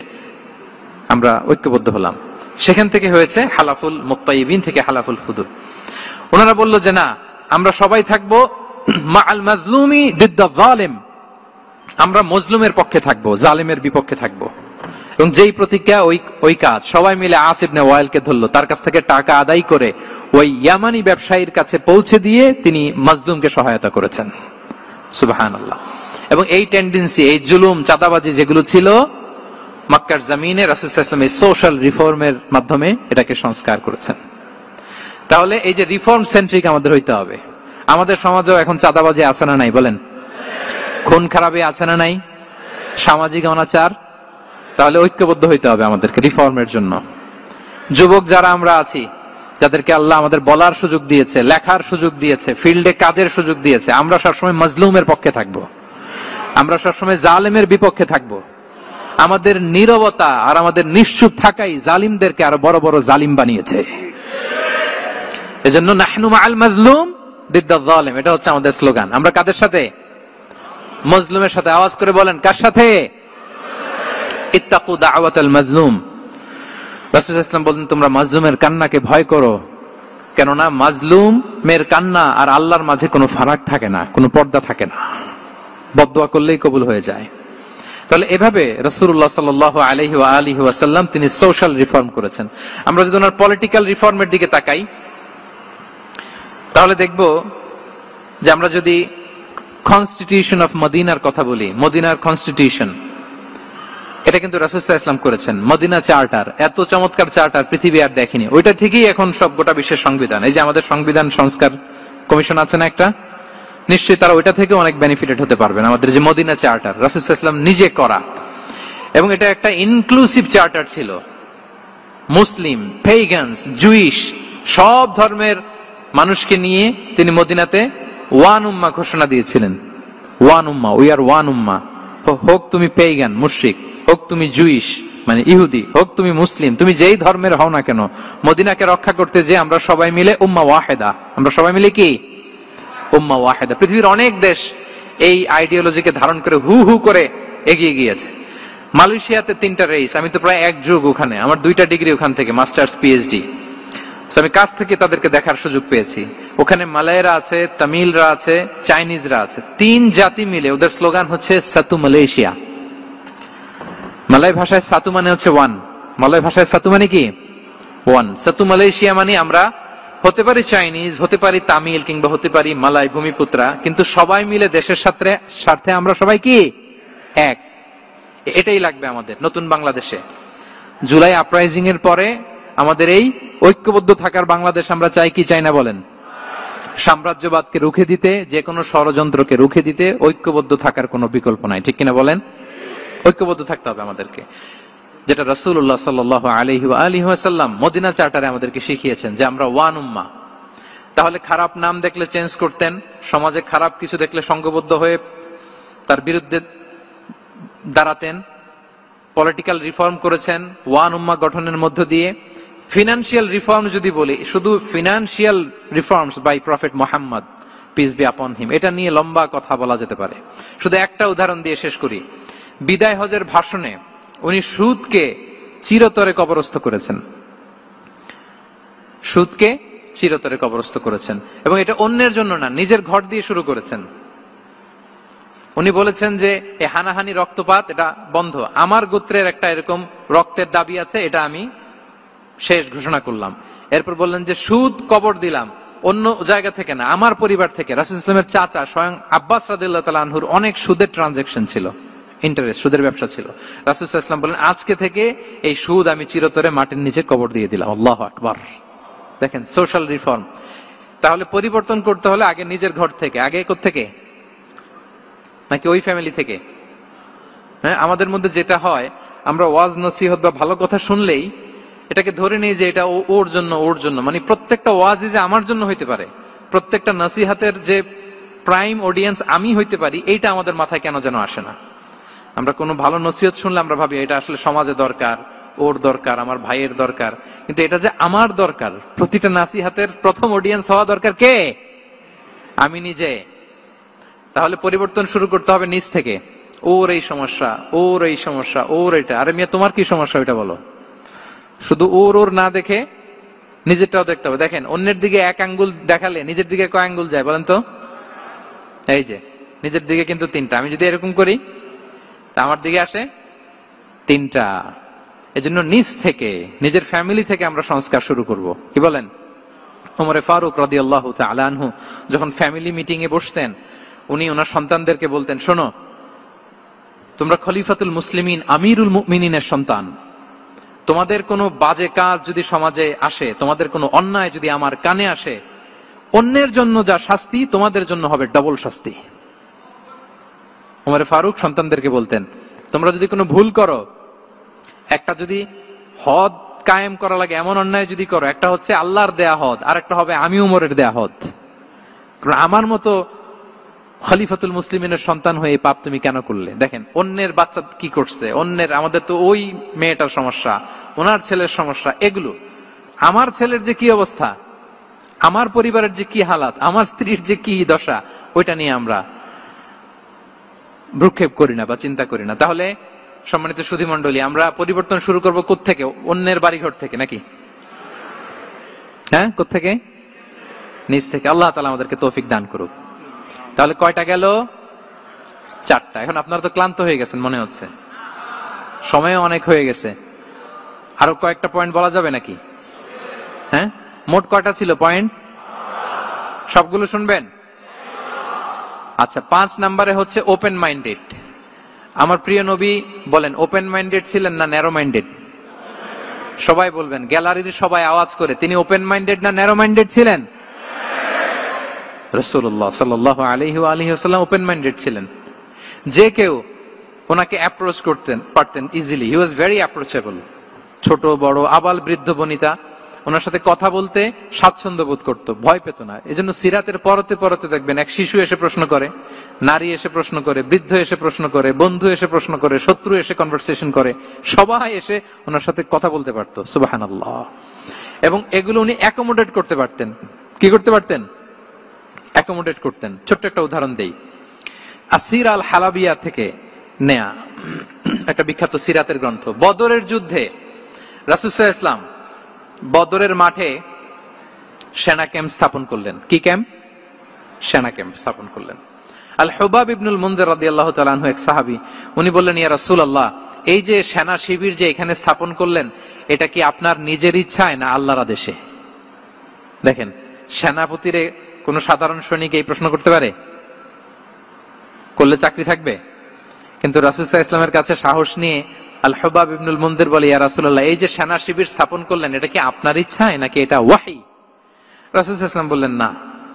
আমরা ঐক্যবদ্ধ হলাম। সেখান থেকে হয়েছে হালাফুল মুত্তাইয়িবিন, থেকে হালাফুল ফুদুল। ওনারা বলল যে না, আমরা সবাই থাকবো মাআল মাজলুমি দিদ্দা যালিম, আমরা মজলুমের পক্ষে থাকবো, জালিমের বিপক্ষে থাকবো। এবং যেই প্রতিজ্ঞা ওই কাজ। সবাই মিলে আস ইবনে ওয়াইলকে ধরলো, তার কাছ থেকে টাকা আদায় করে ওই ইয়ামানি ব্যবসায়ীর কাছে পৌঁছে দিয়ে তিনি মাজলুমকে সহায়তা করেছেন। সুবহানাল্লাহ। এবং এই টেন্ডেন্সি, এই জুলুম, চাঁদাবাজি যেগুলো ছিল মক্কার জমিনে, রাসূল সাল্লাল্লাহু আলাইহি ওয়াসাল্লাম এই সোশ্যাল রিফর্মের মাধ্যমে এটাকে সংস্কার করেছেন। তাহলে এই যে রিফর্ম সেন্ট্রিক আমাদের হইতে হবে। আমাদের সমাজেও এখন চাঁদাবাজি আছে না নাই বলেন? খুন খারাপি আছে না নাই? সামাজিক অনাচার, তাহলে ঐক্যবদ্ধ হইতে হবে আমাদেরকে রিফর্মের জন্য। যুবক যারা আমরা আছি, যাদেরকে আল্লাহ আমাদের বলার সুযোগ দিয়েছে, লেখার সুযোগ দিয়েছে, ফিল্ডে কাজের সুযোগ দিয়েছে, আমরা সবসময় মজলুমের পক্ষে থাকবো, আমরা সবসময় জালেমের বিপক্ষে থাকবো। আমাদের নীরবতা আর আমাদের নিশ্চুপ থাকাই জালিমদেরকে আরো বড় বড় জালিম বানিয়েছে। এজন্য নাহনু মাআল মাজলুম দিদ্দাল জালিম, এটা হচ্ছে আমাদের স্লোগান। আমরা কাদের সাথে? মজলুমের সাথে। আওয়াজ করে বলেন, কার সাথে? ইত্তাকু দাওয়াতাল মাজলুম। রাসূলুল্লাহ সাল্লাল্লাহু আলাইহি ওয়াসাল্লাম বলেন, তোমরা মাজলুমের কান্নাকে ভয় করো, কেননা মাজলুমের কান্না আর আল্লাহর মাঝে কোনো ফারাক থাকে না, কোনো পর্দা থাকে না, বদদোয়া করলেই কবুল হয়ে যায়। তাহলে এভাবে রাসূলুল্লাহ সাল্লাল্লাহু আলাইহি ওয়া আলিহি ওয়াসাল্লাম তিনি সোশ্যাল রিফর্ম করেছেন। আমরা যদি ওনার পলিটিক্যাল রিফর্মের দিকে তাকাই, তাহলে দেখব যে আমরা যদি কনস্টিটিউশন অফ মদিনার কথা বলি, মদিনার কনস্টিটিউশন, এটা কিন্তু রাসূল সাল্লাল্লাহু আলাইহি ওয়াসাল্লাম করেছেন। মদিনা চার্টার, এত চমৎকার চার্টার পৃথিবী আর দেখেনি। ওইটা থেকেই এখন সব গোটা বিশ্বের সংবিধান। এই যে আমাদের সংবিধান সংস্কার কমিশন আছে না একটা, নিশ্চয়ই তারা ওইটা থেকে অনেক বেনিফিটেড হতে পারবেন। আমাদের যে মদিনা চার্টার রাসূল সাল্লাল্লাহু আলাইহি ওয়াসাল্লাম নিজে করা, এবং এটা একটা ইনক্লুসিভ চার্টার ছিল। মুসলিম, পেগানস, জুইশ, সব ধর্মের মানুষকে নিয়ে তিনি মদিনাতে ওয়ান উম্মাহ ঘোষণা দিয়েছিলেন। ওয়ান উম্মাহ, উই আর ওয়ান উম্মাহ। হোক তুমি পেগান মুশরিক, হোক তুমি জুইশ মানে ইহুদি, হোক তুমি মুসলিম, তুমি যেই ধর্মের হও না কেন, মদিনাকে রক্ষা করতে যে আমরা সবাই মিলে উম্মাহ ওয়াহিদা, আমরা সবাই মিলে কি উম্মাহ ওয়াহিদা। পৃথিবীর অনেক দেশ এই আইডিওলজিকে ধারণ করে হু হু করে এগিয়ে গিয়েছে। মালয়েশিয়াতে 3টা রেস, আমি তো প্রায় এক যুগ ওখানে, আমার 2টা ডিগ্রি ওখান থেকে, মাস্টার্স পিএইচডি। আমি কাছ থেকে তাদেরকে দেখার সুযোগ পেয়েছি। ওখানে মালয়েরা আছে, তামিলরা আছে, চাইনিজরা আছে, 3 জাতি মিলে ওদের স্লোগান হচ্ছে সাতু মালয়েশিয়া। মালয় ভাষায় সাতু মানে হচ্ছে ওয়ান, মালয় ভাষায় সাতু মানে কি ওয়ান। সাতু মালয়েশিয়া মানে আমরা হতে পারি চাইনিজ, হতে পারি তামিল, কিংবা হতে পারি মালয় ভূমিপুত্রা, কিন্তু সবাই মিলে দেশের স্বার্থে আমরা সবাই কি এক। এটাই লাগবে আমাদের নতুন বাংলাদেশে। জুলাই আপরাইজিং এর পরে আমাদের এই ঐক্যবদ্ধ থাকার বাংলাদেশ আমরা চাই কি চাই না বলেন? সাম্রাজ্যবাদকে রুখে দিতে, যে কোনো ষড়যন্ত্রকে রুখে দিতে ঐক্যবদ্ধ থাকার কোনো বিকল্প নাই, ঠিক কিনা বলেন? ঐক্যবদ্ধ থাকতে হবে আমাদেরকে, যেটা রাসূলুল্লাহ সাল্লাল্লাহু আলাইহি ওয়া আলিহি ওয়াসাল্লাম মদিনা চার্টারে আমাদেরকে শিখিয়েছেন যে আমরা ওয়ান উম্মাহ। তাহলে খারাপ নাম দেখলে চেঞ্জ করতেন, সমাজে খারাপ কিছু দেখলে সংঘবদ্ধ হয়ে তার বিরুদ্ধে দাঁড়াতেন। পলিটিক্যাল রিফর্ম করেছেন ওয়ান উম্মাহ গঠনের মধ্য দিয়ে। ফিনান্সিয়াল রিফর্ম যদি বলি, শুধু financial reforms by Prophet Muhammad peace be upon him, এটা নিয়ে লম্বা কথা বলা যেতে পারে। শুধু একটা উদাহরণ দিয়ে শেষ করি। বিদায় হজের ভাষণে উনি সুদকে চিরতরে কবরস্থ করেছেন, সুদকে চিরতরে কবরস্থ করেছেন, এবং এটা অন্যের জন্য না, নিজের ঘর দিয়ে শুরু করেছেন। উনি বলেছেন যে এই হানাহানি রক্তপাত এটা বন্ধ, আমার গোত্রের একটা এরকম রক্তের দাবি আছে, এটা আমি শেষ ঘোষণা করলাম। এরপর বললেন যে সুদ কবর দিলাম, অন্য জায়গা থেকে না, আমার পরিবার থেকে। রাসূল সাল্লাল্লাহু আলাইহি ওয়াসাল্লামের চাচা স্বয়ং আব্বাস রাদিয়াল্লাহু তাআলা আনহুর অনেক সুদের ট্রানজাকশন ছিল, ইন্টারেস্ট, সুদের ব্যবসা ছিল। রাসূল সাল্লাল্লাহু আলাইহি ওয়াসাল্লাম বলেন আজকে থেকে এই সুদ আমি চিরতরে মাটির নিচে কবর দিয়ে দিলাম। আল্লাহু আকবার। দেখেন সোশ্যাল রিফর্ম। তাহলে পরিবর্তন করতে হলে আগে নিজের ঘর থেকে, আগে কোত্থেকে? নাকি ওই ফ্যামিলি থেকে? হ্যাঁ, আমাদের মধ্যে যেটা হয়, আমরা ওয়াজ নসিহত বা ভালো কথা শুনলেই এটাকে ধরে নিই যে এটা ওর জন্য, ওর জন্য, মানে প্রত্যেকটা ওয়াজই যে আমার জন্য হইতে পারে, প্রত্যেকটা নসিহতের যে প্রাইম অডিয়েন্স আমি হইতে পারি, এইটা আমাদের মাথায় কেন যেন আসে না। আমরা কোনো ভালো নসিহত শুনলে আমরা ভাবি এটা আসলে সমাজে দরকার, ওর দরকার, আমার ভাইয়ের দরকার, কিন্তু এটা যে আমার দরকার, প্রতিটা নাসিহাতের প্রথম অডিয়েন্স হওয়া দরকার কে? আমি নিজে। তাহলে পরিবর্তন শুরু করতে হবে নিজ থেকে। ওর এই সমস্যা, ওর এই সমস্যা, ওর এটা। আরে মিয়া তোমার কি সমস্যা ওইটা বলো। শুধু ওর ওর না দেখে নিজেরটাও দেখতে হবে। দেখেন অন্যের দিকে এক আঙ্গুল দেখালে নিজের দিকে কয় আঙ্গুল যায় বলেন তো? এই যে নিজের দিকে কিন্তু 3টা। আমি যদি এরকম করি তা আমার দিকে আসে 3টা। এজন্য নিজ থেকে, নিজের ফ্যামিলি থেকে আমরা সংস্কার শুরু করব। কি বলেন? ওমরে ফারুক রাদিয়াল্লাহু তাআলা আনহু যখন ফ্যামিলি মিটিং এ বসতেন, উনি ওনার সন্তানদেরকে বলতেন, শোনো, তোমরা খলিফাতুল মুসলিমিন, আমিরুল মুমিনিনের সন্তান, তোমাদের কোনো বাজে কাজ যদি সমাজে আসে, তোমাদের কোনো অন্যায় যদি আমার কানে আসে, অন্যের জন্য যা শাস্তি তোমাদের জন্য হবে ডবল শাস্তি। ওমর ফারুক সন্তানদেরকে বলতেন, তোমরা যদি কোনো ভুল করো, একটা যদি হদ কায়েম করা লাগে, এমন অন্যায় যদি করো, একটা হচ্ছে আল্লাহর দেয়া হদ, আর একটা হবে আমি উমরের দেয়া হদ। আমার মতো খলিফাতুল মুসলিমিনের সন্তান হয়ে পাপ তুমি কেন করলে? দেখেন অন্যের বাচ্চা কি করছে, অন্যের, আমাদের তো ওই মেয়েটার সমস্যা, ওনার ছেলের সমস্যা, এগুলো আমার ছেলের যে কি অবস্থা, আমার পরিবারের যে কি হালাত, আমার স্ত্রীর যে কি দশা, ওইটা নিয়ে আমরা ভ্রুক্ষেপ করি না বা চিন্তা করি না। তাহলে সম্মানিত সুধী মণ্ডলী, আমরা পরিবর্তন শুরু করব কোত্থেকে? অন্যের বাড়িঘর থেকে নাকি? হ্যাঁ, কোত্থেকে? নিজ থেকে। আল্লাহ তাআলা আমাদেরকে তৌফিক দান করুক। তাহলে কয়টা গেল? 4টা। এখন আপনারা তো ক্লান্ত হয়ে গেছেন মনে হচ্ছে, সময়ও অনেক হয়ে গেছে। আরো কয়েকটা পয়েন্ট বলা যাবে নাকি? হ্যাঁ, মোট কয়টা ছিল পয়েন্ট? সবগুলো শুনবেন? আচ্ছা, 5 নম্বরে হচ্ছে ওপেন মাইন্ডেড। আমার প্রিয় নবী বলেন ওপেন মাইন্ডেড ছিলেন না ন্যারো মাইন্ডেড? সবাই বলবেন, গ্যালারির সবাই আওয়াজ করে, তিনি ওপেন মাইন্ডেড না ন্যারো মাইন্ডেড ছিলেন? রাসূলুল্লাহ সাল্লাল্লাহু আলাইহি ওয়া আলিহি ওয়াসাল্লাম ওপেন মাইন্ডেড ছিলেন। যে কেউ ওনাকে অ্যাপ্রোচ করতেন পারতেন easily, he was very approachable. ছোট বড় আবাল বৃদ্ধ বনিতা ওনার সাথে কথা বলতে স্বাচ্ছন্দ্য বোধ করত, ভয় পেত না। এজন্য সিরাতের পরতে পরতে দেখবেন এক শিশু এসে প্রশ্ন করে, নারী এসে প্রশ্ন করে, বৃদ্ধ এসে প্রশ্ন করে, বন্ধু এসে প্রশ্ন করে, শত্রু এসে কনভারসেশন করে, সবাই এসে ওনার সাথে কথা বলতে পারতো। সুবহানাল্লাহ। এবং এগুলো উনি অ্যাকোমোডেট করতে পারতেন। কি করতে পারতেন? অ্যাকোমোডেট করতেন। ছোট্ট একটা উদাহরণ দেই, আসির আল হালাবিয়া থেকে নেয়া একটা বিখ্যাত সিরাতের গ্রন্থ। বদরের যুদ্ধে রাসূল সাল্লাল্লাহু আলাইহি ওয়াসাল্লাম বদরের মাঠে সেনা ক্যাম্প স্থাপন করলেন। কি ক্যাম্প? সেনা ক্যাম্প স্থাপন করলেন। আল হুবাব ইবনুল মুনজির রাদিয়াল্লাহু তাআলা আনহু এক সাহাবী, উনি বললেন, ইয়া রাসূলুল্লাহ, এই যে সেনা শিবির যে এখানে স্থাপন করলেন, এটা কি আপনার নিজের ইচ্ছায় না আল্লাহর আদেশে? দেখেন, সেনাপতিরে কোন সাধারণ সৈনিক এই প্রশ্ন করতে পারে? করলে চাকরি থাকবে? কিন্তু রাসূল সাল্লাল্লাহু আলাইহি ওয়াসাল্লামের কাছে সাহস নিয়ে আল হুবাব ইবনুল মুনজির বলে, ইয়া রাসূলুল্লাহ, এই যে সেনা শিবির স্থাপন করলেন, এটা কি আপনার ইচ্ছায় নাকি এটা ওয়াহী? রাসূল সাল্লাল্লাহু আলাইহি ওয়াসাল্লাম বললেন, না,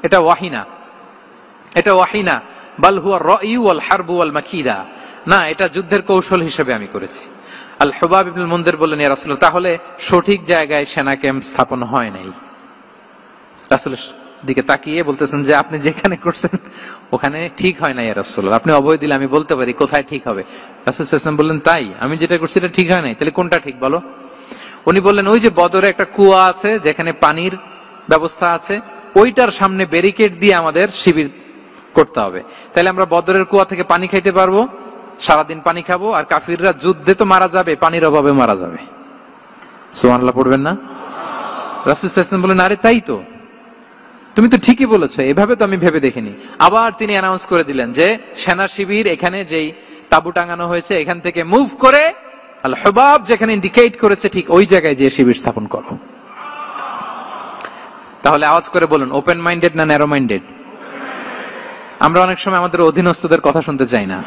এটা ওয়াহী না, এটা ওয়াহী না, বাল হুয়া রায়ু ওয়াল হারবু ওয়াল মাকিরা, না, এটা যুদ্ধের কৌশল হিসেবে আমি করেছি। আল হুবাব ইবনুল মুনজির বললেন, ইয়া রাসূলুল্লাহ, তাহলে সঠিক জায়গায় সেনা ক্যাম্প স্থাপন হয় নাই। রাসূলের দিকে তাকিয়ে বলতেছেন যে আপনি যেখানে করছেন ওখানে ঠিক হয় না ইয়া রাসূলুল্লাহ, আপনি অভয় দিলে আমি বলতে পারি কোথায় ঠিক হবে। রাসূল সাল্লাল্লাহু আলাইহি ওয়াসাল্লাম বললেন, তাই? আমি যেটা করছি এটা ঠিক হয় নাই, তাহলে কোনটা ঠিক বলো? উনি বললেন, ওই যে বদরে একটা কুয়া আছে যেখানে পানির ব্যবস্থা আছে, ওইটার সামনে ব্যারিকেড দিয়ে আমাদের শিবির করতে হবে। তাহলে আমরা বদরের কুয়া থেকে পানি খাইতে পারবো, সারাদিন পানি খাবো, আর কাফিররা যুদ্ধে তো মারা যাবে, পানির অভাবে মারা যাবে। সুবহানাল্লাহ পড়বেন না? রাসূল সাল্লাল্লাহু আলাইহি ওয়াসাল্লাম বললেন, আরে তাই তো, তুমি তো ঠিকই বলেছো, এভাবে তো আমি ভেবে দেখিনি। আবার তিনি অ্যানাউন্স করে দিলেন যে সেনা শিবির এখানে যেই তাবু টাঙানো হয়েছে এখান থেকে মুভ করে আল হুবাব যেখানে ইন্ডিকেট করেছে ঠিক ওই জায়গায় যে শিবির স্থাপন করো। তাহলে আওয়াজ করে বলুন, ওপেন মাইন্ডেড না ন্যারো মাইন্ডেড? আমরা অনেক সময় আমাদের অধীনস্থদের কথা শুনতে চাই না।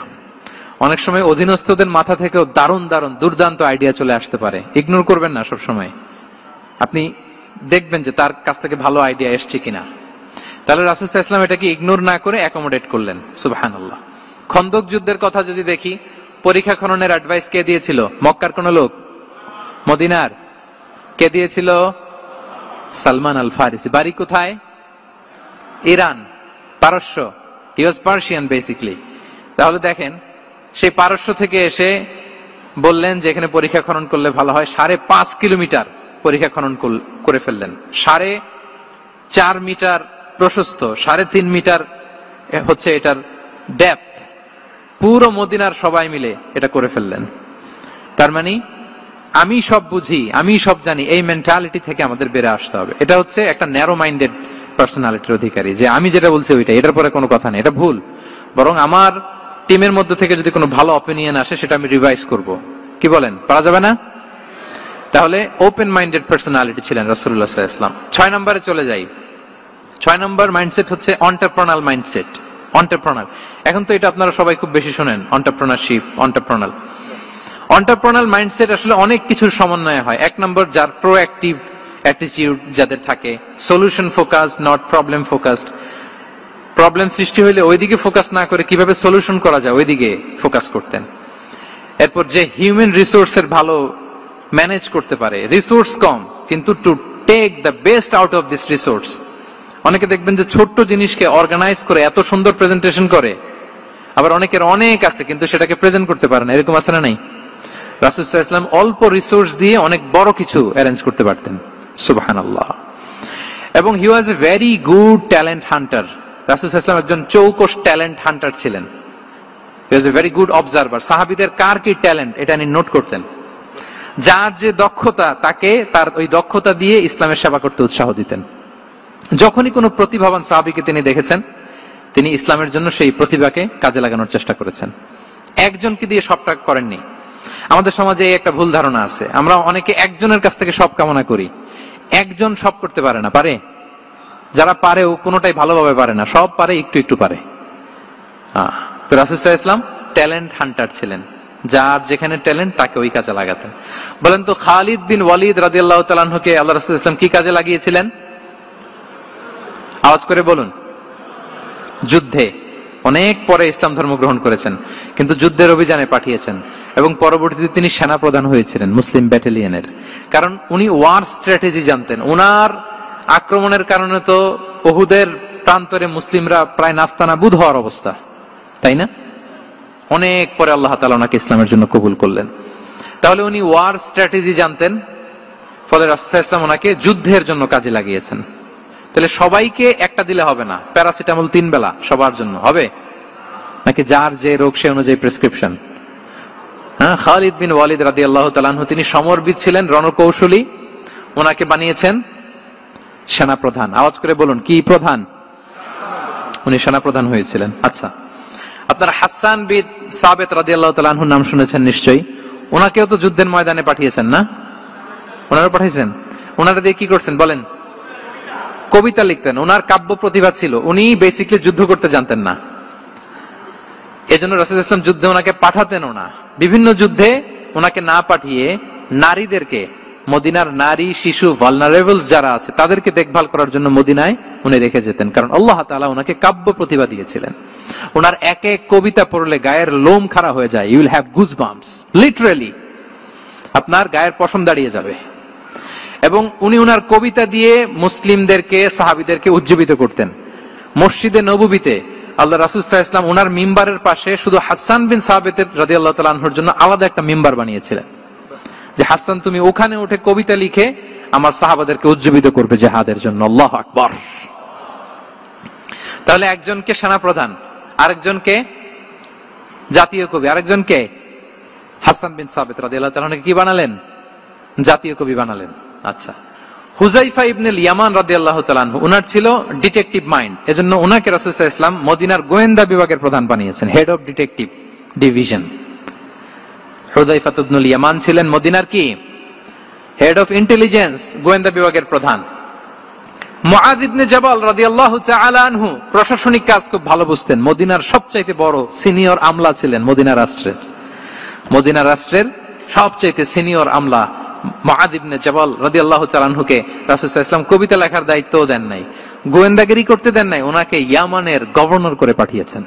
অনেক সময় অধীনস্থদের মাথা থেকেও দারুণ দারুণ দুর্দান্ত আইডিয়া চলে আসতে পারে। ইগনোর করবেন না সব সময়, আপনি দেখবেন যে তার কাছ থেকে ভালো আইডিয়া এসছে কিনা। তাহলে রাসূল সাল্লাল্লাহু আলাইহি ওয়াসাল্লাম এটাকে ইগনোর না করে অ্যাকোমোডেট করলেন। সুবহানাল্লাহ। খন্দক যুদ্ধের কথা যদি দেখি, পরীক্ষা খননের অ্যাডভাইস কে দিয়েছিল? মক্কার কোন লোক? মদিনার? কে দিয়েছিল? সালমান আল ফারিসি। বাড়ি কোথায়? ইরান, পারস্য। হি ওয়াজ পার্সিয়ান বেসিক্যালি। তাহলে দেখেন, সেই পারস্য থেকে এসে বললেন যে এখানে পরীক্ষা খনন করলে ভালো হয়। 5.5 কিলোমিটার পরীক্ষা খনন করে ফেললেন। 4.5 মিটার প্রশস্ত, 3.5 মিটার হচ্ছে এটার ডেপথ। পুরো মদিনার সবাই মিলে এটা করে ফেললেন। তার মানে আমি সব বুঝি, আমি সব জানি, এই মেন্টালিটি থেকে আমাদের বেড়ে আসতে হবে। এটা হচ্ছে একটা ন্যারো মাইন্ডেড পার্সোনালিটির অধিকারী, যে আমি যেটা বলছি ওইটা, এটার পরে কোনো কথা নেই, এটা ভুল। বরং আমার টিমের মধ্যে থেকে যদি কোনো ভালো অপিনিয়ন আসে সেটা আমি রিভাইজ করব। কি বলেন, পারা যাবে না? তাহলে ওপেন মাইন্ডেড পার্সোনালিটি ছিলেন রাসূলুল্লাহ সাল্লাল্লাহু আলাইহি ওয়াসাল্লাম। 6 নম্বরে চলে যাই। 6 নম্বর মাইন্ডসেট হচ্ছে এন্টারপ্রেনাল মাইন্ডসেট। এন্টারপ্রেনাল, এখন তো এটা আপনারা সবাই খুব বেশি শোনেন, এন্টারপ্রেনারশিপ, এন্টারপ্রেনাল। এন্টারপ্রেনাল মাইন্ডসেট আসলে অনেক কিছুর সমন্বয় হয়। 1 নম্বর, যার প্রোঅ্যাক্টিভ অ্যাটিটিউড যাদের থাকে, solution focused, not problem focused. Problem সৃষ্টি হইলে ওইদিকে ফোকাস না করে কিভাবে সলিউশন করা যায় ওইদিকে ফোকাস করতেন। এরপর যে হিউম্যান রিসোর্সের ভালো ম্যানেজ করতে পারে, রিসোর্স কম, কিন্তু to take the best out of this resource. অনেকে দেখবেন যে ছোট্ট জিনিসকে অর্গানাইজ করে এত সুন্দর প্রেজেন্টেশন করে, আবার অনেকের অনেক আছে কিন্তু সেটাকে প্রেজেন্ট করতে পারে না, এরকম আছে না নাই? রাসূল সাল্লাল্লাহু আলাইহি ওয়াসাল্লাম অল্প রিসোর্স দিয়ে অনেক বড় কিছু অ্যারেঞ্জ করতে পারতেন, সুবহানাল্লাহ। এবং he was a very good talent hunter. রাসূল সাল্লাল্লাহু আলাইহি ওয়াসাল্লাম একজন চৌকস ট্যালেন্ট হান্টার ছিলেন। He was a very good observer. সাহাবীদের কার কি ট্যালেন্ট এটা তিনি নোট করতেন। যার যে দক্ষতা তাকে তার ওই দক্ষতা দিয়ে ইসলামের সেবা করতে উৎসাহ দিতেন। যখনই কোনো প্রতিভাবান সাহাবীকে তিনি দেখেছেন, তিনি ইসলামের জন্য সেই প্রতিভাকে কাজে লাগানোর চেষ্টা করেছেন। একজনকে দিয়ে সবটা করেননি। আমাদের সমাজে এই একটা ভুল ধারণা আছে, আমরা অনেকে একজনের কাছ থেকে সব কামনা করি। একজন সব করতে পারে না, পারে? যারা পারেও কোনোটাই ভালোভাবে পারে না, সব পারে একটু একটু পারে। তো রাসূল সাল্লাল্লাহু আলাইহি ওয়াসাল্লাম ট্যালেন্ট হান্টার ছিলেন, যার যেখানে ট্যালেন্ট তাকে ওই কাজে লাগাতেন। বলেন তো খালিদ বিন ওয়ালিদ রাদিয়াল্লাহু তাআলা আনহুকে আল্লাহ রাসূল সাল্লাল্লাহু আলাইহি ওয়াসাল্লাম কি কাজে লাগিয়েছিলেন? আওয়াজ করে বলুন। যুদ্ধে। অনেক পরে ইসলাম ধর্ম গ্রহণ করেছেন, কিন্তু যুদ্ধের অভিযানে পাঠিয়েছেন এবং পরবর্তীতে তিনি সেনা প্রধান হয়েছিলেন মুসলিম ব্যাটালিয়নের। কারণ উনি ওয়ার স্ট্র্যাটেজি জানতেন। উনার আক্রমণের কারণে তো উহুদের প্রান্তরে মুসলিমরা প্রায় নাস্তানাবুদ হওয়ার অবস্থা, তাই না? অনেক পরে আল্লাহ তাআলা ওনাকে ইসলামের জন্য কবুল করলেন। তাহলে উনি ওয়ার স্ট্র্যাটেজি জানতেন, ফলে রাসূল সাল্লাল্লাহু আলাইহি ওয়াসাল্লাম ওনাকে যুদ্ধের জন্য কাজে লাগিয়েছেন। তাহলে সবাইকে একটা দিলে হবে না, প্যারাসিটামল 3 বেলা সবার জন্য হবে নাকি যার যে রোগ সে অনুযায়ী প্রেসক্রিপশন? হ্যাঁ, খালিদ বিন ওয়ালিদ রাদিয়াল্লাহু তাআলা আনহু তিনি সমরবিদ ছিলেন, রণকৌশলী। ওনাকে বানিয়েছেন সেনাপ্রধান। আওয়াজ করে বলুন, কি প্রধান? উনি সেনাপ্রধান হয়েছিলেন। আচ্ছা, আপনারা হাসান বিন সাবিত রাদিয়াল্লাহু তাআলা আনহুর নাম শুনেছেন নিশ্চয়ই। ওনাকেও তো যুদ্ধের ময়দানে পাঠিয়েছেন না? ওনারা পাঠিয়েছেন। ওনারা দিয়ে কি করছেন বলেন? কবিতা লিখতেন। ওনার কাব্য প্রতিভা ছিল। উনি বেসিক্যালি যুদ্ধ করতে জানতেন না, এজন্য রাসূল সাল্লাল্লাহু আলাইহি ওয়াসাল্লাম যুদ্ধে ওনাকে পাঠাতেনও না। বিভিন্ন যুদ্ধে ওনাকে না পাঠিয়ে নারীদেরকে, মদিনার নারী শিশু ভালনারেবলস যারা আছে তাদেরকে দেখভাল করার জন্য মদিনায় উনি রেখে যেতেন। কারণ আল্লাহ তাআলা ওনাকে কাব্য প্রতিভা দিয়েছিলেন। ওনার এক এক কবিতা পড়লে গায়ের লোম খাড়া হয়ে যায়। You will have goosebumps, literally আপনার গায়ের পশম দাঁড়িয়ে যাবে। এবং উনি ওনার কবিতা দিয়ে মুসলিমদেরকে, সাহাবীদেরকে উজ্জীবিত করতেন। মসজিদে নববীতে আল্লাহ রাসূল সাল্লাল্লাহু আলাইহি ওয়াসাল্লাম ওনার মিম্বারের পাশে শুধু হাসান বিন সাবিত রাদিয়াল্লাহু তাআলা আনহুর জন্য আলাদা একটা মিম্বার বানিয়েছিলেন, যে হাসান তুমি ওখানে উঠে কবিতা লিখে আমার সাহাবাদেরকে উজ্জীবিত করবে জিহাদের জন্য। আল্লাহু আকবার। তাহলে একজনকে সেনাপ্রধান, আরেকজনকে জাতীয় কবি, আরেকজনকে হাসান বিন সাবিত রাদিয়াল্লাহু তাআলা আনহুকে কি বানালেন? জাতীয় কবি বানালেন। আচ্ছা, হুযাইফা ইবনে ইয়ামান রাদিয়াল্লাহু তাআলা আনহু, উনার ছিল ডিটেকটিভ মাইন্ড, এজন্য উনাকে রাসূল সাল্লাল্লাহু আলাইহি ওয়াসাল্লাম মদিনার গোয়েন্দা বিভাগের প্রধান বানিয়েছেন, head of detective division. Huzaifa ibnul Yaman ছিলেন মদিনার কি? হেড অফ ইন্টেলিজেন্স, গোয়েন্দা বিভাগের প্রধান। মুআয ইবনে জাবাল রাদিয়াল্লাহু তাআলা আনহু প্রশাসনিক কাজ খুব ভালো বুঝতেন। মদিনার সবচাইতে বড় সিনিয়র আমলা ছিলেন মদিনা রাষ্ট্রের। মদিনা রাষ্ট্রের সবচাইতে সিনিয়র আমলা মুআয ইবনে জাবাল রাদিয়াল্লাহু তাআলা আনহুকে রাসূল সাল্লাল্লাহু আলাইহি ওয়াসাল্লাম কবিতা লেখার দায়িত্বও দেন নাই, গোয়েন্দাগিরি করতে দেন নাই, ওনাকে ইয়ামানের গভর্নর করে পাঠিয়েছেন।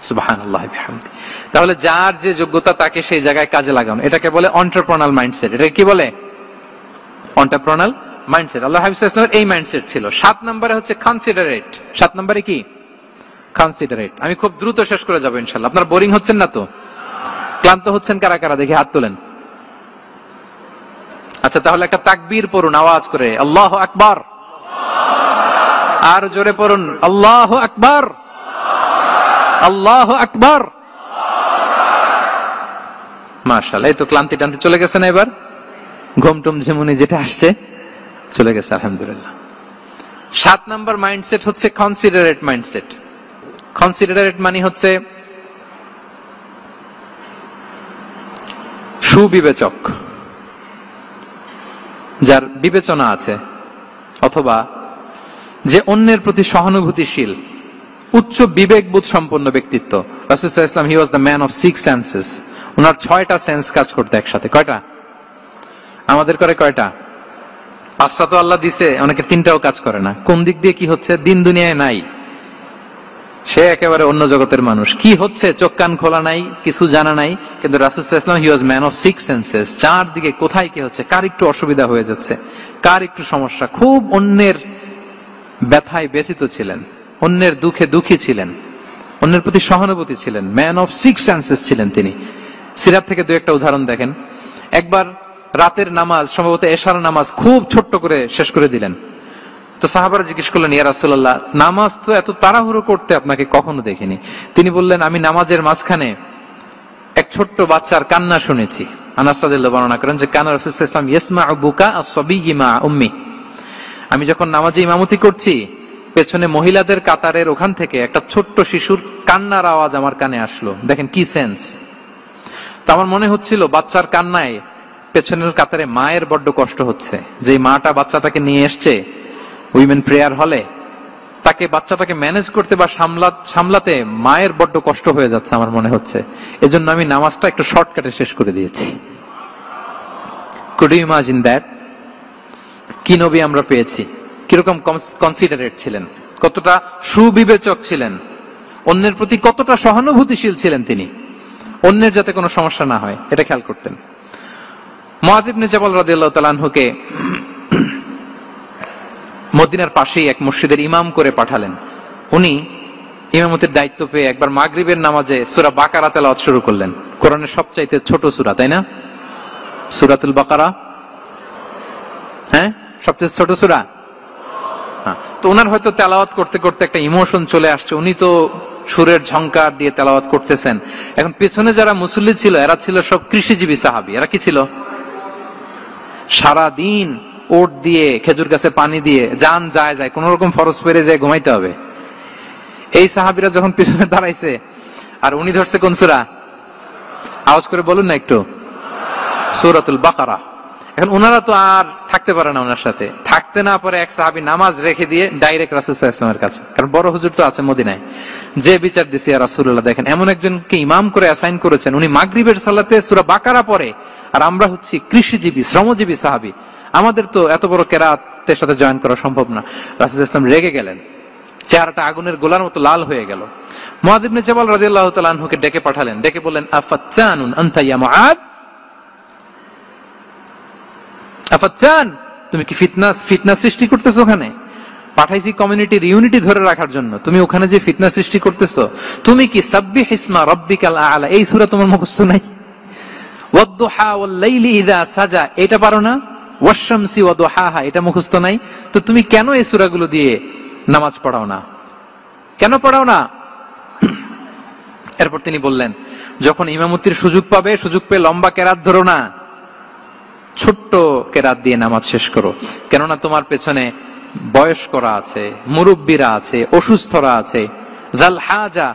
সুবহানাল্লাহি বিহামদি। তাহলে যার যে যোগ্যতা তাকে সেই জায়গায় কাজে লাগানো, এটাকে বলে এন্টারপ্রেনাল মাইন্ডসেট। এটা কি বলে? এন্টারপ্রেনাল মাইন্ডসেট। আল্লাহ হাবিব সাল্লাল্লাহু আলাইহি ওয়াসাল্লামের এই মাইন্ডসেট ছিল। 7 নম্বরে হচ্ছে কনসিডারেট। 7 নম্বরে কি? কনসিডারেট। আমি খুব দ্রুত শেষ করে যাব ইনশাআল্লাহ। আপনারা বোরিং হচ্ছেন না তো? ক্লান্ত হচ্ছেন কারা কারা দেখি হাত তোলেন। আচ্ছা, তাহলে একটা তাকবীর পড়ুন আওয়াজ করে, আল্লাহু আকবার। আর জোরে পড়ুন, আল্লাহু আকবার, আল্লাহু আকবার। মাশাআল্লাহ, এই তো ক্লান্তি টান্তি চলে গেছে না? এবার ঘুমটুম ঝিমুনি যেটা আসছে চলে গেছে, আলহামদুলিল্লাহ। 7 নম্বর মাইন্ডসেট হচ্ছে কনসিডারেট মাইন্ডসেট। কনসিডারেট মানে হচ্ছে সুবিবেচক, যার বিবেচনা আছে, অথবা যে অন্যের প্রতি সহানুভূতিশীল, উচ্চ বিবেকবোধ সম্পন্ন ব্যক্তিত্ব। রাসূল সাল্লাল্লাহু আলাইহি ওয়াসাল্লাম he was the man of 6 senses. ওনার 6টা সেন্স কাজ করতে একসাথে। কয়টা? আমাদের করে কয়টা? 5টা তো আল্লাহ দিছে, অনেকে 3টাও কাজ করে না। কোন দিক দিয়ে কি হচ্ছে? দিন দুনিয়ায় নাই। সে একেবারে অন্য জগতের মানুষ, কি হচ্ছে চোখ কান খোলা নাই, কিছু জানা নাই। কিন্তু রাসূল সাল্লাল্লাহু আলাইহি ওয়াসাল্লাম he was man of six senses. চারদিকে কোথায় কি হচ্ছে, কার একটু অসুবিধা হয়ে যাচ্ছে, কার একটু সমস্যা, খুব অন্যের ব্যথায় ব্যথিত ছিলেন, অন্যের দুঃখে দুঃখী ছিলেন, অন্যের প্রতি সহানুভূতি ছিলেন, ম্যান অফ সিক্স সেন্সেস ছিলেন তিনি। সিরাত থেকে দু একটা উদাহরণ দেখেন। একবার রাতের নামাজ, সম্ভবত এশার নামাজ, খুব ছোট্ট করে শেষ করে দিলেন। তো সাহাবারা জিজ্ঞেস করলেন, ইয়া রাসূলুল্লাহ, নামাজ তো এত তাড়াহুড়ো করতে আপনাকে কখনো দেখিনি। তিনি বললেন, আমি নামাজের মাঝখানে এক ছোট্ট বাচ্চার কান্না শুনেছি। আনাস রাদিয়াল্লাহু বর্ণনা করেন যে কানা রাসূল সাল্লাল্লাহু আলাইহি ওয়াসাল্লাম ইয়াসমাউ বুকা আস-সাবিয়্যি মা উম্মি। আমি যখন নামাজে ইমামতি করছি, পেছনে মহিলাদের কাতারের ওখান থেকে একটা ছোট্ট শিশুর কান্নার আওয়াজ আমার কানে আসলো। দেখেন কি সেন্স। তো আমার মনে হচ্ছিল বাচ্চার কান্নায় পেছনের কাতারে মায়ের বড্ড কষ্ট হচ্ছে, যে মাটা বাচ্চাটাকে নিয়ে এসছে উইমেন প্রেয়ার হলে, তাকে বাচ্চাটাকে ম্যানেজ করতে বা সামলাতে মায়ের বড্ড কষ্ট হয়ে যাচ্ছে আমার মনে হচ্ছে। এজন্য আমি নামাজটা একটু শর্টকাটে শেষ করে দিয়েছি। Could you imagine that? কি নবী আমরা পেয়েছি, কিরকম কনসিডারেট ছিলেন, কতটা সুবিবেচক ছিলেন, অন্যের প্রতি কতটা সহানুভূতিশীল ছিলেন তিনি, অন্যের যাতে কোনো সমস্যা না হয় এটা খেয়াল করতেন। মুআয ইবনে জাবাল রাদিয়াল্লাহু তাআলা আনহুকে মদিনার পাশেই এক মসজিদের ইমাম করে পাঠালেন। উনি ইমামতির দায়িত্ব পেয়ে একবার মাগরিবের নামাজে সূরা বাকারা তেলাওয়াত শুরু করলেন। কোরআনের সবচাইতে ছোট সূরা, তাই না? সূরাতুল বাকারা, হ্যাঁ, সবচেয়ে ছোট সূরা। তো ওনার হয়তো তেলাওয়াত করতে করতে একটা ইমোশন চলে আসছে, উনি তো সুরের ঝংকার দিয়ে তেলাওয়াত করতেছেন। এখন পিছনে যারা মুসল্লি ছিল এরা ছিল সব কৃষিজীবী সাহাবী। এরা কি ছিল? সারা দিন ওট দিয়ে, খেজুর গাছে পানি দিয়ে জান যায় যায় কোন রকম ফরজ পেরে যায় ঘুমাইতে হবে। এই সাহাবীরা যখন পিছনে দাঁড়াইছে আর উনি ধরছে কোন সূরা? আওয়াজ করে বলুন না একটু, সূরাতুল বাকারা। এখন ওনারা তো আর থাকতে পারে না, ওনার সাথে থাকতে না পারে এক সাহাবী নামাজ রেখে দিয়ে ডাইরেক্ট রাসূল সাল্লাল্লাহু আলাইহি ওয়াসাল্লামের কাছে, কারণ বড় হুজুর তো আছে মদিনায়, যে বিচার দিছে ইয়া রাসূলুল্লাহ, দেখেন এমন একজনকে ইমাম করে অ্যাসাইন করেছেন, উনি মাগরিবের সালাতে সূরা বাকারা পড়ে, আর আমরা হচ্ছি কৃষিজীবী শ্রমজীবী সাহাবী, আমাদের তো এত বড় কেরাতের সাথে জয়েন করা সম্ভব না। রাসূল সাল্লাল্লাহু আলাইহি ওয়াসাল্লাম রেগে গেলেন, চেহারাটা আগুনের গোলার মতো লাল হয়ে গেল। মুআয ইবনে জাবাল রাদিয়াল্লাহু তাআলা আনহুকে ডেকে পাঠালেন, ডেকে বললেন, আফাত্তানুন আনতা ইয়া মুআয, আফাত্তান, তুমি কি ফিতনা সৃষ্টি করতেছো? ওখানে পাঠাইছি কমিউনিটির ইউনিটি ধরে রাখার জন্য, তুমি ওখানে যে ফিতনা সৃষ্টি করতেছো। তুমি কি সাব্বিহ ইসমা রাব্বিকাল আ'লা এই সূরা তোমার মুখস্থ নাই? ওয়াদ-দুহা ওয়াল-লাইলি ইযা সাজা এটা পারো না? ওয়াশ-শামসি ওয়া দুহাহা এটা মুখস্থ নাই? তো তুমি কেন এই সূরাগুলো দিয়ে নামাজ পড়াও না? কেন পড়াও না? এরপর তিনি বললেন, যখন ইমামতির সুযোগ পাবে, সুযোগ পেয়ে লম্বা কেরাত ধরো না, ছোট্ট কেরাত দিয়ে নামাজ শেষ করো। কেননা তোমার পেছনে বয়স্করা আছে, মুরব্বীরা আছে, অসুস্থরা আছে। জাল হাজা,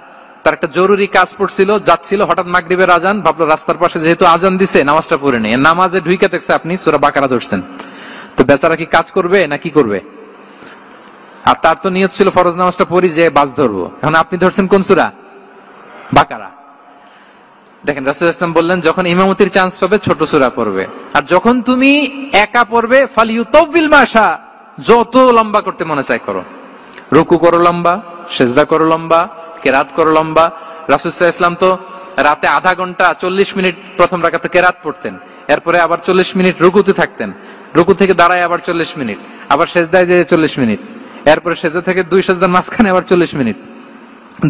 তার একটা জরুরি কাজ পড়ছিল, যাচ্ছিল, হঠাৎ মাগরিবের আজান, ভাবলো রাস্তার পাশে যেহেতু আজান দিছে নামাজটা পড়ে নেই। নামাজে ঢুইকা দেখছে আপনি সূরা বাকারা ধরছেন, তো বেচারা কি কাজ করবে না কি করবে? আর তার তো নিয়ত ছিল ফরজ নামাজটা পড়ি যে বাস ধরবো, এখন আপনি ধরছেন কোন সূরা? বাকারা। দেখেন রাসূল সাল্লাল্লাহু আলাইহি ওয়াসাল্লাম বললেন, যখন ইমামতির চান্স পাবে ছোট সূরা পড়বে, আর যখন তুমি একা পড়বে ফালিউতাউবিল মাশা, যত লম্বা করতে মনে চায় করো, রুকু করো লম্বা, সিজদা করো লম্বা, কেরাত করো লম্বা। রাসূল সাল্লাল্লাহু আলাইহি ওয়াসাল্লাম তো রাতে আধা ঘন্টা 40 মিনিট প্রথম রাকাতে কেরাত পড়তেন, এরপরে আবার 40 মিনিট রুকুতে থাকতেন, রুকু থেকে দাঁড়ায় আবার 40 মিনিট, আবার সিজদায় যেয়ে 40 মিনিট, এরপরে সিজদা থেকে দুই সিজদার মাঝখানে আবার 40 মিনিট,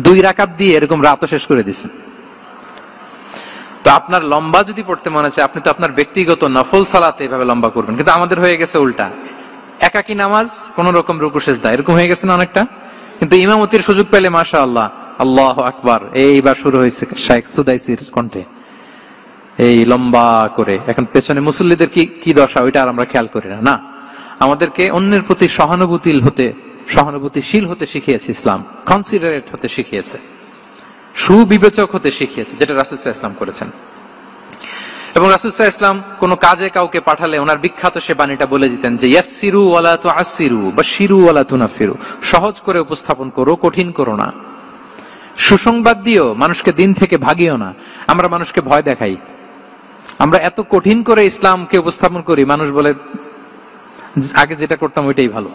2 রাকাত দিয়ে এরকম রাতও শেষ করে দিয়েছেন। তো আপনার লম্বা যদি পড়তে মনে চায়, আপনি তো আপনার ব্যক্তিগত নফল সালাতে এভাবে লম্বা করবেন। কিন্তু আমাদের হয়ে গেছে উল্টা, একাকী নামাজ, কোন রকম রুকু সিজদা, এরকম হয়ে গেছে না অনেকটা। কিন্তু ইমামতির সুযোগ পেলে মাশাআল্লাহ, আল্লাহু আকবার, এইবার শুরু হয়েছে শাইখ সুদাইসির কণ্ঠে, এই লম্বা করে। এখন পেছনে মুসল্লিদের কি দশা ওইটা আর আমরা খেয়াল করি না। না, আমাদেরকে অন্যের প্রতি সহানুভূতিশীল হতে শিখিয়েছে ইসলাম, কনসিডারেট হতে শিখিয়েছে, সুবিবেচক হতে শিখিয়েছে, যেটা রাসূল সাল্লাল্লাহু আলাইহি ওয়াসাল্লাম করেছেন। এবং রাসূল সাল্লাল্লাহু আলাইহি ওয়াসাল্লাম কোন কাজে কাউকে পাঠালে ওনার বিখ্যাত সে বাণীটা বলে দিতেন যে ইয়াসসিরু ওয়ালা তুআসসিরু বাশশিরু ওয়ালা তুনাফিরু, সহজ করে উপস্থাপন করো, কঠিন করো না। সুসংবাদ দিও, মানুষকে দিন থেকে ভাগিও না। আমরা মানুষকে ভয় দেখাই, আমরা এত কঠিন করে ইসলামকে উপস্থাপন করি, মানুষ বলে আগে যেটা করতাম ওইটাই ভালো।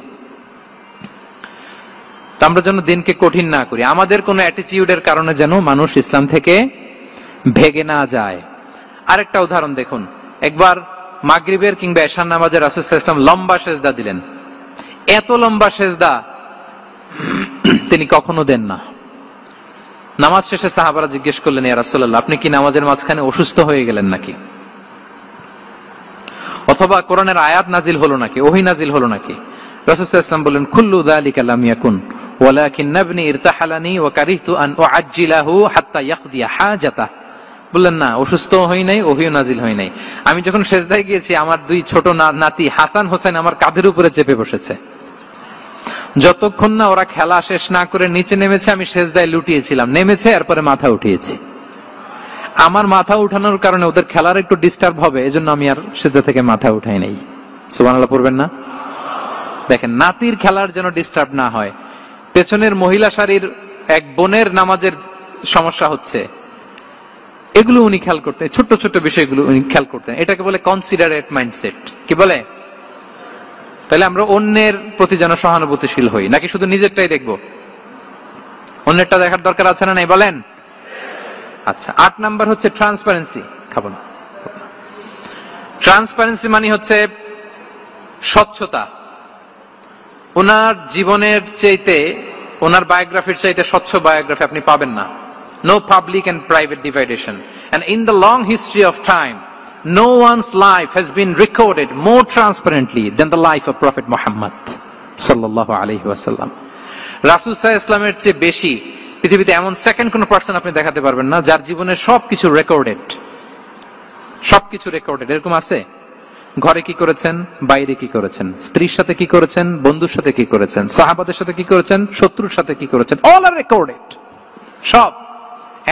তো আমরা যেন দিনকে কঠিন না করি, আমাদের কোনো অ্যাটিটিউডের কারণে যেন মানুষ ইসলাম থেকে ভেগে না যায়। আরেকটা উদাহরণ দেখুন, একবার মাগরিবের কিংবা এশার নামাজে রাসূল সাল্লাল্লাহু আলাইহি ওয়াসাল্লাম লম্বা সেজদা দিলেন। এত লম্বা সেজদা তিনি কখনো দেন না। নামাজ শেষে সাহাবারা জিজ্ঞেস করলেন, ইয়া রাসূলুল্লাহ, আপনি কি নামাজের মাঝখানে অসুস্থ হয়ে গেলেন নাকি, অথবা কোরআনের আয়াত নাজিল হলো নাকি, ওহী নাজিল হলো নাকি? রাসূল সাল্লাল্লাহু আলাইহি ওয়াসাল্লাম বললেন, কুল্লু যালিকা লাম ইয়াকুন ওয়ালাকিন ইবনি ইরতাহালানি ওয়া কারিহতু আন উআজ্জিলাহু হাত্তা ইয়াকদিয়া হাজাতা। বললেন না, অসুস্থ হই নাই, ওহীও নাজিল হয় নাই। আমি যখন সেজদায় গিয়েছি, আমার দুই ছোট নাতি হাসান হোসেন আমার কাঁধের উপরে চেপে বসেছে। যতক্ষণ না ওরা খেলা শেষ না করে নিচে নেমেছে, আমি সেজদায় লুটিয়েছিলাম। নেমেছে, এরপরে মাথা উঠিয়েছি। আমার মাথা উঠানোর কারণে ওদের খেলার একটু ডিস্টার্ব হবে, এজন্য আমি আর সেজদা থেকে মাথা উঠাই নাই। সুবহানাল্লাহ পড়বেন না? দেখেন, নাতির খেলার যেন ডিস্টার্ব না হয়। পেছনের মহিলা সারির এক বোনের নামাজের সমস্যা হচ্ছে, এগুলো উনি খেয়াল করতেন, ছোট্ট ছোট্ট বিষয়গুলো উনি খেয়াল করতেন। এটাকে বলে কনসিডারেট মাইন্ডসেট। কি বলে? তাহলে আমরা অন্যের প্রতি যেন সহানুভূতিশীল হই, নাকি শুধু নিজেরটাই দেখবো? অন্যেরটা দেখার দরকার আছে না নাই বলেন? আচ্ছা, 8 নাম্বার হচ্ছে ট্রান্সপারেন্সি। খাবো না। ট্রান্সপারেন্সি মানে হচ্ছে স্বচ্ছতা। ওনার জীবনের চাইতে, ওনার বায়োগ্রাফির চাইতে স্বচ্ছ বায়োগ্রাফি আপনি পাবেন না। No public and private dividation. And in the long history of time, no one's life has been recorded more transparently than the life of Prophet Muhammad sallallahu alaihi wasallam. রাসূল সাল্লাল্লাহু আলাইহি ওয়াসাল্লামের চেয়ে বেশি পৃথিবীতে এমন সেকেন্ড কোন পারসন আপনি দেখাতে পারবেন না যার জীবনের সবকিছু রেকর্ডেড। সবকিছু রেকর্ডেড। এরকম আছে? ঘরে কি করেছেন, বাইরে কি করেছেন, স্ত্রীর সাথে কি করেছেন, বন্ধুর সাথে কি করেছেন, সাহাবাদের সাথে কি করেছেন, শত্রুর সাথে কি করেছেন, অল আর রেকর্ডেড। সব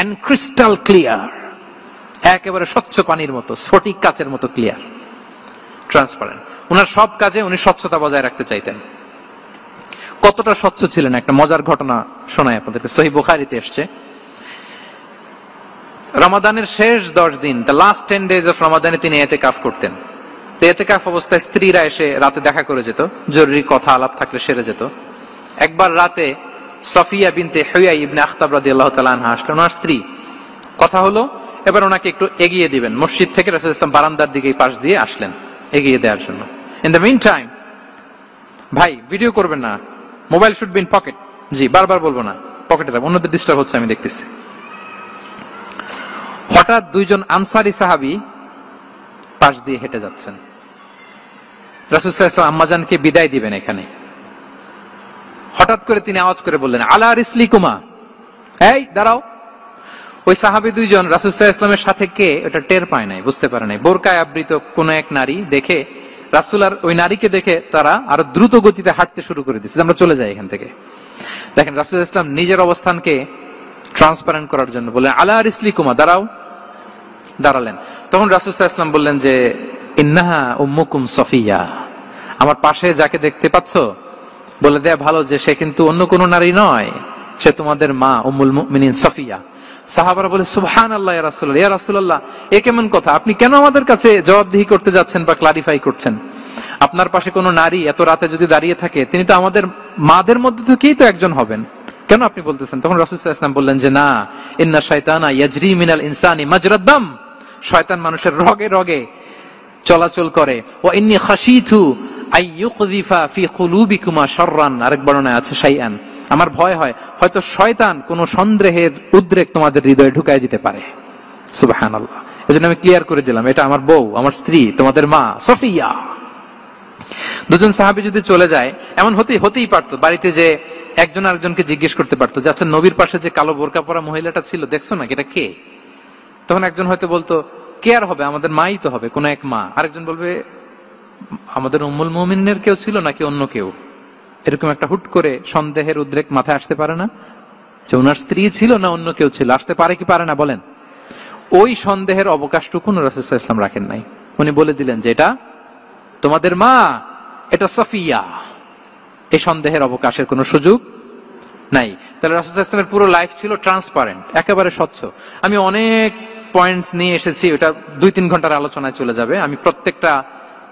and crystal clear, একেবারে স্বচ্ছ পানির মতো, স্ফটিক কাচের মতো ক্লিয়ার, ট্রান্সপারেন্ট। ওনার সব কাজে উনি স্বচ্ছতা বজায় রাখতে চাইতেন। কতটা স্বচ্ছ ছিলেন, একটা মজার ঘটনা শোনাই আপনাদেরকে। সহিহ বুখারীতে এসেছে, রমাদানের শেষ 10 দিন, the last 10 days of রমাদানে তিনি ইতিকাফ করতেন। তো ইতিকাফ অবস্থায় স্ত্রীরা এসে রাতে দেখা করে যেত, জরুরি কথা আলাপ থাকলে সেরে যেত। একবার রাতে সফিয়া বিনতে হুয়াই ইবনে আখতাব রাদিয়াল্লাহু তাআলা আনহা আসলেন, ওনার স্ত্রী। কথা হলো, এবার ওনাকে একটু এগিয়ে দিবেন। মসজিদ থেকে রাসূল সাল্লাল্লাহু আলাইহি ওয়াসাল্লাম বারান্দার দিকে পাশ দিয়ে আসলেন এগিয়ে দেওয়ার জন্য। ইন দ্য মিন টাইম, ভাই ভিডিও করবেন না, mobile should be in pocket. জি, বারবার বলবো না, পকেটে রাখবেন, অন্যদের ডিস্টার্ব হচ্ছে আমি দেখতেছি। হঠাৎ দুইজন আনসারী সাহাবী পাশ দিয়ে হেঁটে যাচ্ছেন। রাসূল সাল্লাল্লাহু আলাইহি ওয়াসাল্লাম আম্মাজানকে বিদায় দিবেন এখানে। হঠাৎ করে তিনি আওয়াজ করে বললেন, আলা রিসলিকুমা, এই দাঁড়াও। ওই সাহাবী দুইজন রাসূল সাল্লাল্লাহু আলাইহি ওয়াসাল্লামের সাথে কে এটা টের পায় নাই, বুঝতে পারে নাই। বোরকায় আবৃত কোন এক নারী দেখে রাসূল আর ওই নারীকে দেখে তারা আরো দ্রুত গতিতে হাঁটতে শুরু করে দিচ্ছে, আমরা চলে যাই এখান থেকে। দেখেন, রাসূল সাল্লাল্লাহু আলাইহি ওয়াসাল্লাম নিজের অবস্থানকে ট্রান্সপারেন্ট করার জন্য বললেন, আলা রিসলিকুমা, দাঁড়াও। দাঁড়ালেন। তখন রাসূল সাল্লাল্লাহু আলাইহি ওয়াসাল্লাম বললেন যে, ইন্নাহা উম্মুকুম সফিয়া, আমার পাশে যাকে দেখতে পাচ্ছো, বলে দেয়া ভালো যে সে কিন্তু অন্য কোন নারী নয়, সে তোমাদের মা উম্মুল মুমিনিন সফিয়া। সাহাবারা বলে, সুবহানাল্লাহ ইয়া রাসূলুল্লাহ, ইয়া রাসূলুল্লাহ, এ কেমন কথা? আপনি কেন আমাদের কাছে জবাবদিহি করতে যাচ্ছেন বা ক্লারিফাই করছেন? আপনার পাশে কোন নারী এত রাতে যদি দাঁড়িয়ে থাকে, তিনি তো আমাদের মাদের মধ্যে থেকেই তো একজন হবেন, কেন আপনি বলতেছেন? তখন রাসূল সাল্লাল্লাহু আলাইহি ওয়াসাল্লাম বললেন যে, না, ইন্না শাইতানা ইয়াজরি মিনাল ইনসানি মাজরাদ দাম, শয়তান মানুষের রগে রগে চলাচল করে। ওয়া ইন্নী খাশিতু আইয়ুকযিফা ফি কুলুবিকুমা শাররান, আরেক বর্ণনায় আছে শাইআন, আমার ভয় হয় হয়তো শয়তান কোন সন্দেহের উদ্রেক তোমাদের হৃদয়ে ঢুকায় দিতে পারে। সুবহানাল্লাহ। এজন্য আমি ক্লিয়ার করে দিলাম, এটা আমার বউ, আমার স্ত্রী, তোমাদের মা সফিয়া। দুজন সাহাবী যদি চলে যায়, এমন হতেই পারতো বাড়িতে যে একজন আরেকজনকে জিজ্ঞেস করতে পারতো যে, আচ্ছা নবীর পাশে যে কালো বোরকা পরা মহিলাটা ছিল দেখছো না, এটা কে? তখন একজন হয়তো বলতো, কে আর হবে, আমাদের মাই তো হবে, কোন এক মা। আরেকজন বলবে, আমাদের উম্মুল মুমিনের কেউ ছিল নাকি অন্য কেউ? এরকম একটা হুট করে সন্দেহের উদ্রেক মাথায় আসতে পারে না যে ওনার স্ত্রী ছিল না অন্য কেউ ছিল? আসতে পারে কি পারে না বলেন? ওই সন্দেহের অবকাশটুকু রাসূল সাল্লাল্লাহু আলাইহি ওয়াসাল্লাম রাখেন নাই। উনি বলে দিলেন যে, এটা তোমাদের মা, এটা সফিয়া। এই সন্দেহের অবকাশের কোনো সুযোগ নাই। তাহলে রাসূল সাল্লাল্লাহু আলাইহি ওয়াসাল্লামের পুরো লাইফ ছিল ট্রান্সপারেন্ট, একেবারে স্বচ্ছ। আমি অনেক পয়েন্টস নিয়ে এসেছি, ওটা 2-3 ঘন্টার আলোচনায় চলে যাবে। আমি প্রত্যেকটা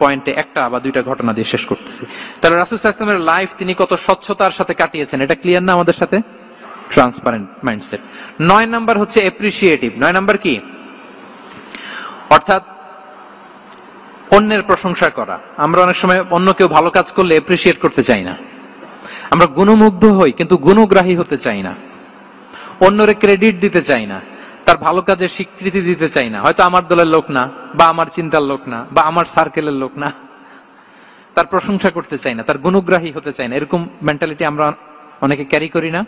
পয়েন্টে একটা বা দুইটা ঘটনা দিয়ে শেষ করতেছি। তাহলে রাসূল সাল্লাল্লাহু আলাইহি ওয়াসাল্লামের লাইফ তিনি কত স্বচ্ছতার সাথে কাটিয়েছেন, এটা ক্লিয়ার না আমাদের সাথে? Transparent mindset. 9 নাম্বার হচ্ছে অ্যাপ্রিসিয়েটিভ। 9 নাম্বার কি? অর্থাৎ অন্যের প্রশংসা করা। আমরা অনেক সময় অন্য কেউ ভালো কাজ করলে অ্যাপ্রিসিয়েট করতে চাই না, আমরা গুণমুগ্ধ হই কিন্তু গুণগ্রাহী হতে চাই না, অন্যরে ক্রেডিট দিতে চাই না, তার ভালো কাজের স্বীকৃতি দিতে চাই না। হয়তো আমার দলের লোক না, বা আমার চিন্তার লোক না, বা আমার সার্কেলের লোক না, তার প্রশংসা করতে চাই না, তার গুণগ্রাহী হতে চাই না। এরকম মেন্টালিটি আমরা অনেকে ক্যারি করি না?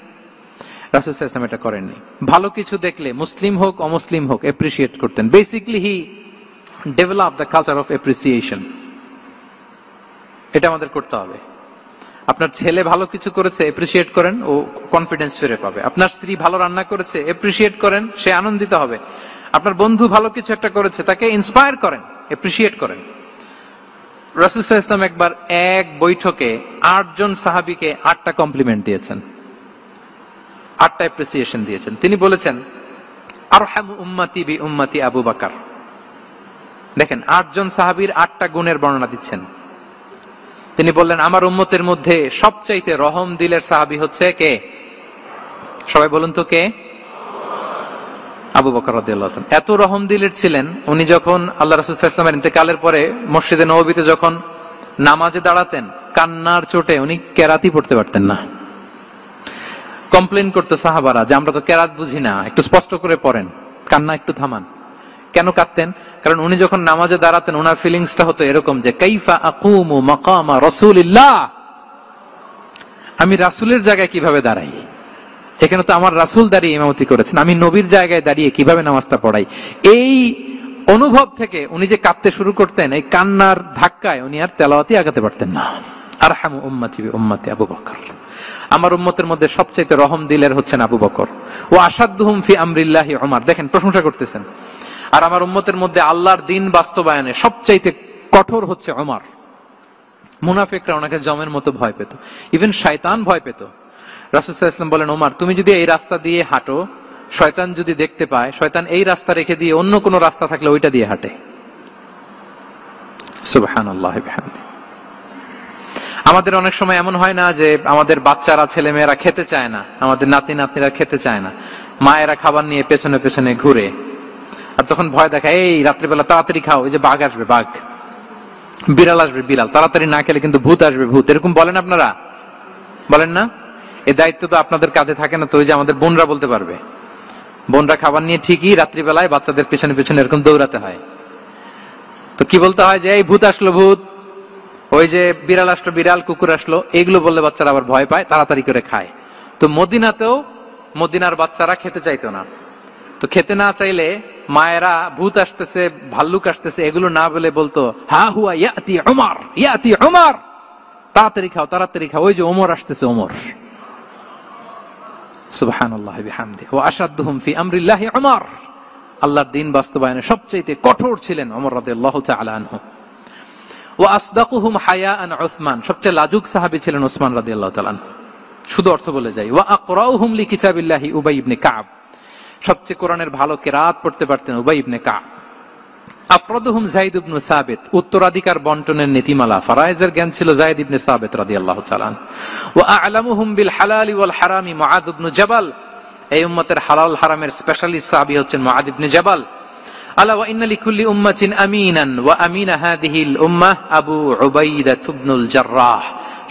রাসূল সাল্লাল্লাহু আলাইহি ওয়াসাল্লাম এটা করেননি। ভালো কিছু দেখলে মুসলিম হোক অমুসলিম হোক অ্যাপ্রিসিয়েট করতেন। Basically he develop the culture of appreciation. এটা আমাদের করতে হবে। আপনার ছেলে ভালো কিছু করেছে, এপ্রিসিয়েট করেন, ও কনফিডেন্স ফিরে পাবে। আপনার স্ত্রী ভালো রান্না করেছে, এপ্রিসিয়েট করেন, সে আনন্দিত হবে। আপনার বন্ধু ভালো কিছু একটা করেছে, তাকে ইন্সপায়ার করেন, এপ্রিসিয়েট করেন। রাসূল সাল্লাল্লাহু আলাইহি ওয়াসাল্লাম একবার এক বৈঠকে 8 জন সাহাবীকে 8টা কমপ্লিমেন্ট দিয়েছেন, 8টা এপ্রিসিয়েশন দিয়েছেন। তিনি বলেছেন, আরহামু উম্মতি বি উম্মতি আবু বকর। দেখেন, 8 জন সাহাবীর 8টা গুণের বর্ণনা দিচ্ছেন। তিনি বললেন, আমার উম্মতের মধ্যে সবচাইতে রহম দিলের সাহাবী হচ্ছে কে? সবাই বলুন তো কে? আবু বকর রাদিয়াল্লাহু তাআলা। এত রহম দিলের ছিলেন, উনি যখন আল্লাহ রাসূল সাল্লাল্লাহু আলাইহি ওয়াসাল্লামের ইন্তেকালের পরে মসজিদে নববীতে যখন নামাজে দাঁড়াতেন, কান্নার চোটে উনি কেরাতই পড়তে পারতেন না। কমপ্লেন করতো সাহাবারা যে আমরা তো কেরাত বুঝি না, একটু স্পষ্ট করে পড়েন, কান্না একটু থামান। কেন কাঁদতেন? কারণ উনি যখন নামাজে দাঁড়াতেন ওনার ফিলিংসটা হতো এরকম যে কাইফা আকুমু মাকামা রাসূলিল্লাহ, আমি রাসূলের জায়গায় কিভাবে দাঁড়াই? এখানে তো আমার রাসূল দাঁড়িয়ে ইমামতি করেছেন, আমি নবীর জায়গায় দাঁড়িয়ে কিভাবে নামাজটা পড়াই? এই অনুভব থেকে উনি যে কাঁদতে শুরু করতেন, এই কান্নার ধাক্কায় উনি আর তেলাওয়াতই আগাতে পারতেন না। আরহামু উম্মতি বি উম্মতি আবু বকর। আমার উম্মতের মধ্যে সবচেয়ে রহম দিলের হচ্ছেন আবু বকর। ও আসাদ্দুহুম ফি আমরিল্লাহি উমর। দেখেন, প্রশংসা করতেছেন। আর আমার উম্মতের মধ্যে আল্লাহর দ্বীন বাস্তবায়নে সবচাইতে কঠোর হচ্ছে ওমর। মুনাফিকরা ওনাকে জমের মতো ভয় পেত, ইভেন শয়তান ভয় পেত। রাসূল সাল্লাল্লাহু আলাইহি ওয়াসাল্লাম বলেন, ওমর তুমি যদি এই রাস্তা দিয়ে হাঁটো, শয়তান যদি দেখতে পায়, শয়তান এই রাস্তা রেখে দিয়ে অন্য কোনো রাস্তা থাকলে ওইটা দিয়ে হাঁটে। সুবহানাল্লাহ বিহামদি। আমাদের অনেক সময় এমন হয় না যে আমাদের বাচ্চারা, ছেলে মেয়েরা খেতে চায় না, আমাদের নাতি নাতনিরা খেতে চায় না, মায়েরা খাবার নিয়ে পেছনে পেছনে ঘুরে, আর তখন ভয় দেখায়, এই রাত্রিবেলা তাড়াতাড়ি খাও, ওই যে বাঘ আসবে বাঘ, বিড়াল আসবে বিড়াল, তাড়াতাড়ি না খেলে কিন্তু ভূত আসবে ভূত। এরকম বলেন আপনারা? বলেন না? এই দায়িত্ব তো আপনাদের কাঁধে থাকে না? তো ওই যে আমাদের বোনরা বলতে পারবে, বোনরা খাবার নিয়ে ঠিকই রাত্রিবেলায় বাচ্চাদের পেছনে পেছনে এরকম দৌড়াতে হয়। তো কি বলতে হয় যে এই ভূত আসলো ভূত, ওই যে বিড়াল আসলো বিড়াল, কুকুর আসলো, এগুলো বললে বাচ্চারা আবার ভয় পায়, তাড়াতাড়ি করে খায়। তো মদিনাতেও মদিনার বাচ্চারা খেতে চাইতো না। তো খেতে না চাইলে মায়েরা ভূত আসতেছে, ভাল্লুক আসতেছে এগুলো না বলে বলতো, হা হুয়া ইয়াতি উমর, ইয়াতি উমর, তাড়াতাড়ি খাও তাড়াতাড়ি খাও, ওই যে ওমর আসতেছে ওমর। সুবহানাল্লাহ বিহামদি। ওয়া আশাদ্দুহুম ফি আমরিল্লাহি উমর। আল্লাহর দ্বীন বাস্তবায়নে সবচেয়ে কঠোর ছিলেন ওমর রাদিয়াল্লাহু তাআলা আনহু। ওয়া আসদাকুহুম হায়াআন উসমান। সবচেয়ে লাজুক সাহাবী ছিলেন উসমান রাদিয়াল্লাহু তাআলা আনহু। শুধু অর্থ বলে যাই। ওয়া আকরাউহুম লিকিতাবিল্লাহি উবাই ইবনে কাব। সবচেয়ে কোরআনের ভালো কিরাত পড়তে পারতেন উবাই ইবনে কাব। আফরাদুহুম যায়েদ ইবনে সাবিত। উত্তরাধিকার বন্টনের নীতিমালা, ফারায়েজের জ্ঞান ছিল যায়েদ ইবনে সাবিত রাদিয়াল্লাহু তাআলা। ওয়া আ'লামুহুম বিল হালালি ওয়াল হারামি মুআদ ইবনে জাবাল। এই উম্মতের হালাল হারামের স্পেশালিস্ট সাহাবী হচ্ছেন মুআদ ইবনে জাবাল। আলা ওয়া ইন্না লিকুল্লি উম্মাতিন আমিনান ওয়া আমিনা হাযিহিল উম্মাহ আবু উবাইদা ইবনুল জাররাহ।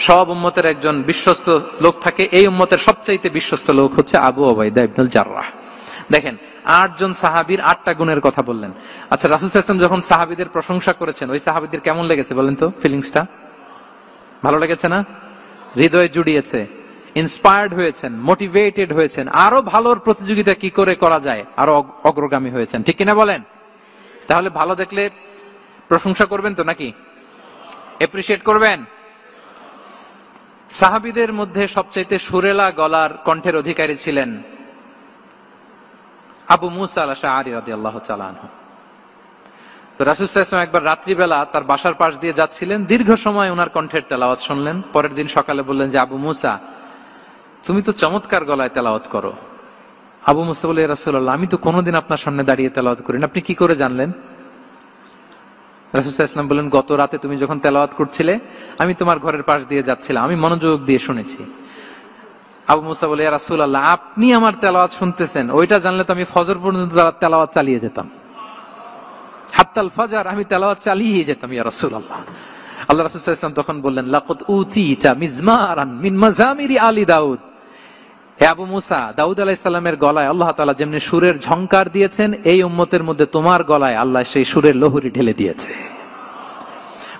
সব উম্মতের একজন বিশ্বস্ত লোক থাকে, এই উম্মতের সবচাইতে বিশ্বস্ত লোক হচ্ছে আবু উবাইদা ইবনুল জাররাহ। দেখেন, 8 জন সাহাবীর 8টা গুণের কথা বললেন। আচ্ছা, রাসূল সাল্লাল্লাহু আলাইহি ওয়াসাল্লাম যখন সাহাবীদের প্রশংসা করেছেন, ওই সাহাবীদের কেমন লেগেছে বলেন তো? ফিলিংসটা ভালো লেগেছে না? হৃদয়ে জুড়িয়েছে, ইন্সপায়ার্ড হয়েছেন, মোটিভেটেড হয়েছেন, আরো ভালোর প্রতিযোগিতা কি করে করা যায় আরো অগ্রগামী হয়েছেন, ঠিক কিনা বলেন? তাহলে ভালো দেখলে প্রশংসা করবেন তো নাকি? এপ্রিশিয়েট করবেন? সাহাবীদের মধ্যে সবচাইতে সুরেলা গলার কণ্ঠের অধিকারী ছিলেন আবু মুসা আল-আশআরী রাদিয়াল্লাহু তাআলা আনহু। তো রাসূল সাল্লাল্লাহু আলাইহি ওয়াসাল্লাম একবার রাত্রিবেলা তার বাসার পাশ দিয়ে যাচ্ছিলেন, দীর্ঘ সময় ওনার কণ্ঠের তেলাওয়াত শুনলেন। পরের দিন সকালে বললেন যে, আবু মুসা, তুমি তো চমৎকার গলায় তেলাওয়াত করো। আবু মুসা বলে, ইয়া রাসূলুল্লাহ, আমি তো কোনোদিন আপনার সামনে দাঁড়িয়ে তেলাওয়াত করি না, আপনি কি করে জানলেন? রাসূল সাল্লাল্লাহু আলাইহি ওয়াসাল্লাম বললেন, গত রাতে তুমি যখন তেলাওয়াত করছিলে আমি তোমার ঘরের পাশ দিয়ে যাচ্ছিলাম, আমি মনোযোগ দিয়ে শুনেছি। আবু মুসা বলে, ইয়া রাসূলুল্লাহ, আপনি আমার তেলাওয়াত শুনতেছেন, ওইটা জানলে তো আমি ফজর পর্যন্ত তেলাওয়াত চালিয়ে যেতাম, হাত্তাল ফাজর আমি তেলাওয়াত চালিয়ে যেতাম ইয়া রাসূলুল্লাহ। আল্লাহ রাসূল সাল্লাল্লাহু আলাইহি ওয়াসাল্লাম তখন বললেন, লাকাদ উতিতা মিজমারান মিন মাজামিরি আলি দাউদ। হে আবু মুসা, দাউদ আলাইহিস সালামের গলায় আল্লাহ তাআলা যেমনি সুরের ঝংকার দিয়েছেন, এই উম্মতের মধ্যে তোমার গলায় আল্লাহ সেই সুরের লহরী ঢেলে দিয়েছে।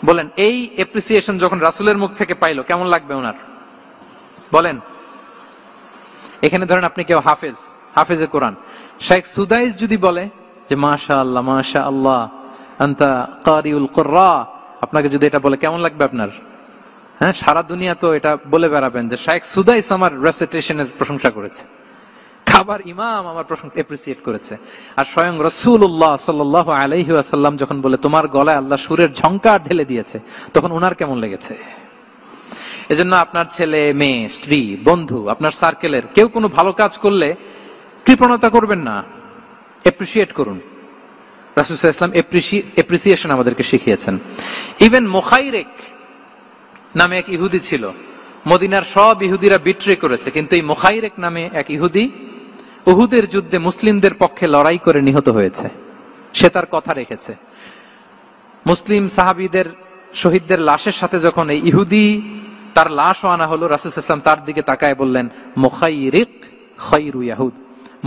বলেন, এই এপ্রিসিয়েশন যখন রাসূলের মুখ থেকে পাইলো কেমন লাগবে ওনার? বলেন। এখানে ধরেন আপনি কেউ হাফেজে কোরআন, শেখ সুদাইস যদি বলে যে মাশাআল্লাহ মাশাআল্লাহ আনতা কারিউল কুররা, আপনাকে যদি এটা বলে কেমন লাগবে আপনার? হ্যাঁ, সারা দুনিয়া তো এটা বলে বেড়াবেন যে শেখ সুদাইস আমার রেসিটেশনের প্রশংসা করেছে, খাবার ইমাম আমার প্রশংসা এপ্রিসিয়েট করেছে। আর স্বয়ং রাসূলুল্লাহ সাল্লাল্লাহু আলাইহি ওয়াসাল্লাম যখন বলে তোমার গলায় আল্লাহ সুরের ঝংকার ঢেলে দিয়েছে, তখন ওনার কেমন লেগেছে? এজন্য আপনার ছেলে মেয়ে স্ত্রী বন্ধু আপনার সার্কেলের কেউ কোনো ভালো কাজ করলে কৃপণতা করবেন না, এপ্রিসিয়েট করুন। রাসূল সাল্লাল্লাহু আলাইহি ওয়াসাল্লাম এপ্রিসিয়েশন আমাদেরকে শিখিয়েছেন। ইভেন মুখাইরিক নামে এক ইহুদি ছিল, মদিনার সব ইহুদিরা বিট্রে করেছে, কিন্তু এই মুখাইরিক নামে এক ইহুদি উহুদের যুদ্ধে মুসলিমদের পক্ষে লড়াই করে নিহত হয়েছে। সে তার কথা রেখেছে। মুসলিম সাহাবীদের শহীদদের লাশের সাথে যখন এই ইহুদি তার লাশও আনা হলো, রাসূল সাল্লাল্লাহু আলাইহি ওয়াসাল্লাম তার দিকে তাকায় বললেন, মুখাইরিক খায়রু ইয়াহুদ,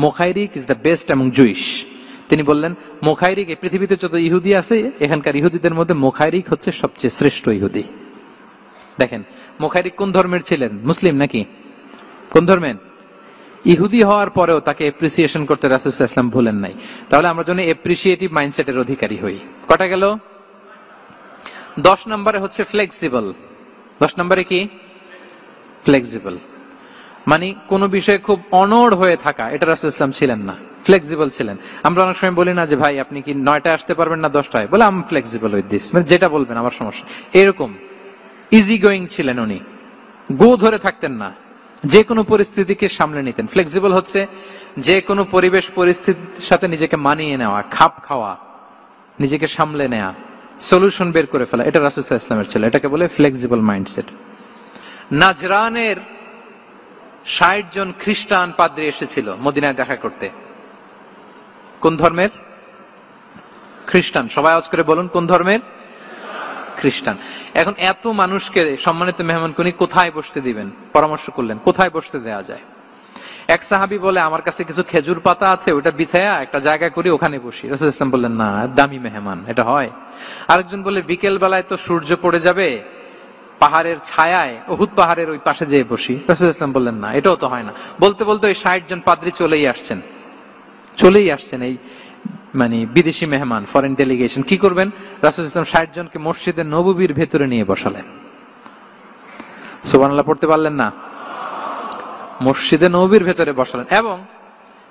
Mukhayriq is the best among Jewish. তিনি বললেন, মুখাইরিক, এই পৃথিবীতে যত ইহুদি আছে এখানকার ইহুদিদের মধ্যে মুখাইরিক হচ্ছে সবচেয়ে শ্রেষ্ঠ ইহুদি। দেখেন, মুখাইরিক কোন ধর্মের ছিলেন? মুসলিম নাকি? কোন ধর্মের? ইহুদি হওয়ার পরেও তাকে এপ্রিসিয়েশন করতে রাসূল সাল্লাল্লাহু আলাইহি ওয়াসাল্লাম ভুলেন নাই। তাহলে আমরা যেন এপ্রিসিয়েটিভ মাইন্ডসেটের অধিকারী হই। কটা গেল? 10 নম্বরে হচ্ছে ফ্লেক্সিবল। 10 নম্বরে কি? ফ্লেক্সিবল, মানে কোন বিষয়ে খুব অনড় হয়ে থাকা, এটা রাসূল সাল্লাল্লাহু আলাইহি ওয়াসাল্লাম ছিলেন না, ফ্লেক্সিবল ছিলেন। আমরা অনেক সময় বলি না যে ভাই আপনি কি 9টায় আসতে পারবেন না 10টায়? বলে আম ফ্লেক্সিবল উইথ দিস, মানে যেটা বলবেন আমার সমস্যা। এরকম ইজি গোয়িং ছিলেন উনি, গো ধরে থাকতেন না, যে কোনো পরিস্থিতিকে সামলে নিতেন। ফ্লেক্সিবল হচ্ছে যে কোনো পরিবেশ পরিস্থিতির সাথে নিজেকে মানিয়ে নেওয়া, খাপ খাওয়া, নিজেকে সামলে নেওয়া, সলিউশন বের করে ফেলা, এটা রাসূল সাল্লাল্লাহু আলাইহি ওয়াসাল্লামের ছিল। এটাকে বলে ফ্লেক্সিবল মাইন্ডসেট। নাজরানের 60 জন খ্রিস্টান পাদ্রী এসেছিল মদিনায় দেখা করতে। কোন ধর্মের? খ্রিস্টান। সবাই আওয়াজ করে বলুন, কোন ধর্মের? খ্রিস্টান। এখন এত মানুষকে সম্মানিত মেহমান উনি কোথায় বসতে দিবেন? পরামর্শ করলেন কোথায় বসতে দেওয়া যায়। এক সাহাবী বলে, আমার কাছে কিছু খেজুর পাতা আছে, ওটা বিছায়া একটা জায়গা করি, ওখানে বসি। রাসূল সাল্লাল্লাহু আলাইহি ওয়াসাল্লাম বললেন, না, দামি মেহমান, এটা হয়। আরেকজন বলে, বিকেল বেলায় তো সূর্য পড়ে যাবে, পাহাড়ের ছায়ায় উহুদ পাহাড়ের ওই পাশে যেয়ে বসি। রাসূল সাল্লাল্লাহু আলাইহি ওয়াসাল্লাম বললেন, না, এটাও তো হয় না। বলতে বলতে ওই 60 জন পাদ্রী চলেই আসছেন এই মানে বিদেশি মেহমান, ফরেন ডেলিগেশন। কি করবেন? রাসূল সাল্লাল্লাহু আলাইহি ওয়াসাল্লাম 60 জনকে মসজিদে নববীর ভেতরে নিয়ে বসালেন। সুবহানাল্লাহ পড়তে পারলেন না? মসজিদে নববীর ভেতরে বসালেন। এবং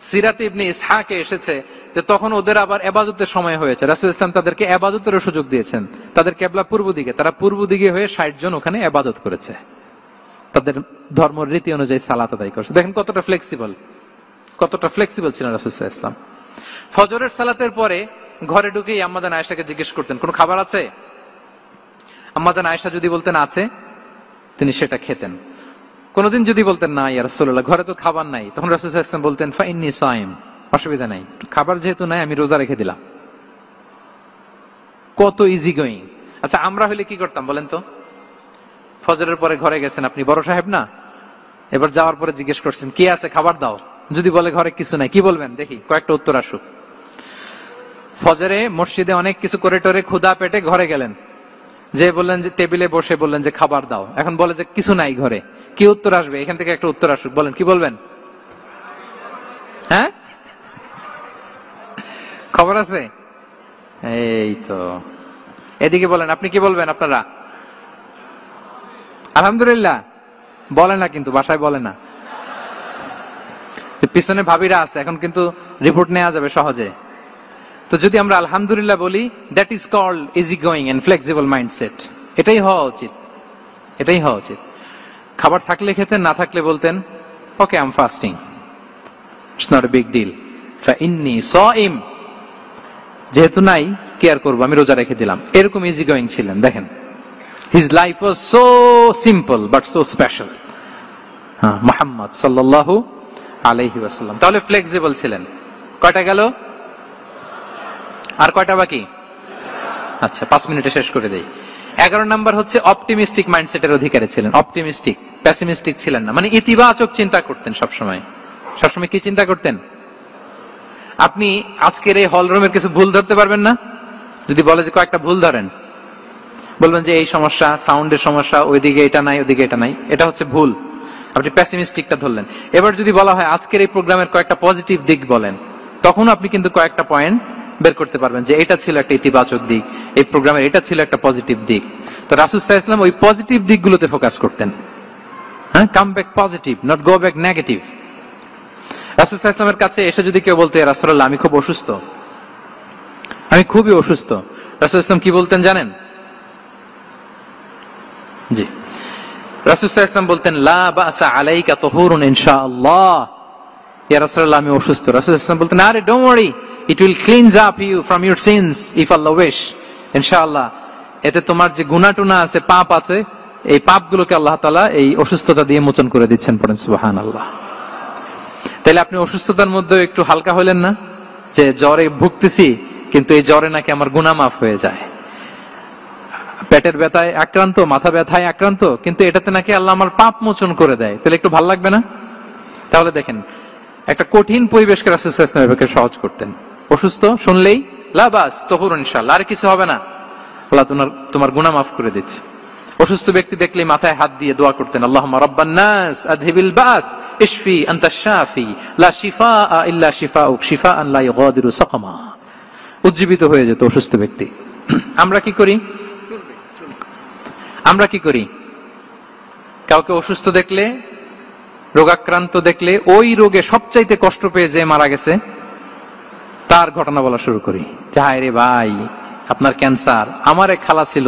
সিরাতে ইবনে ইসহাকে এসেছে যে তখন ওদের আবার ইবাদতের সময় হয়েছে, রাসূল সাল্লাল্লাহু আলাইহি ওয়াসাল্লাম তাদেরকে ইবাদতের সুযোগ দিয়েছেন। তাদের কিবলা পূর্ব দিকে, তারা পূর্ব দিকে হয়ে 60 জন ওখানে ইবাদত করেছে, তাদের ধর্ম রীতি অনুযায়ী সালাত আদায় করেছে। দেখেন কতটা ফ্লেক্সিবল ছিলেন রাসূল সাল্লাল্লাহু আলাইহি ওয়াসাল্লাম। ফজরের সালাতের পরে ঘরে ঢুকেই আম্মা জান আয়েশাকে জিজ্ঞেস করতেন, কোনো খাবার আছে? আম্মা জান আয়েশা যদি বলতেন আছে, তিনি সেটা খেতেন। কোনদিন যদি বলতেন না ইয়া রাসূলুল্লাহ, ঘরে তো খাবার নাই, তখন রাসূল সাল্লাল্লাহু আলাইহি ওয়াসাল্লাম বলতেন, ফা ইন্নী সাইম, অসুবিধা নাই, খাবার যেহেতু নাই আমি রোজা রেখে দিলাম। কত ইজি গোয়িং। আচ্ছা, আমরা হলে কি করতাম বলেন তো? ফজরের পরে ঘরে গেছেন, আপনি বড় সাহেব না, এবার যাওয়ার পরে জিজ্ঞেস করছেন কি আছে, খাবার দাও। যদি বলে ঘরে কিছু নাই, কি বলবেন? দেখি কয়েকটা উত্তর আসুক। ফজরে মসজিদে অনেক কিছু করে টোরে ক্ষুধা পেটে ঘরে গেলেন, যে বললেন যে টেবিলে বসে বললেন যে খাবার দাও, এখন বলে যে কিছু নাই ঘরে, কি উত্তর আসবে? এখান থেকে একটা উত্তর আসুক, বলেন কি বলবেন? হ্যাঁ, খবর আছে? এই তো, এদিকে বলেন, আপনি কি বলবেন? আপনারা আলহামদুলিল্লাহ বলে না, কিন্তু বাসায় বলে না। পিছনে ভাবিরা আছে, এখন কিন্তু রিপোর্ট নেওয়া যাবে সহজে। তো যদি আমরা আলহামদুলিল্লাহ বলি, that is called easy going and flexible mindset. এটাই হওয়া উচিত। খাবার থাকলে খেতেন, না থাকলে বলতেন okay I am fasting, it's not a big deal, ফা ইন্নী সাইম। যেহেতু নাই কি আর করবো, আমি রোজা রেখে দিলাম, এরকম ইজি গোয়িং ছিলেন। দেখেন, his life was so simple but so special. হ্যাঁ, মুহাম্মদ সাল্লাল্লাহু আলাইহি ওয়াসাল্লাম তাহলে ফ্লেক্সিবল ছিলেন। কয়টা গেল? আর কয়টা বাকি? আচ্ছা, 5 মিনিটে শেষ করে দেই। 11 নাম্বার হচ্ছে অপটিমিস্টিক মাইন্ডসেটের অধিকারী ছিলেন। অপটিমিস্টিক, পেসিমিস্টিক ছিলেন না, মানে ইতিবাচক চিন্তা করতেন সবসময়। সবসময় কি চিন্তা করতেন? আপনি আজকের এই হল রুমের কিছু ভুল ধরতে পারবেন না? যদি বলে যে কয়েকটা ভুল ধরেন, বলবেন যে এই সমস্যা, সাউন্ডের সমস্যা, ওইদিকে এটা নাই, ওইদিকে এটা নাই, এটা হচ্ছে ভুল। আপনি পেসিমিস্টিকটা ধরলেন। এবার যদি বলা হয় আজকের এই প্রোগ্রামের কয়েকটা পজিটিভ দিক বলেন, তখন আপনি কিন্তু কয়েকটা পয়েন্ট বের করতে পারবেন যে এটা ছিল একটা ইতিবাচক দিক, এই প্রোগ্রামের এটা ছিল একটা পজিটিভ দিক। তো রাসূল সাল্লাল্লাহু আলাইহি ওয়াসাল্লাম ওই পজিটিভ দিকগুলোতে ফোকাস করতেন। হ্যাঁ, come back positive, not go back negative. রাসূল সাল্লাল্লাহু আলাইহি ওয়াসাল্লামের কাছে এসে যদি কেউ বলতে, ইয়া রাসূলুল্লাহ আমি খুব অসুস্থ, আমি খুবই অসুস্থ, রাসূল সাল্লাল্লাহু আলাইহি ওয়াসাল্লাম কি বলতেন জানেন? জি, রাসূল সাল্লাল্লাহু আলাইহি ওয়াসাল্লাম বলতেন লা বাসা আলাইকা তুহুরুন ইনশাআল্লাহ। ইয়া রাসূলুল্লাহ আমি অসুস্থ। রাসূল সাল্লাল্লাহু আলাইহি ওয়াসাল্লাম বলতেন আরে don't worry, it will cleanse up you from your sins if আল্লাহ উইশ। ইনশাআল্লাহ এতে তোমার যে গুনাহ টুনা আছে, পাপ আছে, এই পাপগুলোকে আল্লাহ তাআলা এই অসুস্থতা দিয়ে মোচন করে দিচ্ছেন। পড়েন সুবহানাল্লাহ। তাহলে আপনি অসুস্থতার মধ্যে একটু হালকা হলেন না, যে জ্বরে ভুগতেছি কিন্তু এই জ্বরে নাকি আমার গুনাহ মাফ হয়ে যায়। পেটের ব্যথায় আক্রান্ত, মাথা ব্যথায় আক্রান্ত, কিন্তু এটাতে নাকি আল্লাহ আমার পাপ মোচন করে দেয়, তাহলে একটু ভালো লাগবে না? তাহলে দেখেন, একটা কঠিন পরিবেশকে রাসূল সাল্লাল্লাহু আলাইহি ওয়াসাল্লাম সহজ করতেন। অসুস্থ শুনলেই লা বাস তুহুরুন ইনশাআল্লাহ, আর কিছু হবে না, আল্লাহ তোমার গুনাহ মাফ করে দিচ্ছে। অসুস্থ ব্যক্তি দেখলেই মাথায় হাত দিয়ে দোয়া করতেন, আল্লাহুম্মা রাব্বান নাস আযহিবিল বাস ইশফি আনতাশ শাফি লা শিফাআ ইল্লা শিফাউক শিফাআন লা ইগাদিরু সাকামা। উজ্জীবিত হয়ে যেত অসুস্থ ব্যক্তি। আমরা কি করি? আমরা কি করি? কাউকে অসুস্থ দেখলে, রোগাক্রান্ত দেখলে, ওই রোগে সবচাইতে কষ্ট পেয়ে যে মারা গেছে তার ঘটনা বলা শুরু করি। যাই রে ভাই, আপনার ক্যান্সার, আমার এক খালা ছিল,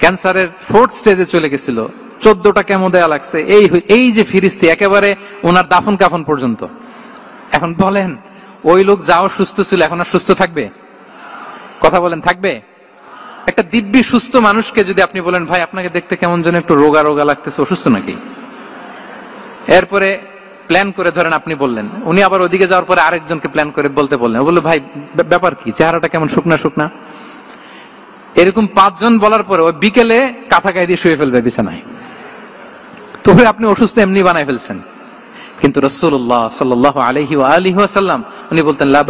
ক্যান্সারের 4th স্টেজে চলে গেছিল, 14টা কেমো দেয়া লাগছে, এই যে ফিরিস্তি একেবারে ওনার দাফন কাফন পর্যন্ত। এখন বলেন, ওই লোক যাও সুস্থ ছিল, এখন আর সুস্থ থাকবে? কথা বলেন, থাকবে? একটা দিব্যি সুস্থ মানুষকে যদি আপনি বলেন ভাই আপনাকে দেখতে কেমন যেন একটু রোগা রোগা লাগতেছে, অসুস্থ নাকি? এরপরে প্ল্যান করে ধরেন আপনি বললেন, উনি আবার ওদিকে যাওয়ার পরে আরেকজনকে প্ল্যান করে বলতে বললেন, বললো ভাই ব্যাপার কি, চেহারাটা কেমন শুকনা শুকনা। এরকম 5 জন বলার পরে ওই বিকেলে কাঁথা গায়ে দিয়ে শুয়ে ফেলবে বিছানায়। তবে আপনি অসুস্থ এমনি বানাই ফেলছেন। কিন্তু রাসূলুল্লাহ সাল্লাল্লাহু আলাইহি ওয়া আলিহি ওয়াসাল্লাম উনি বলতেন লা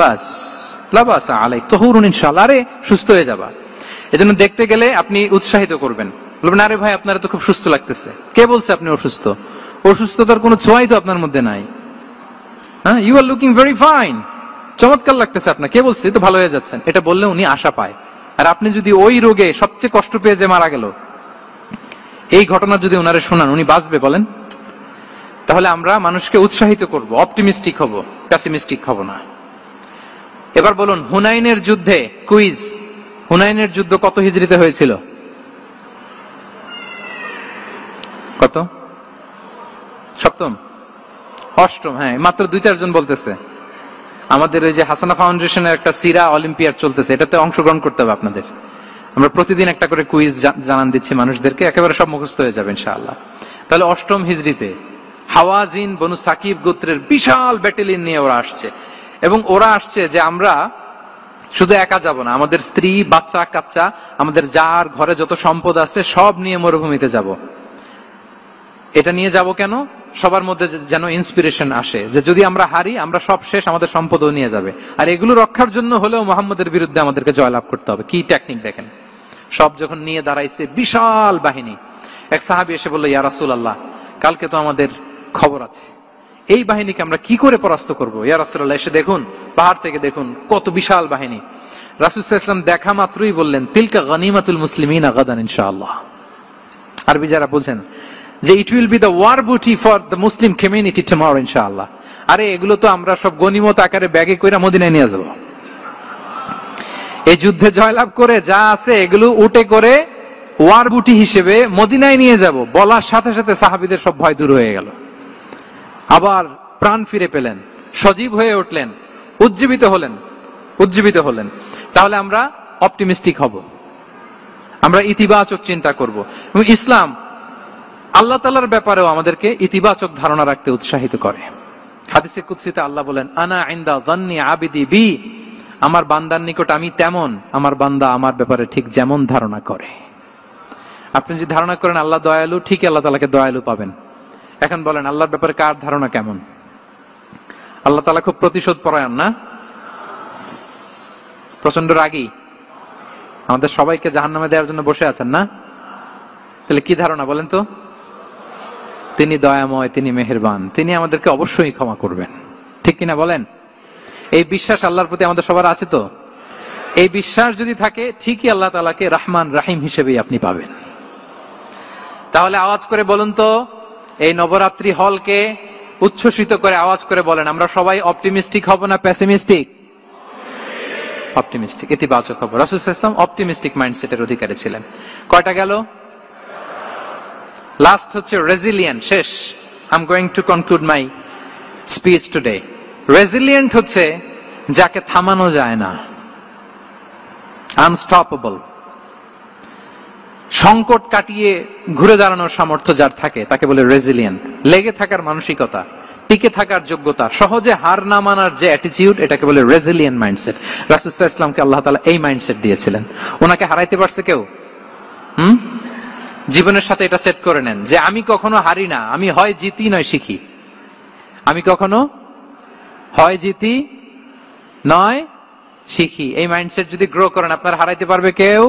বাস আলাইক তুহুরুন ইনশাআল্লাহ, আরে সুস্থ হয়ে যাবা। এজন্য দেখতে গেলে আপনি উৎসাহিত করবেন, বলবেন আরে ভাই আপনারা তো খুব সুস্থ লাগতেছে। কে বলছে আপনি অসুস্থ? অসুস্থতার কোনো ছোঁয়াই তো আপনার মধ্যে নাই। হ্যাঁ, you are looking very fine, চমৎকার লাগতেছে আপনার, কে বলছে? তো ভালো হয়ে যাচ্ছেন। এটা বললে উনি আশা পায়। আর আপনি যদি ওই রোগে সবচেয়ে কষ্ট পেয়ে যে মারা গেল, এই ঘটনা যদি ওনারে শোনান, উনি বাঁচবে বলেন? তাহলে আমরা মানুষকে উৎসাহিত করব, অপটিমিস্টিক হব, পেসিমিস্টিক হব না। এবার বলুন, হুনাইনের যুদ্ধে, কুইজ, হুনাইনের যুদ্ধ কত হিজরিতে হয়েছিল? কত? 7ম, 8ম? হ্যাঁ, মাত্র 2-4 জন বলতেছে। আমাদের ওই যে হাসানা ফাউন্ডেশনের একটা সিরা অলিম্পিয়াড চলতেছে, এটাতে অংশগ্রহণ করতে হবে আপনাদের। আমরা প্রতিদিন একটা করে কুইজ জানান দিচ্ছি মানুষদেরকে, একেবারে সব মুখস্থ হয়ে যাবে ইনশাআল্লাহ। তাহলে 8ম হিজরিতে হাওয়াজিন বনু সাকিব গোত্রের বিশাল ব্যাটালিয়ন নিয়ে ওরা আসছে, এবং ওরা আসছে যে আমরা শুধু একা যাব না, আমাদের স্ত্রী, বাচ্চা কাচ্চা, আমাদের যার ঘরে যত সম্পদ আছে সব নিয়ে মরুভূমিতে যাব। এটা নিয়ে যাব কেন? সবার মধ্যে যেন ইন্সপিরেশন আসে যে যদি আমরা হারি, আমরা সব শেষ, আমাদের সম্পদও নিয়ে যাবে। আর এগুলো রক্ষার জন্য হলেও মুহাম্মদের বিরুদ্ধে আমাদেরকে জয়লাভ করতে হবে। কি টেকনিক দেখেন! সব যখন নিয়ে দাঁড়াইছে, বিশাল বাহিনী, এক সাহাবী এসে বলল, ইয়া রাসূলুল্লাহ, কালকে তো আমাদের খবর আছে, এই বাহিনীকে আমরা কি করে পরাস্ত করব? ইয়া রাসূলুল্লাহ, এসে দেখুন, পাহাড় থেকে দেখুন কত বিশাল বাহিনী। রাসূল সাল্লাল্লাহু আলাইহি ওয়াসাল্লাম দেখা মাত্রই বললেন, তিলকা গনিমাতুল মুসলিমিনা গাদান ইনশাআল্লাহ। আরবি যারা বুঝেন যে it will be the war booty for the Muslim community tomorrow ইনশাআল্লাহ। আরে এগুলো তো আমরা সব গনিমত আকারে ব্যাগে কইরা মদিনায় নিয়ে যাব। এই যুদ্ধে জয়লাভ করে যা আছে এগুলো উটে করে ওয়ার বুটি হিসেবে মদিনায় নিয়ে যাব। বলার সাথে সাথে সাহাবীদের সব ভয় দূর হয়ে গেল, আবার প্রাণ ফিরে পেলেন, সজীব হয়ে উঠলেন, উজ্জীবিত হলেন। তাহলে আমরা অপটিমিস্টিক হব, আমরা ইতিবাচক চিন্তা করব। এবং ইসলাম আল্লাহ তাআলার ব্যাপারেও আমাদেরকে ইতিবাচক ধারণা রাখতে উৎসাহিত করে। হাদিসে কুদসিতে আল্লাহ বলেন, আনা ইনদা যান্নি আবিদি বি, আমার বান্দার নিকট আমি তেমন, আমার বান্দা আমার ব্যাপারে ঠিক যেমন ধারণা করে। আপনি যদি ধারণা করেন আল্লাহ দয়ালু, ঠিক আল্লাহ তাআলাকে দয়ালু পাবেন। এখন বলেন আল্লাহর ব্যাপারে কার ধারণা কেমন? আল্লাহ তাআলা খুব প্রতিশোধ পরায়ণ না? প্রচন্ড রাগী, আমাদের সবাইকে জাহান্নামে দেওয়ার জন্য বসে আছেন না? তাহলে কি ধারণা বলেন তো? তিনি দয়াময়, তিনি মেহেরবান, তিনি আমাদেরকে অবশ্যই ক্ষমা করবেন, ঠিক কিনা বলেন? এই বিশ্বাস আল্লাহর প্রতি আমাদের সবার আছে তো? এই বিশ্বাস যদি থাকে, ঠিকই আল্লাহ তাআলাকে রহমান রাহিম হিসেবেই আপনি পাবেন। তাহলে আওয়াজ করে বলুন তো, এই নবরাত্রি হলকে উচ্ছ্বসিত করে আওয়াজ করে বলেন, আমরা সবাই অপটিমিস্টিক হব না পেসিমিস্টিক? অপটিমিস্টিক, ইতিবাচক হব। রাসূল সাল্লাল্লাহু আলাইহি ওয়াসাল্লাম অপটিমিস্টিক মাইন্ডসেটের অধিকারী ছিলেন। কয়টা গেল? লাস্ট হচ্ছে রেজিলিয়েন্ট। শেষ, I am going to conclude my speech today. Resilient হচ্ছে যাকে থামানো যায় না, আনস্টপেবল। সংকট কাটিয়ে ঘুরে দাঁড়ানোর সামর্থ্য যার থাকে তাকে বলে রেজিলিয়েন্ট। লেগে থাকার মানসিকতা, টিকে থাকার যোগ্যতা, সহজে হার না মানার যে অ্যাটিটিউড, এটাকে বলে রেজিলিয়েন্ট মাইন্ডসেট। রাসূল সাল্লাল্লাহু আলাইহি ওয়াসাল্লামকে আল্লাহ তাআলা এই মাইন্ডসেট দিয়েছিলেন। ওনাকে হারাইতে পারছে কেউ? জীবনের সাথে এটা সেট করে নেন যে আমি কখনো হারি না, আমি হয় জিতি নয় শিখি। আমি কখনো হয় জিতি নয় শিখি। এই মাইন্ডসেট যদি গ্রো করেন, আপনার হারাইতে পারবে কেউ?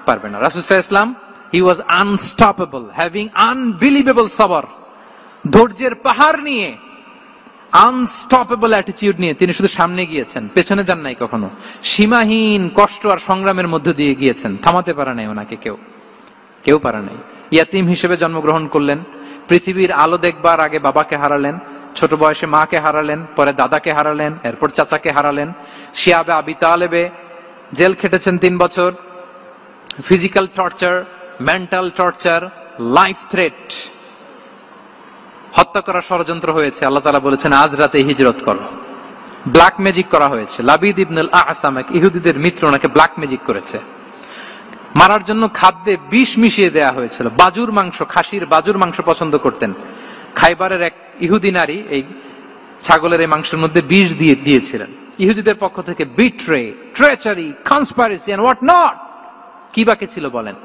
পারবে না। রাসূল সাল্লাল্লাহু আলাইহি ওয়াসাল্লাম, he was unstoppable, having unbelievable সবর। ধৈর্যের পাহাড় নিয়ে, আনস্টপেবল অ্যাটিটিউড নিয়ে তিনি শুধু সামনে গিয়েছেন, পেছনে যান নাই কখনো। সীমাহীন কষ্ট আর সংগ্রামের মধ্য দিয়ে গিয়েছেন, থামাতে পারে নাই ওনাকে কেউ পারে নাই। ইয়াতিম হিসেবে জন্মগ্রহণ করলেন, পৃথিবীর আলো দেখবার আগে বাবাকে হারালেন, ছোট বয়সে মাকে হারালেন, পরে দাদাকে হারালেন, এরপর চাচাকে হারালেন। শিয়াবে আবি তালেবে জেল খেটেছেন 3 বছর। Physical torture, mental torture, life threat, হত্যা করার ষড়যন্ত্র হয়েছে। আল্লাহ তাআলা বলেছেন আজ রাতে হিজরত করো। ব্ল্যাক ম্যাজিক করা হয়েছে। লাবিদ ইবনুল আ'সাম, এক ইহুদিদের মিত্র, ওনাকে ব্ল্যাক ম্যাজিক করেছে। মারার জন্য খাদ্যে বিষ মিশিয়ে দেয়া হয়েছিল। বাজুর মাংস, খাসির বাজুর মাংস পছন্দ করতেন। খাইবারের এক ইহুদি নারী এই ছাগলের এই মাংসের মধ্যে বিষ দিয়েছিলেন। ইহুদিদের পক্ষ থেকে betray, treachery, conspiracy and what not, কি বাকি ছিল বলেন?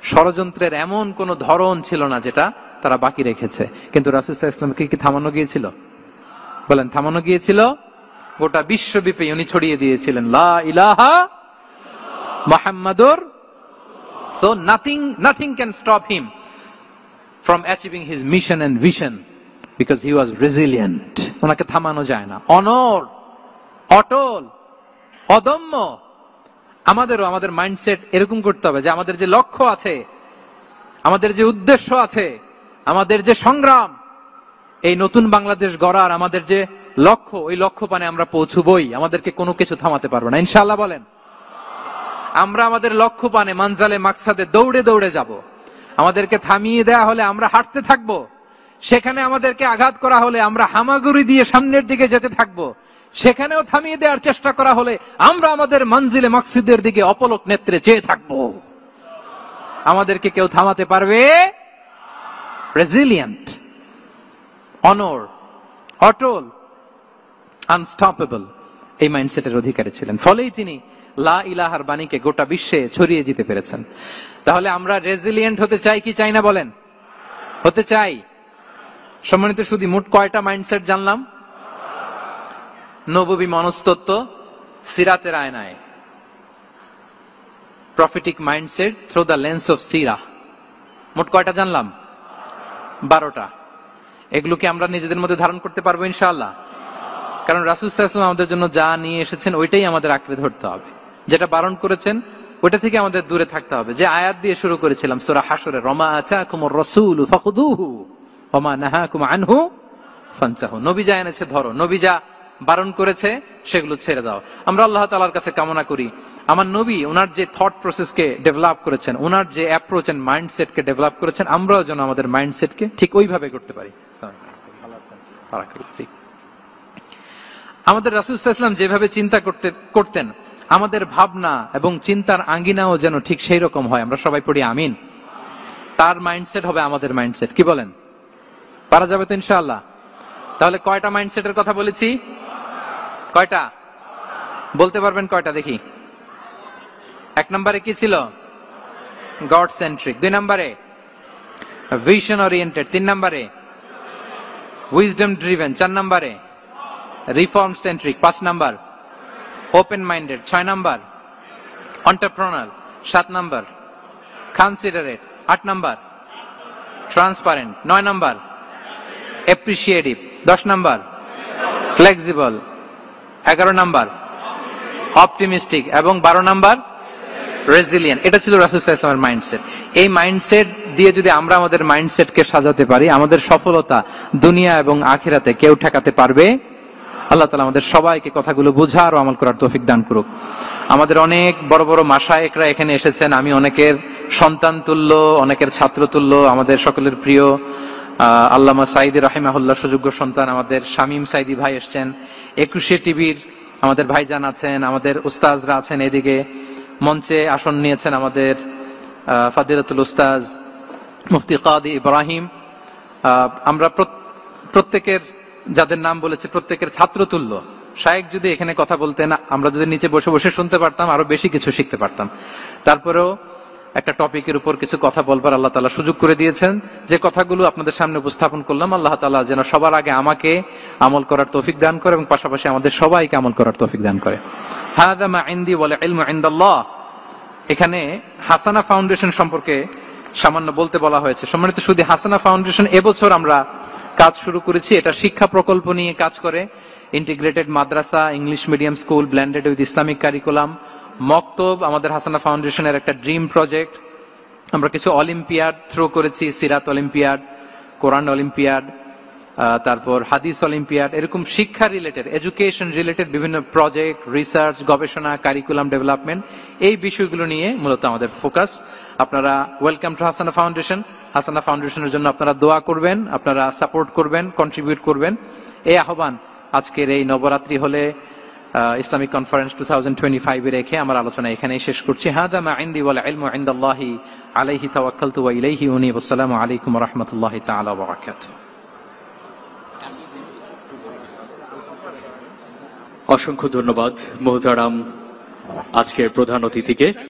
ষড়যন্ত্রের এমন কোন ধরন ছিল না যেটা তারা বাকি রেখেছে। কিন্তু রাসূল সাল্লাল্লাহু আলাইহি ওয়াসাল্লামকে কি থামানো গিয়েছিল? বলেন, থামানো গিয়েছিল? গোটা বিশ্বব্যাপী উনি ছড়িয়ে দিয়েছিলেন লা ইলাহা মুহাম্মাদুর। So nothing can stop him from achieving his mission and vision because he was resilient. ওনাকে থামানো যায় না। অনড়, অটল, অদম্য। আমাদেরও আমাদের মাইন্ডসেট এরকম করতে হবে যে আমাদের যে লক্ষ্য আছে, আমাদের যে উদ্দেশ্য আছে, আমাদের যে সংগ্রাম, এই নতুন বাংলাদেশ গড়ার আমাদের যে লক্ষ্য, ওই লক্ষ্য পানে আমরা পৌঁছবই। আমাদেরকে কোনো কিছু থামাতে পারবে না, ইনশাআল্লাহ বলেন। আমরা আমাদের লক্ষ্য পানে, মানজালে মাকসাদে দৌড়ে দৌড়ে যাব। আমাদেরকে থামিয়ে দেয়া হলে আমরা হাঁটতে থাকবো। সেখানে আমাদেরকে আঘাত করা হলে আমরা হামাগুড়ি দিয়ে সামনের দিকে যেতে থাকবো। সেখানেও থামিয়ে দেওয়ার চেষ্টা করা হলে আমরা আমাদের মঞ্জিলে মাকসুদের দিকে অপলক নেত্রে চেয়ে থাকবো। আমাদেরকে কেউ থামাতে পারবে? রেজিলিয়েন্ট, অনর, অটল, আনস্টপেবল, এই মাইন্ডসেটের অধিকারী ছিলেন। ফলেই তিনি লা ইলাহার বাণীকে গোটা বিশ্বে ছড়িয়ে দিতে পেরেছেন। তাহলে আমরা রেজিলিয়েন্ট হতে চাই কি চাই না বলেন? হতে চাই। সম্মানিত শুধু মোট কয়টা মাইন্ডসেট জানলাম? নববী মনস্তত্ত্ব, সিরাতের আয়নায়, prophetic mindset through the lens of সিরা। মোট কয়টা জানলাম? 12টা। এগুলোকে আমরা নিজেদের মধ্যে ধারণ করতে পারবো ইনশাআল্লাহ। কারণ রাসূল সাল্লাল্লাহু আলাইহি ওয়াসাল্লাম আমাদের জন্য যা নিয়ে এসেছেন ওইটাই আমাদের আঁকড়ে ধরতে হবে। যেটা বারণ করেছেন ওইটা থেকে আমাদের দূরে থাকতে হবে। যে আয়াত দিয়ে শুরু করেছিলাম সূরা হাশরে, ওমা আতাকুমুর রাসূলু ফাখুযুহু ওমা নাহাকুম আনহু ফানতাহু। নবী যা এনেছে ধরো, নবী যা বারণ করেছে সেগুলো ছেড়ে দাও। আমরা আল্লাহ তাআলার কাছে কামনা করি আমার নবী ওনার যে থট প্রসেসকে ডেভেলপ করেছেন, ওনার যে অ্যাপ্রোচ এন্ড মাইন্ডসেটকে ডেভেলপ করেছেন, আমরাও যেন আমাদের মাইন্ডসেটকে ঠিক ওইভাবে করতে পারি। আমাদের রাসূল সাল্লাল্লাহু আলাইহি ওয়াসাল্লাম যেভাবে চিন্তা করতেন আমাদের ভাবনা এবং চিন্তার আঙ্গিনাও যেন ঠিক সেই রকম হয়। আমরা সবাই পড়ি আমিন। তার মাইন্ডসেট হবে আমাদের মাইন্ডসেট। কি বলেন, পারা যাবে তো ইনশাআল্লাহ? তাহলে কয়টা মাইন্ডসেটের কথা বলেছি? কয়টা বলতে পারবেন? কয়টা দেখি। 1 নম্বরে কি ছিল? God centric. 2 নম্বরে ভিশন ওরিয়েন্টেড। 3 নম্বরে উইজডম ড্রিভেন। 4 নম্বরে রিফর্ম সেন্ট্রিক। 5 নম্বর ওপেন মাইন্ডেড। 6 নম্বর এন্টারপ্রেনার। 7 নম্বর কনসিডারেট। 8 নম্বর ট্রান্সপারেন্ট। 9 নম্বর অ্যাপ্রিসিয়েটিভ। 10 নম্বর ফ্লেক্সিবল। 11 নম্বর অপটিমিস্টিক এবং 12 নম্বর রেজিলিয়েন্ট। এটা ছিল রাসূল সাল্লাল্লাহু আলাইহি ওয়াসাল্লামের মাইন্ডসেট। এই মাইন্ডসেট দিয়ে যদি আমরা আমাদের মাইন্ডসেটকে সাজাতে পারি, আমাদের সফলতা দুনিয়া এবং আখিরাতে কেউ ঠেকাতে পারবে? আল্লাহ তাআলা আমাদের সবাইকে কথাগুলো বোঝার ও আমল করার তৌফিক দান করুক। আমাদের অনেক বড় বড় মাশায়েখরা এখানে এসেছেন। আমি অনেকের সন্তান তুল্য, অনেকের ছাত্র তুল্য, আমাদের সকলের প্রিয় আল্লামা সাঈদী রাহিমাহুল্লাহ সুযোগ্য সন্তান আমাদের শামীম সাঈদী ভাই এসেছেন। 21 টিভির আমাদের ভাইজান আছেন, আমাদের উস্তাজরা আছেন। এদিকে মঞ্চে আসন নিয়েছেন আমাদের ফাদিলাতুল উস্তাজ মুফতি কাদি ইব্রাহিম। আমরা প্রত্যেকের যাদের নাম বলেছে প্রত্যেকের ছাত্র তুল্য। শায়েখ যদি এখানে কথা বলতেন, আমরা যদি নিচে বসে বসে শুনতে পারতাম, আরো বেশি কিছু শিখতে পারতাম। তারপরেও একটা টপিকের উপর কিছু কথা বলবার আল্লাহ তাআলা সুযোগ করে দিয়েছেন। যে কথাগুলো আপনাদের সামনে উপস্থাপন করলাম, আল্লাহ তাআলা যেন সবার আগে আমাকে আমল করার তৌফিক দান করে এবং পাশাপাশি আমাদের সবাইকে আমল করার তৌফিক দান করে। হাযা মা ইনদি ওয়াল ইলমু ইনদাল্লাহ। এখানে হাসানা ফাউন্ডেশন সম্পর্কে সামান্য বলতে বলা হয়েছে। সম্মানিত শুধু হাসানা ফাউন্ডেশন এবছর আমরা কাজ শুরু করেছি। এটা শিক্ষা প্রকল্প নিয়ে কাজ করে। Integrated Madrasa, English medium school, blended with Islamic curriculum, মক্তব আমাদের হাসানা ফাউন্ডেশনের একটা ড্রিম প্রজেক্ট। আমরা কিছু অলিম্পিয়াড থ্রো করেছি, সিরাত অলিম্পিয়াড, কোরআন অলিম্পিয়াড, তারপর হাদিস অলিম্পিয়াড। এরকম শিক্ষা রিলেটেড, এডুকেশন রিলেটেড বিভিন্ন প্রজেক্ট, রিসার্চ, গবেষণা, কারিকুলাম ডেভেলপমেন্ট, এই বিষয়গুলো নিয়ে মূলত আমাদের ফোকাস। আপনারা ওয়েলকাম টু হাসানা ফাউন্ডেশন। হাসানা ফাউন্ডেশনের জন্য আপনারা দোয়া করবেন, আপনারা সাপোর্ট করবেন, কন্ট্রিবিউট করবেন। এই আহ্বান আজকের এই নবরাত্রি হলে ইসলামিক কনফারেন্স 2025 রেখে আমার আলোচনা এখানেই শেষ করছি। হাযা মা ইনদি ওয়াল ইলমু ইনদাল্লাহি আলাইহি তাওয়াক্কালতু ওয়া ইলাইহি উনীব। আসসালামু আলাইকুম ওয়া রাহমাতুল্লাহি তাআলা ওয়া বারাকাতুহু। অসংখ্য ধন্যবাদ মোহতারাম আজকের প্রধান অতিথিকে।